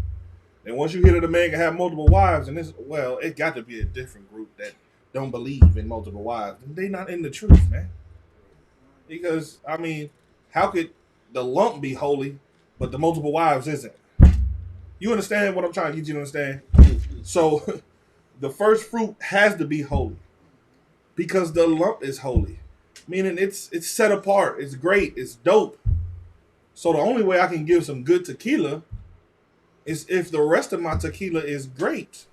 And once you hear that a man can have multiple wives, and it got to be a different group that don't believe in multiple wives. They not in the truth, man. Because, I mean, how could the lump be holy, but the multiple wives isn't? You understand what I'm trying to get you to understand? So, the first fruit has to be holy. Because the lump is holy. Meaning it's set apart. It's great. It's dope. So the only way I can give some good tequila is if the rest of my tequila is great.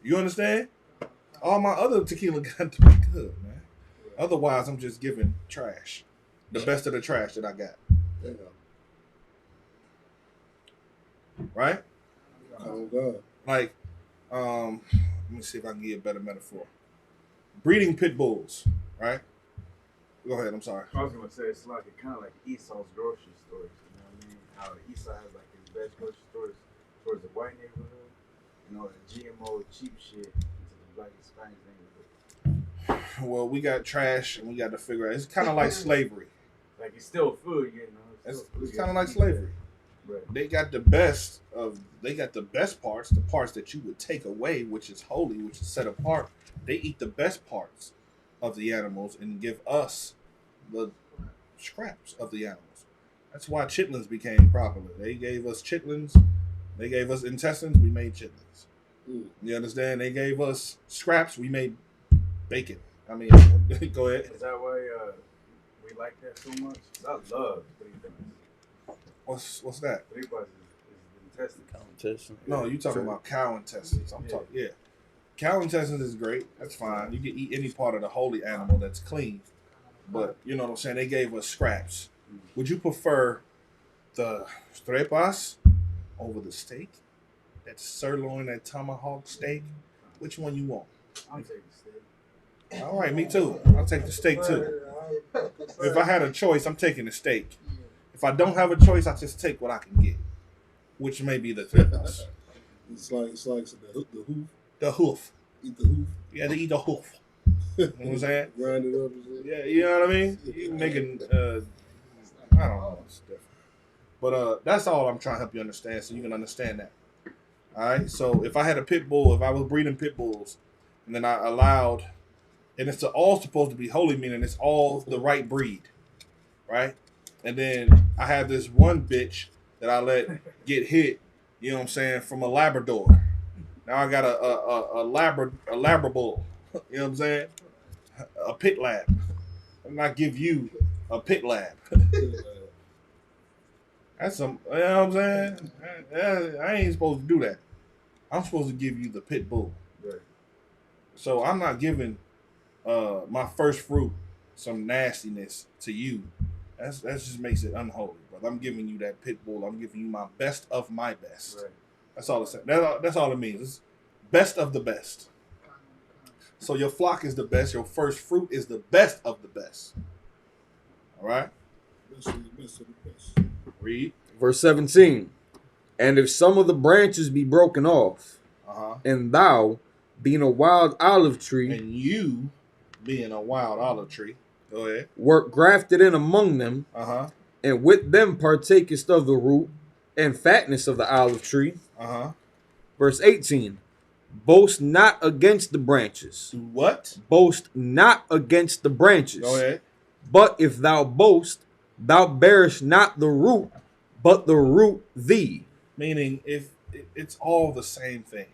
You understand? All my other tequila got to be good, man. Otherwise, I'm just giving trash. The best of the trash that I got. Right? Oh, God. Like, let me see if I can give you a better metaphor. Breeding pit bulls, right? Go ahead, I'm sorry. I was gonna say it's like kind of like Esau's grocery store. You know what I mean? white neighborhood, and all the GMO cheap shit into the black Hispanic neighborhood. Well, we got trash, and we got to figure out. It's kind of like slavery. Like it's still food, you know. It's kind of like slavery. Right. They got the best parts, the parts that you would take away, which is holy, which is set apart. They eat the best parts of the animals and give us the scraps of the animals. That's why chitlins became popular. They gave us chitlins, they gave us intestines, we made chitlins. You understand? They gave us scraps, we made bacon. I mean, go ahead. Is that why we like that so much? I love What's that? is intestines. Cow intestine. No, you talking about cow intestines. I'm talking, yeah. Cow intestines is great. That's fine. You can eat any part of the holy animal that's clean. But, you know what I'm saying? They gave us scraps. Would you prefer the tripas over the steak? That sirloin, that tomahawk steak? Which one you want? I'm taking steak. All right, me too. I'll take the steak too. If I had a choice, I'm taking the steak. If I don't have a choice, I just take what I can get, which may be the tripas. It's like the hoof. The hoof. Eat the hoof. You had to eat the hoof. You know what I'm saying? Grind it up and shit. Yeah, you know what I mean? You making, I don't know. It's different. But that's all I'm trying to help you understand so you can understand that. All right? So if I had a pit bull, if I was breeding pit bulls, and then I allowed, and it's all supposed to be holy, meaning it's all the right breed, right? And then I have this one bitch that I let get hit, you know what I'm saying, from a Labrador. Now I got a Labrador, you know what I'm saying? A pit lab. And I give you a pit lab. That's some, you know what I'm saying? I ain't supposed to do that. I'm supposed to give you the pit bull. Right. So I'm not giving my first fruit some nastiness to you. That just makes it unholy, brother. I'm giving you that pit bull. I'm giving you my best of my best. Right. That's all it's saying. That's all it means. It's best of the best. So your flock is the best. Your first fruit is the best of the best. All right? Best of the best of the best. Read. Verse 17. And if some of the branches be broken off, and thou, being a wild olive tree, And you, being a wild olive tree, go ahead. wert grafted in among them, and with them partakest of the root and fatness of the olive tree. Verse 18. Boast not against the branches. Do what? Boast not against the branches. Go ahead. But if thou boast, thou bearest not the root, but the root thee. Meaning, if it's all the same thing.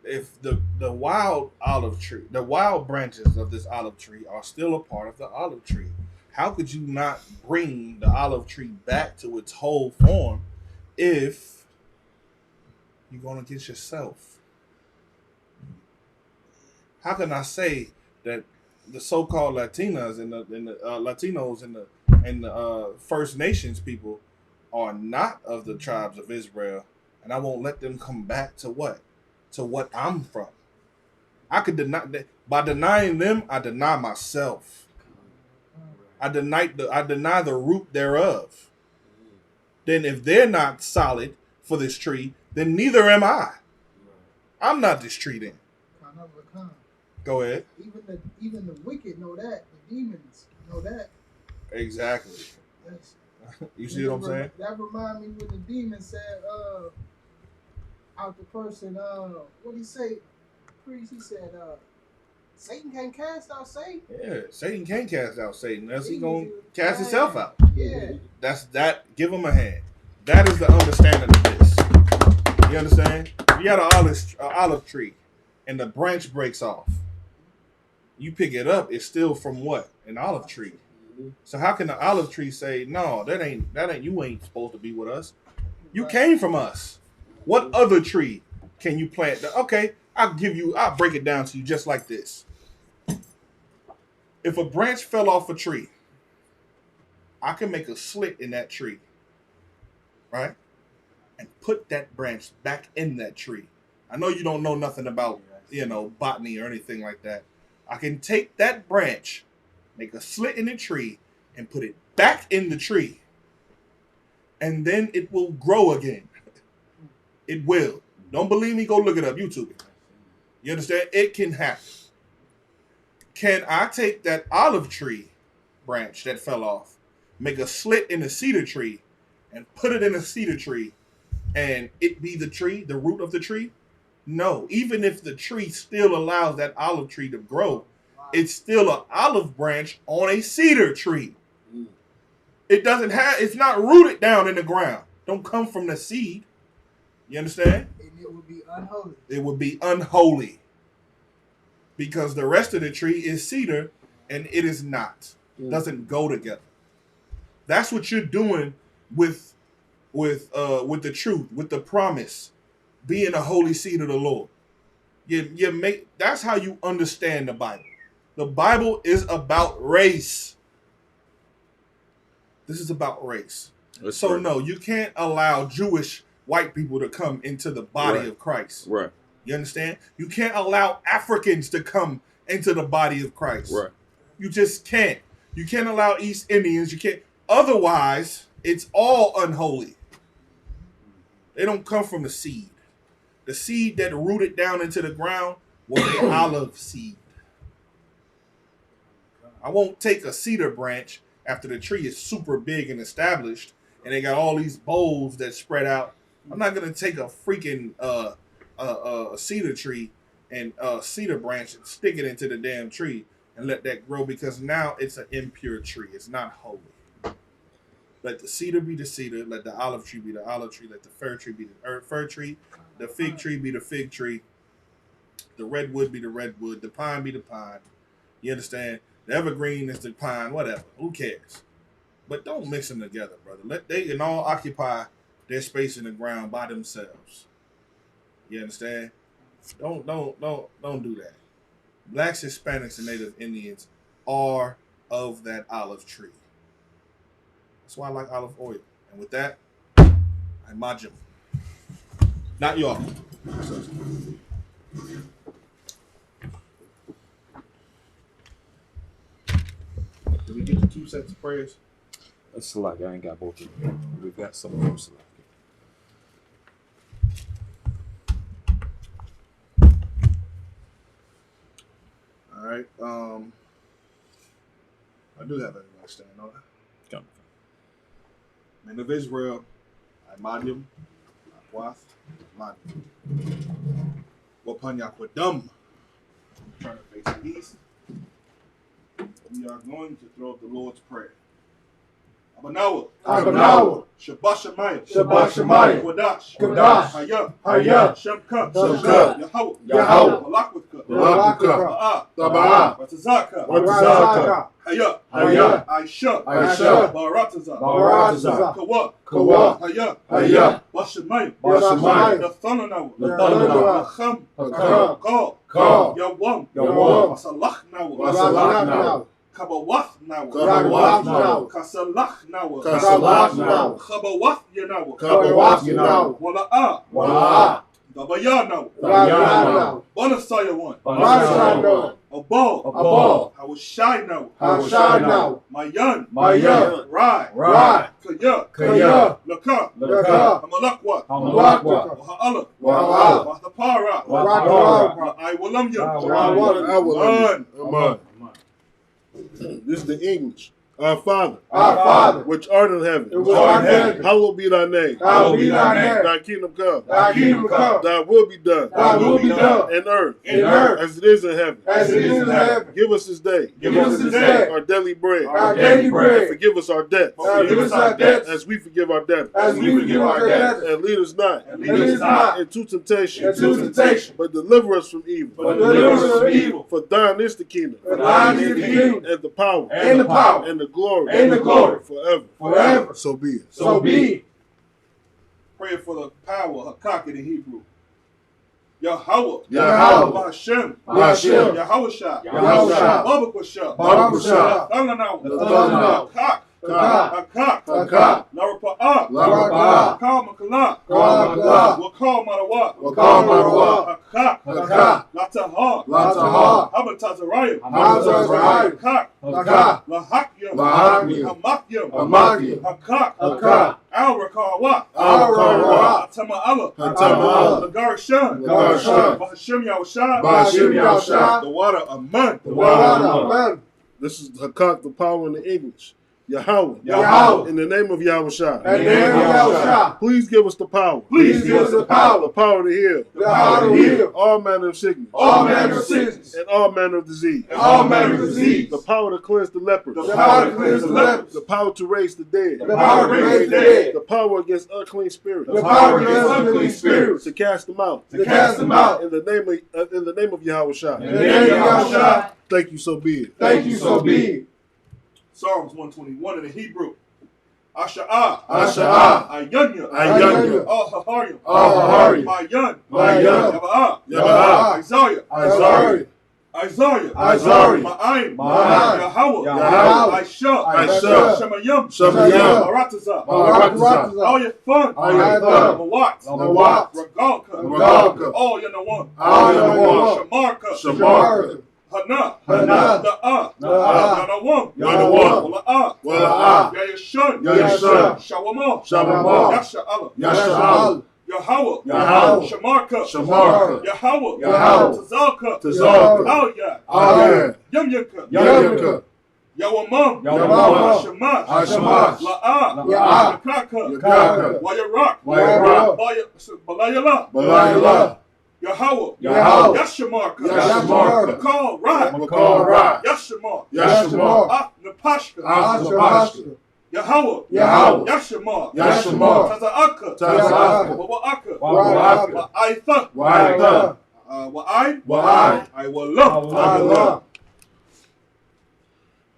If the wild olive tree, the wild branches of this olive tree are still a part of the olive tree, how could you not bring the olive tree back to its whole form if you're going against yourself? How can I say that the so-called Latinas and the Latinos and the First Nations people are not of the tribes of Israel, and I won't let them come back to what? To what I'm from. I could deny that. By denying them, I deny myself. I deny the root thereof. Then if they're not solid for this tree, then neither am I. I'm not this tree then. Go ahead. Even the wicked know that. The demons know that. Exactly. That's, You see what I'm saying? That remind me what the demon said out the person. What did he say? Priest, he said, Satan can't cast out Satan. Yeah, Satan can cast out Satan. That's he gonna cast himself out. Yeah. That's that. Give him a hand. That is the understanding of this. You understand? You got an olive tree, and the branch breaks off. You pick it up. It's still from what? An olive tree. So how can the olive tree say, no, that ain't you ain't supposed to be with us? You came from us. What other tree can you plant? Okay, I'll break it down to you just like this. If a branch fell off a tree, I can make a slit in that tree, right? And put that branch back in that tree. I know you don't know nothing about, botany or anything like that. I can take that branch, make a slit in the tree, and put it back in the tree. And then it will grow again. It will. Don't believe me? Go look it up. YouTube it. You understand? It can happen. Can I take that olive tree branch that fell off, make a slit in a cedar tree, and put it in a cedar tree, and it be the tree, the root of the tree? No. Even if the tree still allows that olive tree to grow, it's still an olive branch on a cedar tree. It doesn't have, it's not rooted down in the ground. Don't come from the seed. You understand? And it would be unholy. It would be unholy. Because the rest of the tree is cedar and it is not. Doesn't go together. That's what you're doing with the truth, with the promise, being a holy seed of the Lord. You make, that's how you understand the Bible. The Bible is about race. This is about race. That's so right. no, you can't allow Jewish white people to come into the body Right. of Christ. Right. You understand? You can't allow Africans to come into the body of Christ. Right. You just can't. You can't allow East Indians. You can't. Otherwise, it's all unholy. They don't come from the seed. The seed that rooted down into the ground was an olive seed. I won't take a cedar branch after the tree is super big and established and they got all these bowls that spread out. I'm not going to take a freaking cedar tree and cedar branch and stick it into the damn tree and let that grow, because now it's an impure tree. It's not holy. Let the cedar be the cedar. Let the olive tree be the olive tree. Let the fir tree be the fir tree. The fig tree be the fig tree. The redwood be the redwood. The pine be the pine. You understand? The evergreen is the pine. Whatever. Who cares? But don't mix them together, brother. They can all occupy their space in the ground by themselves. You understand? Don't do that. Blacks, Hispanics, and Native Indians are of that olive tree. That's why I like olive oil. And with that, I majim. Not y'all. Did we get the 2 sets of prayers? That's select. I ain't got both of them. We've got some of them select. All right. I do have everybody standing on it. Come. Men of Israel, Imadium, Aquath, Imadium. Wapanyakwadum. Turn to face the east. We are going to throw up the Lord's Prayer. Abanawa. Abanawa. Shabbat Shemayim. Shabbat Shemayim. Kodash. Kodash. Hayah. Hayah. Shemka. Shemka. Yahweh. Yahweh. Malakwika. Malakwika. Ta'ah. Ta'ah. Watazaka. Watazaka. Hayah. Hayah. Aisha. Aisha. Barataza. Barataza. Kawa. Kawa. Hayah. Hayah. Bashemayim. Bashemayim. Nathanawa. Nathanawa. Lacham. Hakam. Kal. Kal. Yawam. Yawam. Wasalachnawa. Wasalachnawa. Kabawath now. Kabawath now. Kasalach now. Kasalach now. Kabawath now. Kabawath now. Wala'a. Wala'a. Dabaya now. Dabaya now. Banasaya one. Banasaya now. Abal. Abal. Hawashai now. Hawashai now. Mayan. Mayan. Rai. Rai. Kaya. Kaya. Laka. Laka. Hamalakwa. Hamalakwa. Waha'ala. Waha'ala. Wahtapara. Wahtapara. Iwalamya. Amen. Amen. This is the English. Our Father, which art in heaven, hallowed be thy name. Thy kingdom come. Thy will be done. In earth, as it is in heaven. Give us this day. Our daily bread. And forgive us our debts. As we forgive our debtors. And lead us not into temptation. But deliver us from evil. For thine is the kingdom. And the power. And the glory. Forever. So be it. Pray for the power, Hakak in Hebrew. Yahweh. Hashem. Yahushua. Baruch Hakak. Larapa'ah. Wakal Marawa. Hakak. Latahar. Habatazariah. Hakak. Lahakyam. Hamakyam. Hakak. Al-Rakawa. Al-Rakawa. Hatama'ala. Hatama'ala. Lagar-Shan. Lagar-Shan. Bahashim Yahushua. Bahashim Yahushua. The water of man. The water. This is Hakak, the power in the English. Yahweh. Yahweh. In the name of Yahushua. In the name of Yahushua. Please give us the power. Please give us the power. The power to heal. The power to heal. All manner of sickness. All manner of sickness. And all manner of disease. And all manner of disease. The power to cleanse the lepers. The power to cleanse the lepers. The power to raise the dead. The power to raise the dead. The power against unclean spirits. The power against unclean spirits. To cast them out. To cast them out. In the name of Yahushua. In the name of Yahushua. Thank you, so be it. Thank you, so be it. Psalms 121 in the Hebrew. Asha'ah. Asha'ah. Ayanya. Ayanya. Al-Haharim. Al-Haharim. Mayan. Mayan. Yaba'ah. Yaba'ah. Isaiah. Isaiah. Isaiah. Isaiah. Ma'aim. Ma'aim. Yahweh. Yahweh. Aisha. Aisha. Shemayim. Shemayim. Maratazah. Maratazah. All your fun. All your fun. Mawat. Mawat. Regalka. Regalka. All your Nawan. All your Nawan. Shamarka. Shamarka. Hana. Hana. Da'ah. Da'ah. Yanawam. Yanawam. Wala'ah. Wala'ah. Yayashun. Yayashun. Shawamah. Shawamah. Yasha'ala. Yasha'al. Yahweh. Yahweh. Shamarka. Shamarka. Yahweh. Yahweh. Tazalka. Tazalka. Alyah. Alyah. Yamyaka. Yamyaka. Yawamam. Yawamam. Shamash. Shamash. La'ah. La'ah. Yakaka. Yakaka. Wayarak. Wayarak. Balayala. Balayala. Yahweh. Yahweh. Yashamarka. Yashamarka. Makal Ra. Makal Ra. Yashamar. Yashamar. Ah Napashka. Ashapashka. Yahweh. Yahweh. Yashamar. Yashamar. Taza'aka. Taza'aka. Wa'aka. Wa'aka. Wa'aitha. Wa'aitha. Wa'ai. Wa'ai. I will love. I will love.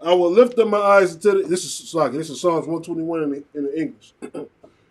I will lift up my eyes into the, this is Psalms 121 in the English.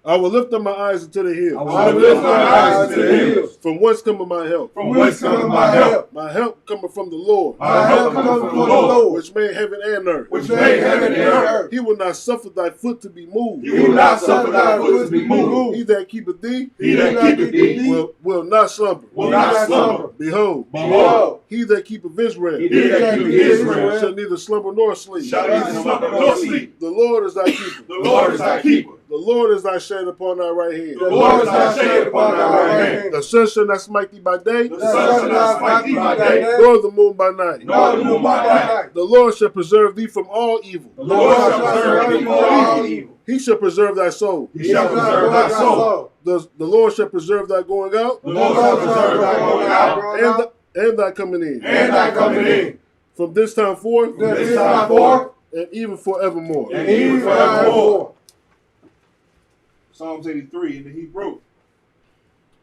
I will lift up my eyes into the hills. I will lift my eyes into the hills. From whence cometh my help? From whence cometh my help? My help cometh from the Lord. My help cometh from the Lord. Which made heaven and earth. Which made heaven and earth. He will not suffer thy foot to be moved. He will not suffer thy foot to be moved. He that keepeth thee. He that keepeth thee. Will not slumber. Will not slumber. Behold. Behold. He that keepeth Israel. He that keepeth Israel. Shall neither slumber nor sleep. Shall neither slumber nor sleep. The Lord is thy keeper. The Lord is thy keeper. The Lord is thy shade upon thy right hand. The Lord is thy shade upon thy right hand. The sun shall not smite thee by day. The sun shall not smite thee by day. Nor the moon by night. Nor the moon by night. The Lord shall preserve thee from all evil. The Lord shall preserve thee from all evil. He shall preserve thy soul. He shall preserve thy soul. The Lord shall preserve thy going out. The Lord shall preserve thy going out. And thy coming in. And thy coming in. From this time forth. From this time forth. And even forevermore. And even forevermore. Psalms 83 in the Hebrew.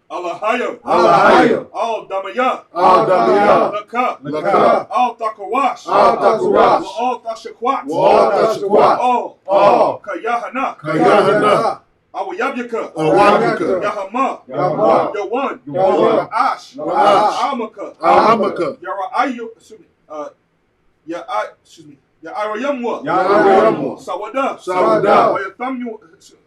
Allahayim. Allahayim. Al Damayah. Al Damayah. Laka. Laka. Al Takawash. Al Takawash. Al Tashakwat. Al Tashakwat. All. Kayahana. Kayahana. Awayabyaka. Awayabyaka. Yahama. Yahama. Yawan. Yawan. Ash. Ash. Amaka. Amaka. Yara'ayu. Excuse me. Ya'arayamwa. Ya'arayamwa. Sawada. Sawada. Wayathamyu.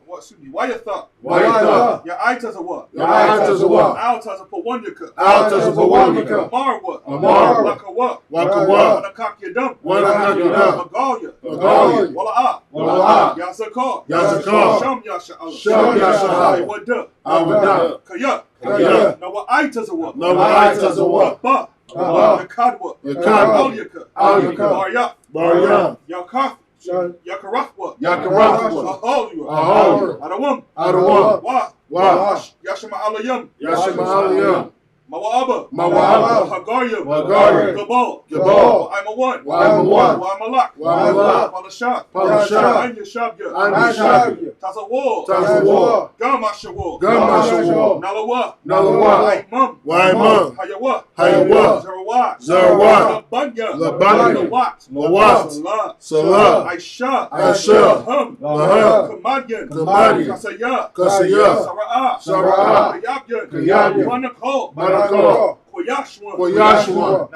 Wayatha. Wayatha. Ya'aitazawa. Ya'aitazawa. Altazapawanyaka. Altazapawanyaka. Amarwa. Amarwa. Wakawa. Wakawa. Wanakakyadam. Wanakakyadam. Magalia. Magalia. Wala'a. Wala'a. Yazakar. Yazakar. Sham Yasha'ala. Sham Yasha'ala. Awada. Awada. Kaya. Kaya. Nawa'aitazawa. Nawa'aitazawa. Ba. Ba. Nakadwa. Nakadwa. Alyaka. Alyaka. Barya. Barya. Yakath. Yakarahwa. Yakarahwa. Aholiwa. Aholiwa. Adawam. Adawam. Wa. Yashama alayam. Yashama alayam. Mawa'aba. Mawa'aba. Hagaryam. Hagaryam. Gabal. Gabal. Wa'aimawan. Wa'aimawan. Wa'amalak. Wa'amalak. Palashat. Palashat. Anya Shabya. Anya Shabya. Tazawar. Tazawar. Gamashawar. Gamashawar. Nalawa. Nalawa. Wa'imam. Wa'imam. Hayawa. Hayawa. Zarawat. Zarawat. Labanya. Labanya. Lawat. Lawat. Salah. Salah. Aisha. Aisha. Laham. Laham. Kamadyan. Kamadyan. Kasaya. Kasaya. Sara'ah. Sara'ah. Kayabyan. Kayabyan. Manakol. Manakol. Koyashwan. Koyashwan.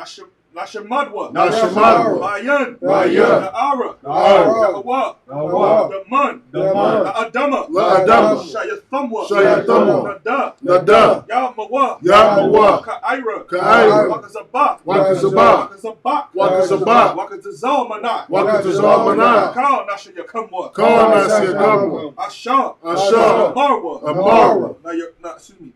Nashamadwa. Nashamadwa. Mayan. Mayan. Na'ara. Na'ara. Nahawa. Nahawa. Daman. Daman. La'adama. La'adama. Shayath. thumwa. Show your thumwa. Nada. Nada. Ya mawa. Ya mawa. Ka'ira. Ka'ira. Wakazaba. Wakazaba. Wakazaba. Wakazaba. Wakazazalmana. Wakazalmana. Kal nasha yakamwa. Kal nasha yakamwa. Asha. Asha. Marwa. Marwa. Excuse me.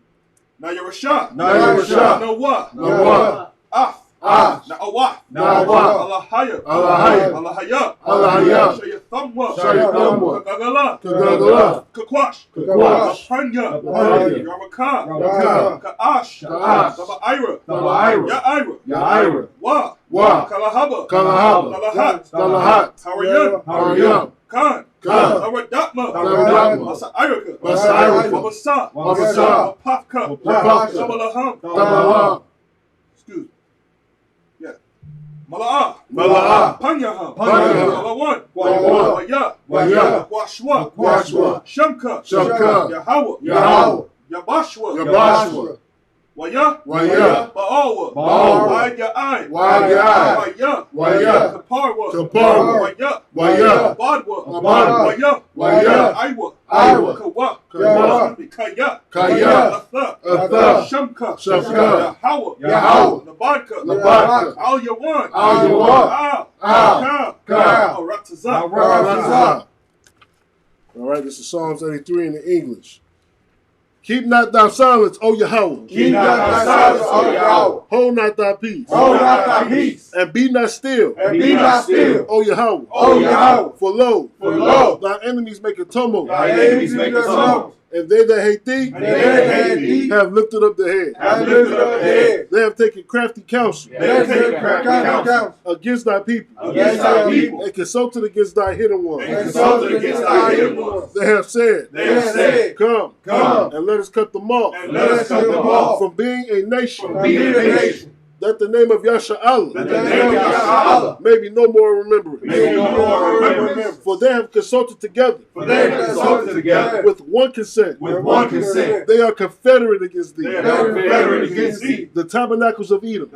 Now you're Rasha. Nawa. Nawa. Af. Na'awah. Allahaya. Allahaya. Allahaya. Show your thumwa. Kagala. Kakwash. Kapanya. Yaraka. Ka'ash. Daba Ira. Wa. Kalahaba. Talahat. Harayan. Khan. Aradakma. Masa Iraka. Wabasa. Pafka. Dabalaham. Excuse me. Yeah. Mala'ah. Panyaham. Malawan. Waya. Washwa. Shamka. Yahweh. Yabashwa. Waya. Ba'awa. Waya. Kaparwa. Waya. Badwa. Waya. Iwa. Kaya. Atha. Shamka. Yahweh. Nabadka. Al Yawan. Ka. Ratazah. All right, this is Psalms 83 in the English. Keep not thy silence, O Yahweh. Keep not thy silence, O Yahweh. Hold not thy peace. Hold not thy peace. And be not still. And be not still. O Yahweh. O Yahweh. For lo, thy enemies make a tumult. Thy enemies make a tumult. And they that hate thee, have lifted up their head. They have taken crafty counsel against thy people. And consulted against thy hidden ones. They have said, Come, and let us cut them off from being a nation. That the name of Yasha'Allah may be no more remembered. For they have consulted together with one consent. They are confederate against thee. The tabernacles of Edom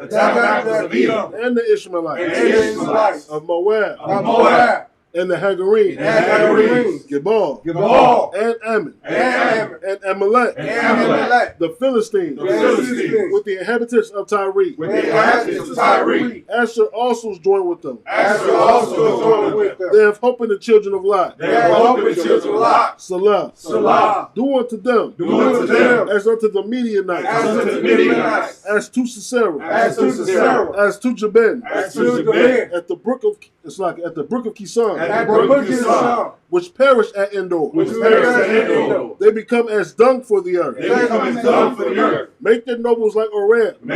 and the Ishmaelites of Moab. And the Hagarenes, Gebal, and Ammon, and Amalek, the Philistines, with the inhabitants of Tyre. Asher also is joined with them. They have hope in the children of Lot. Salah. Do unto them as unto the Midianites, as to Sisera, as to Jabin, at the brook of Kison, which perished at Endor. They become as dung for the earth. Make their nobles like Oreb, and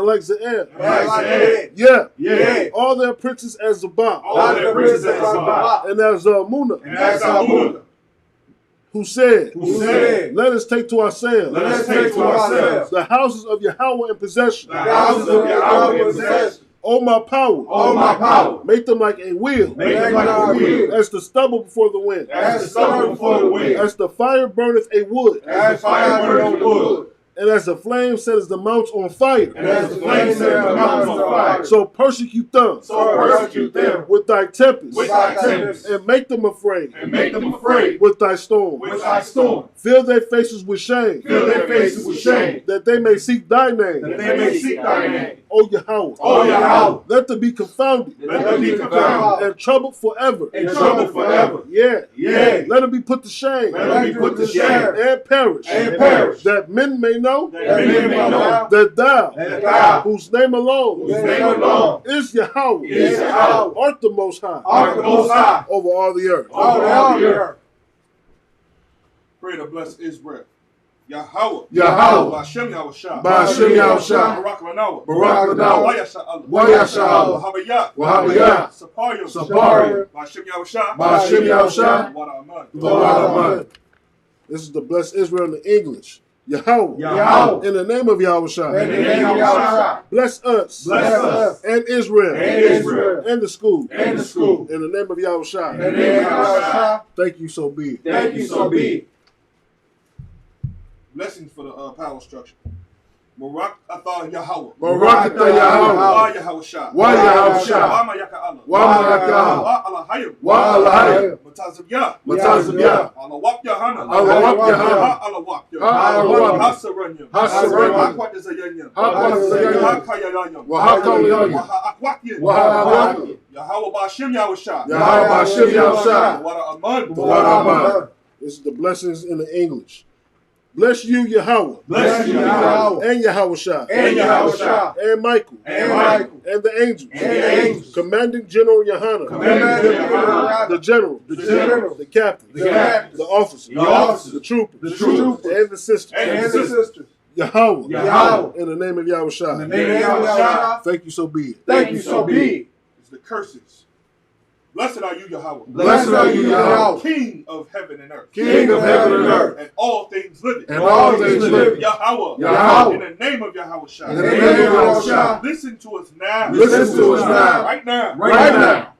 like Ze'er. Yeah. All their princes as Zabah, and as Zalmunna. Who said, let us take to ourselves the houses of Yahweh in possession. O my power, make them like a wheel, as the stubble before the wind, as the fire burneth a wood, and as the flame setteth the mounts on fire, so persecute them, with thy tempest, and make them afraid, with thy storm. Fill their faces with shame, that they may seek thy name. O Yahweh, let them be confounded, and troubled forever. Yeah. Let them be put to shame, and perish, that men may know that thou, whose name alone is Yahweh, art the Most High, over all the earth. Pray to bless Israel. Yahweh. Ba'ashem Yahushua. Barak Lanawa. Wayasha'Allah. Wahabiyah. Saparium. Ba'ashem Yahushua. Wa'aman. This is the bless Israel in the English. Yahweh. In the name of Yahushua. Bless us. And Israel. And the school. In the name of Yahushua. Thank you, so be it. Blessings for the power structure. Barak Atha Yahweh. Barak Atha Yahweh. Wa Yahweh Shah. Wa Yahweh Shah. Wa Mayaka Allah. Wa Mayaka Allah. Wa Alahayim. Wa Alahayim. Matazim Yah. Matazim Yah. Alawap Yahana. Alawap Yahana. Alawap Alawap. Hasaranyam. Hasaranyam. Akwat Zayanyam. Akwat Zayanyam. Hakayayanyam. Wahakalayanyam. Akwakyan. Wahakalayanyam. Yahweh Bashim Yahweh Shah. Yahweh Bashim Yahweh Shah. Wara Aman. Wara Aman. This is the blessings in the English. Bless you, Yahweh. Bless you, Yahweh. And Yahweh Shah. And Yahweh Shah. And Michael. And Michael. And the angels. And the angels. Commanding General Yahana. Commanding General. The general. The general. The captain. The captain. The officers. The officers. The troopers. The troopers. And the sisters. And the sisters. Yahweh. Yahweh. In the name of Yahweh Shah. In the name of Yahweh Shah. Thank you, so be it. Thank you, so be it. It's the curses. Blessed are you, Yahweh. Blessed are you, Yahweh. King of heaven and earth. King of heaven and earth. And all things living. And all things living. Yahweh. Yahweh. In the name of Yahweh Shah. In the name of Yahweh Shah. Listen to us now. Listen to us now. Right now. Right now.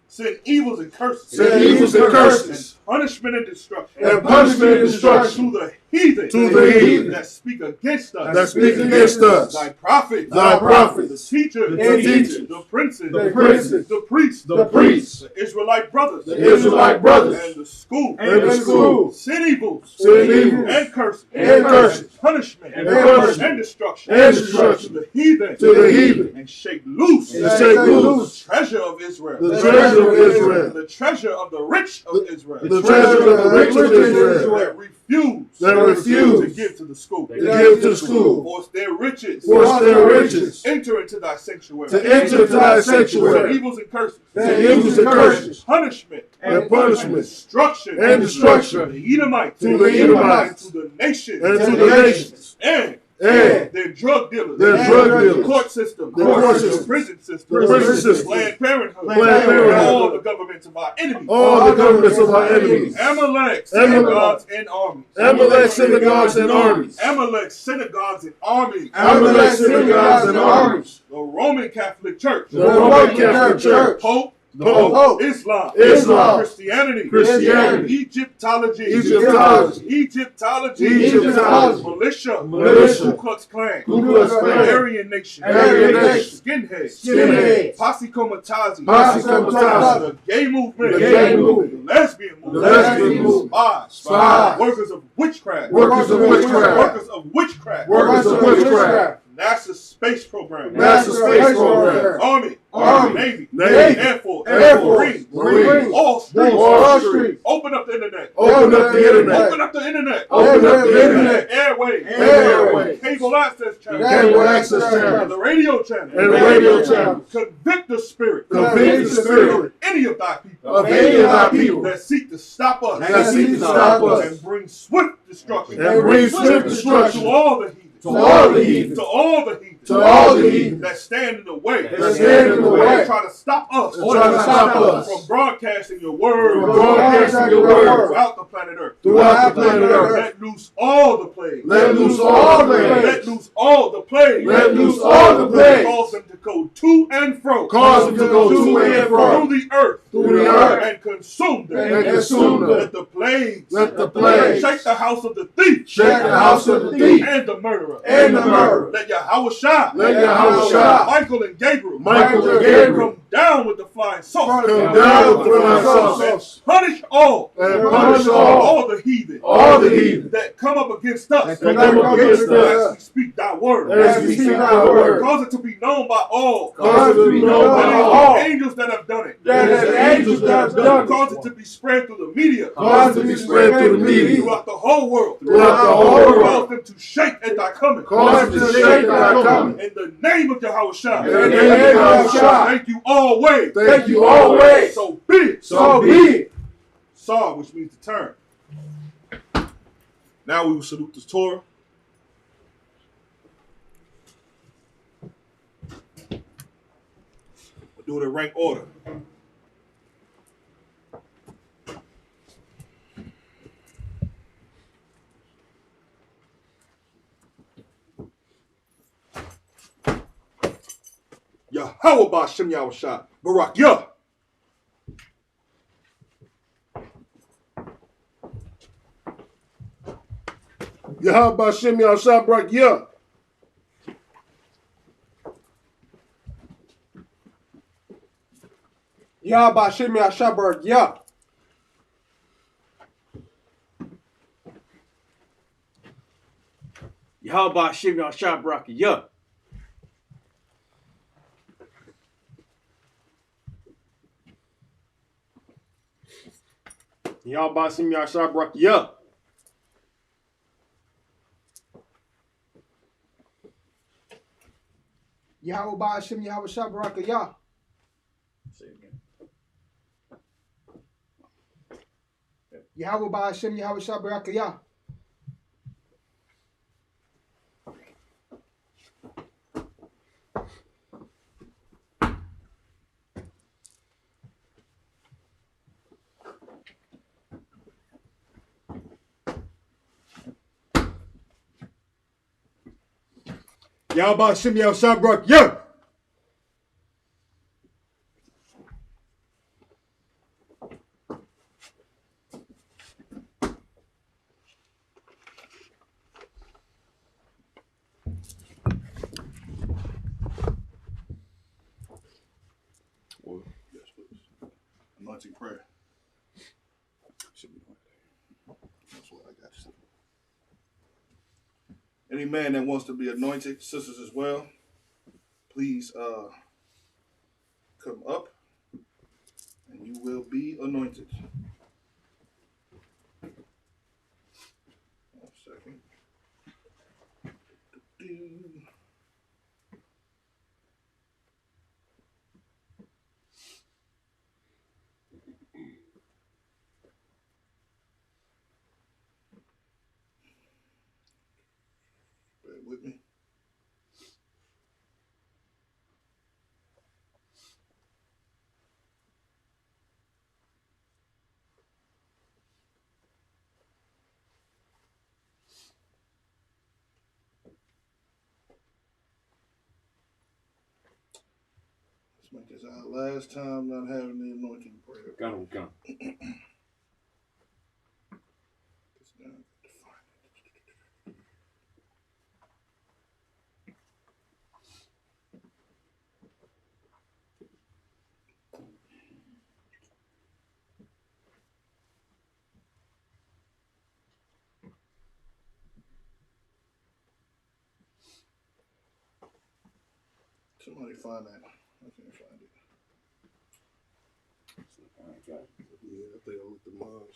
Send evils and curses. Send evils and curses. And punishment and destruction. And punishment and destruction. To the heathen. To the heathen. That speak against us. That speak against us. Thy prophets. Thy prophets. The teachers. The teachers. The princes. The princes. The priests. The priests. The Israelite brothers. The Israelite brothers. And the school. And the school. Send evils. Send evils. And curses. And curses. And punishment. And punishment. And destruction. And destruction. To the heathen. To the heathen. And shake loose. And shake loose. The treasure of Israel. The treasure of Israel. The treasure of the rich of Israel. The treasure of the rich of Israel. That refuse. That refuse. To give to the school. To give to the school. Force their riches. Force their riches. Enter into thy sanctuary. To enter into thy sanctuary. Send evils and curses. Send evils and curses. Punishment. And punishment. Destruction. And destruction. To the Edomites. To the Edomites. And to the nations. And to the nations. And And their drug dealers. their drug dealers. Court system. The court The system. prison system. The prison system. Planned Parenthood. Planned Parenthood. All the governments of our enemies. All the governments of our enemies. Amalek, Amalek. synagogues, and armies. Amalek, synagogues, and armies. Amalek, synagogues, and armies. Amalek, synagogues, and armies. The Roman Catholic Church. The Roman Catholic Church. Pope. Pope. Islam. Islam. Christianity. Christianity. Egyptology. Egyptology. Egyptology. Egyptology. Militia. Militia. Ku Klux Klan. Ku Klux Klan. Aryan Nation. Aryan Nation. Skinheads. Skinheads. Posse Comitazi. Posse Comitazi. The gay movement. The gay movement. The lesbian movement. The lesbian movement. Spies. Spies. Workers of witchcraft. Workers of witchcraft. Workers of witchcraft. Workers of witchcraft. NASA space program. NASA space program. Army. Army. Navy. Navy. Air Force. Air Force. Marines. Marines. All streets. All streets. Open up the internet. Open up the internet. Open up the internet. Open up the internet. Airways. Airways. Cable access channel. Cable access channel. The radio channel. And the radio channel. Convict the spirit. Convict the spirit. Of any of thy people. Of any of thy people. That seek to stop us. That seek to stop us. And bring swift destruction. And bring swift destruction. To all the heathen. To all the heathen. To all the heathen. To all the heathen. That stand in the way. That stand in the way. That try to stop us. That try to stop us. From broadcasting your word. From broadcasting your word. Throughout the planet Earth. Throughout the planet Earth. Let loose all the plagues. Let loose all the plagues. Let loose all the plagues. Let loose all the plagues. Cause them to go to and fro. Cause them to go to and fro. Through the earth. Through the earth. And consume them. And consume them. Let the plagues. Let the plagues. Shake the house of the thief. Shake the house of the thief. And the murderer. And the murderer. Let Yahweh Shah. Let Yahweh Shah. Michael and Gabriel. Michael and Gabriel. Come down with the flying saucer. Come down with the flying saucer. And punish all. And punish all the heathen. All the heathen. That come up against us. That come up against us. As we speak thy word. As we speak thy word. Cause it to be known by all. Cause it to be known by That all. angels that have done it. That is angels that have done it. Cause it to be spread through the media. Cause it to be spread through the media. Throughout the whole world. Throughout the whole world. Cause them to shake at thy coming. Cause them to shake at thy coming. In the name of Yahweh Shah. In the name of Yahweh Shah. Thank you always. Thank you always. So be it. So be it. Saw, which means to turn. Now we will salute the Torah. We'll do it in rank order. Yahweh Ba'Shem Yahushua Barak Yah. Yahweh Ba'Shem Yahushua Barak Yah. Yahba Shimmy Ashabar, yeah. Yahweh Shimmy Shabraka, yeah. Y'all buy some y'all shop rock. Yeah. Yahweh Ba'ashem Yahweh Shabaraka Yah. Say it again. Yahweh Ba'ashem Yahweh Shabaraka Yah. Y'all about Shimmy Al Shabrak, yeah. Yes, please. Anointing prayer. Should be right there. That's what I got. Any man that wants to be anointed, sisters as well, please come up and you will be anointed. 1 second. Bear with me. Let's make this our last time not having the anointing prayer. Got him, got him. Somebody find that. I can't find it. Yeah, I think I looked at mine.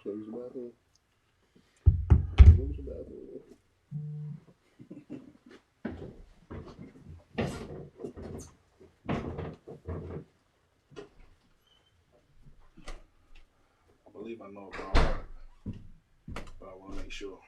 So use the bathroom. Use the bathroom. I believe I know it by heart, but I want to make sure.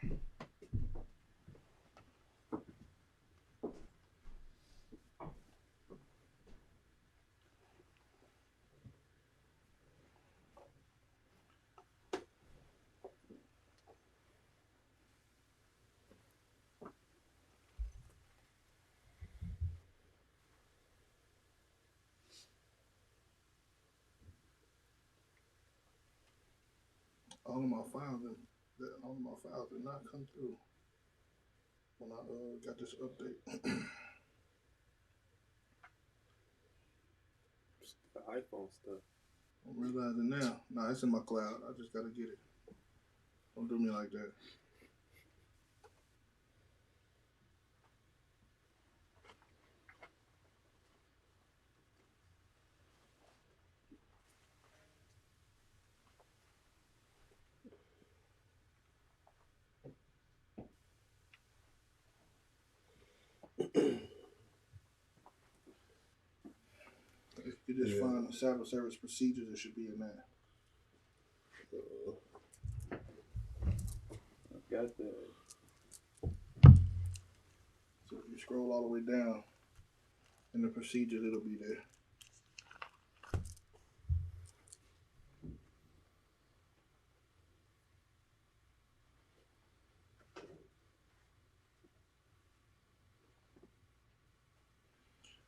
All of my files did not come through when I got this update. The iPhone stuff. I'm realizing now. Nah, it's in my cloud. I just gotta get it. Don't do me like that. If you just find the Sabbath service procedures, it should be in there. Got that. So if you scroll all the way down in the procedures, it'll be there.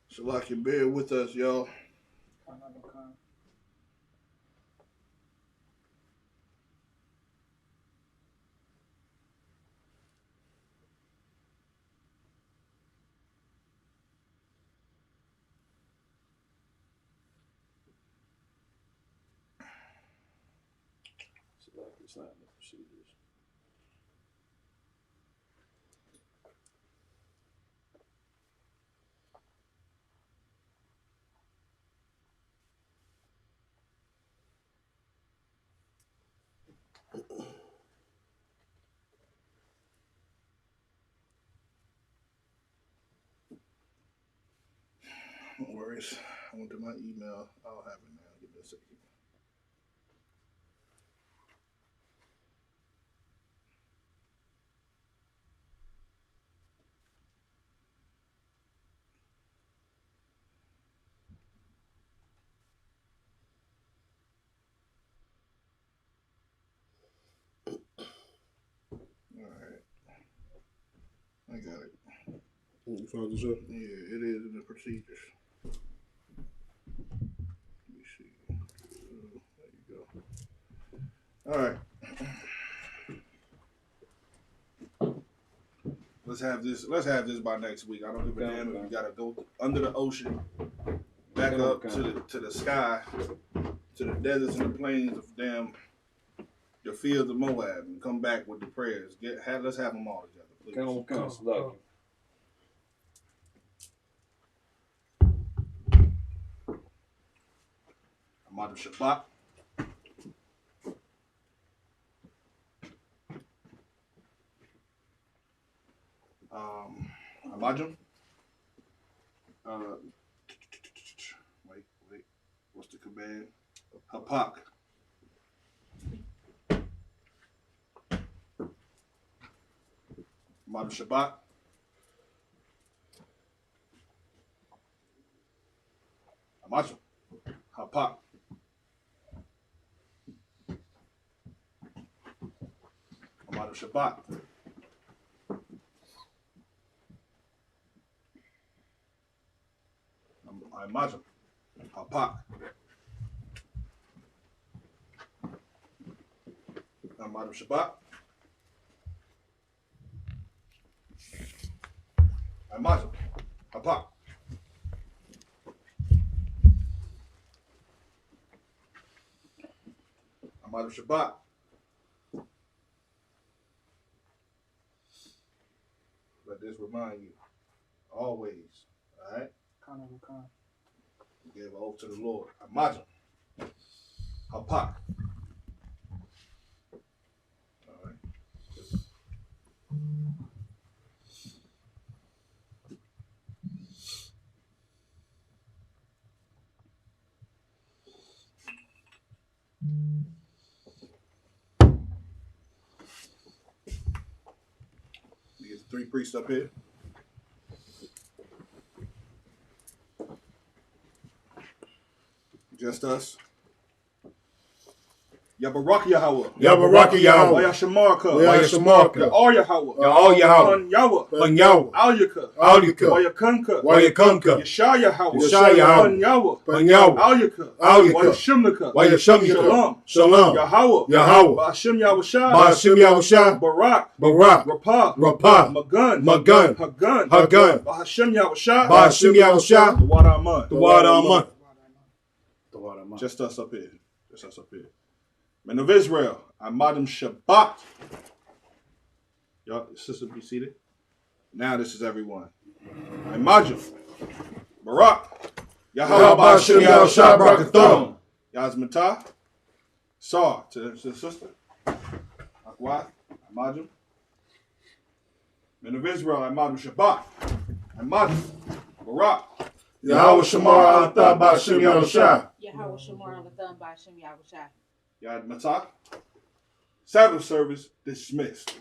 So like you bear with us, y'all. It's not in the procedures. No worries. I went to my email. I'll have it now. Give me a second. All right. I got it. You found this up? Yeah, it is in the procedures. Let me see. There you go. All right. Let's have this by next week. I don't give a damn if you gotta go under the ocean, back up to the sky, to the deserts and the plains of damn the fields of Moab, and come back with the prayers. Let's have them all together, please. Come. Ahmad Shabbat. Amajum. Wait. What's the command? Hapak. Ahmad Shabbat. Amajum. Hapak. Ahmad Shabbat. Imagine. Hapak. Ahmad Shabbat. Imagine. Hapak. Ahmad Shabbat. Let this remind you always, all right? Give oath to the Lord. Imagine. Hapak. All right. We get the 3 priests up here. Just us. Yabarak Yahweh. Yabarak Yahweh. Wayashamarka. Wayashamarka. All Yahweh. All Yahweh. Hun Yahweh. Hun Yahweh. Alyaka. Alyaka. Wayakunka. Wayakunka. Yeshaya Yahweh. Yeshaya Yahweh. Hun Yahweh. Hun Yahweh. Alyaka. Alyaka. Wayashimlaka. Wayashamika. Shalom. Shalom. Yahweh. Yahweh. Ba'ashem Yahushua. Ba'ashem Yahushua. Barak. Barak. Rapah. Rapah. Magun. Magun. Hagun. Hagun. Ba'ashem Yahushua. Ba'ashem Yahushua. The water Aman. The water Aman. Just us up here. Men of Israel, Amadim Shabbat. Y'all, sister, be seated. Now this is everyone. Imagine. Barak. Yahweh Ba'ashem Yahushua Barakathon. Yazmatah. Saw to the sister. Akwat. Imagine. Men of Israel, Amadim Shabbat. Imagine. Barak. Yahweh Shamar Alatha Ba'ashem Yahushua. Yahweh Shamar Alatha Ba'ashem Yahushua. Yad Matah. Sabbath service dismissed.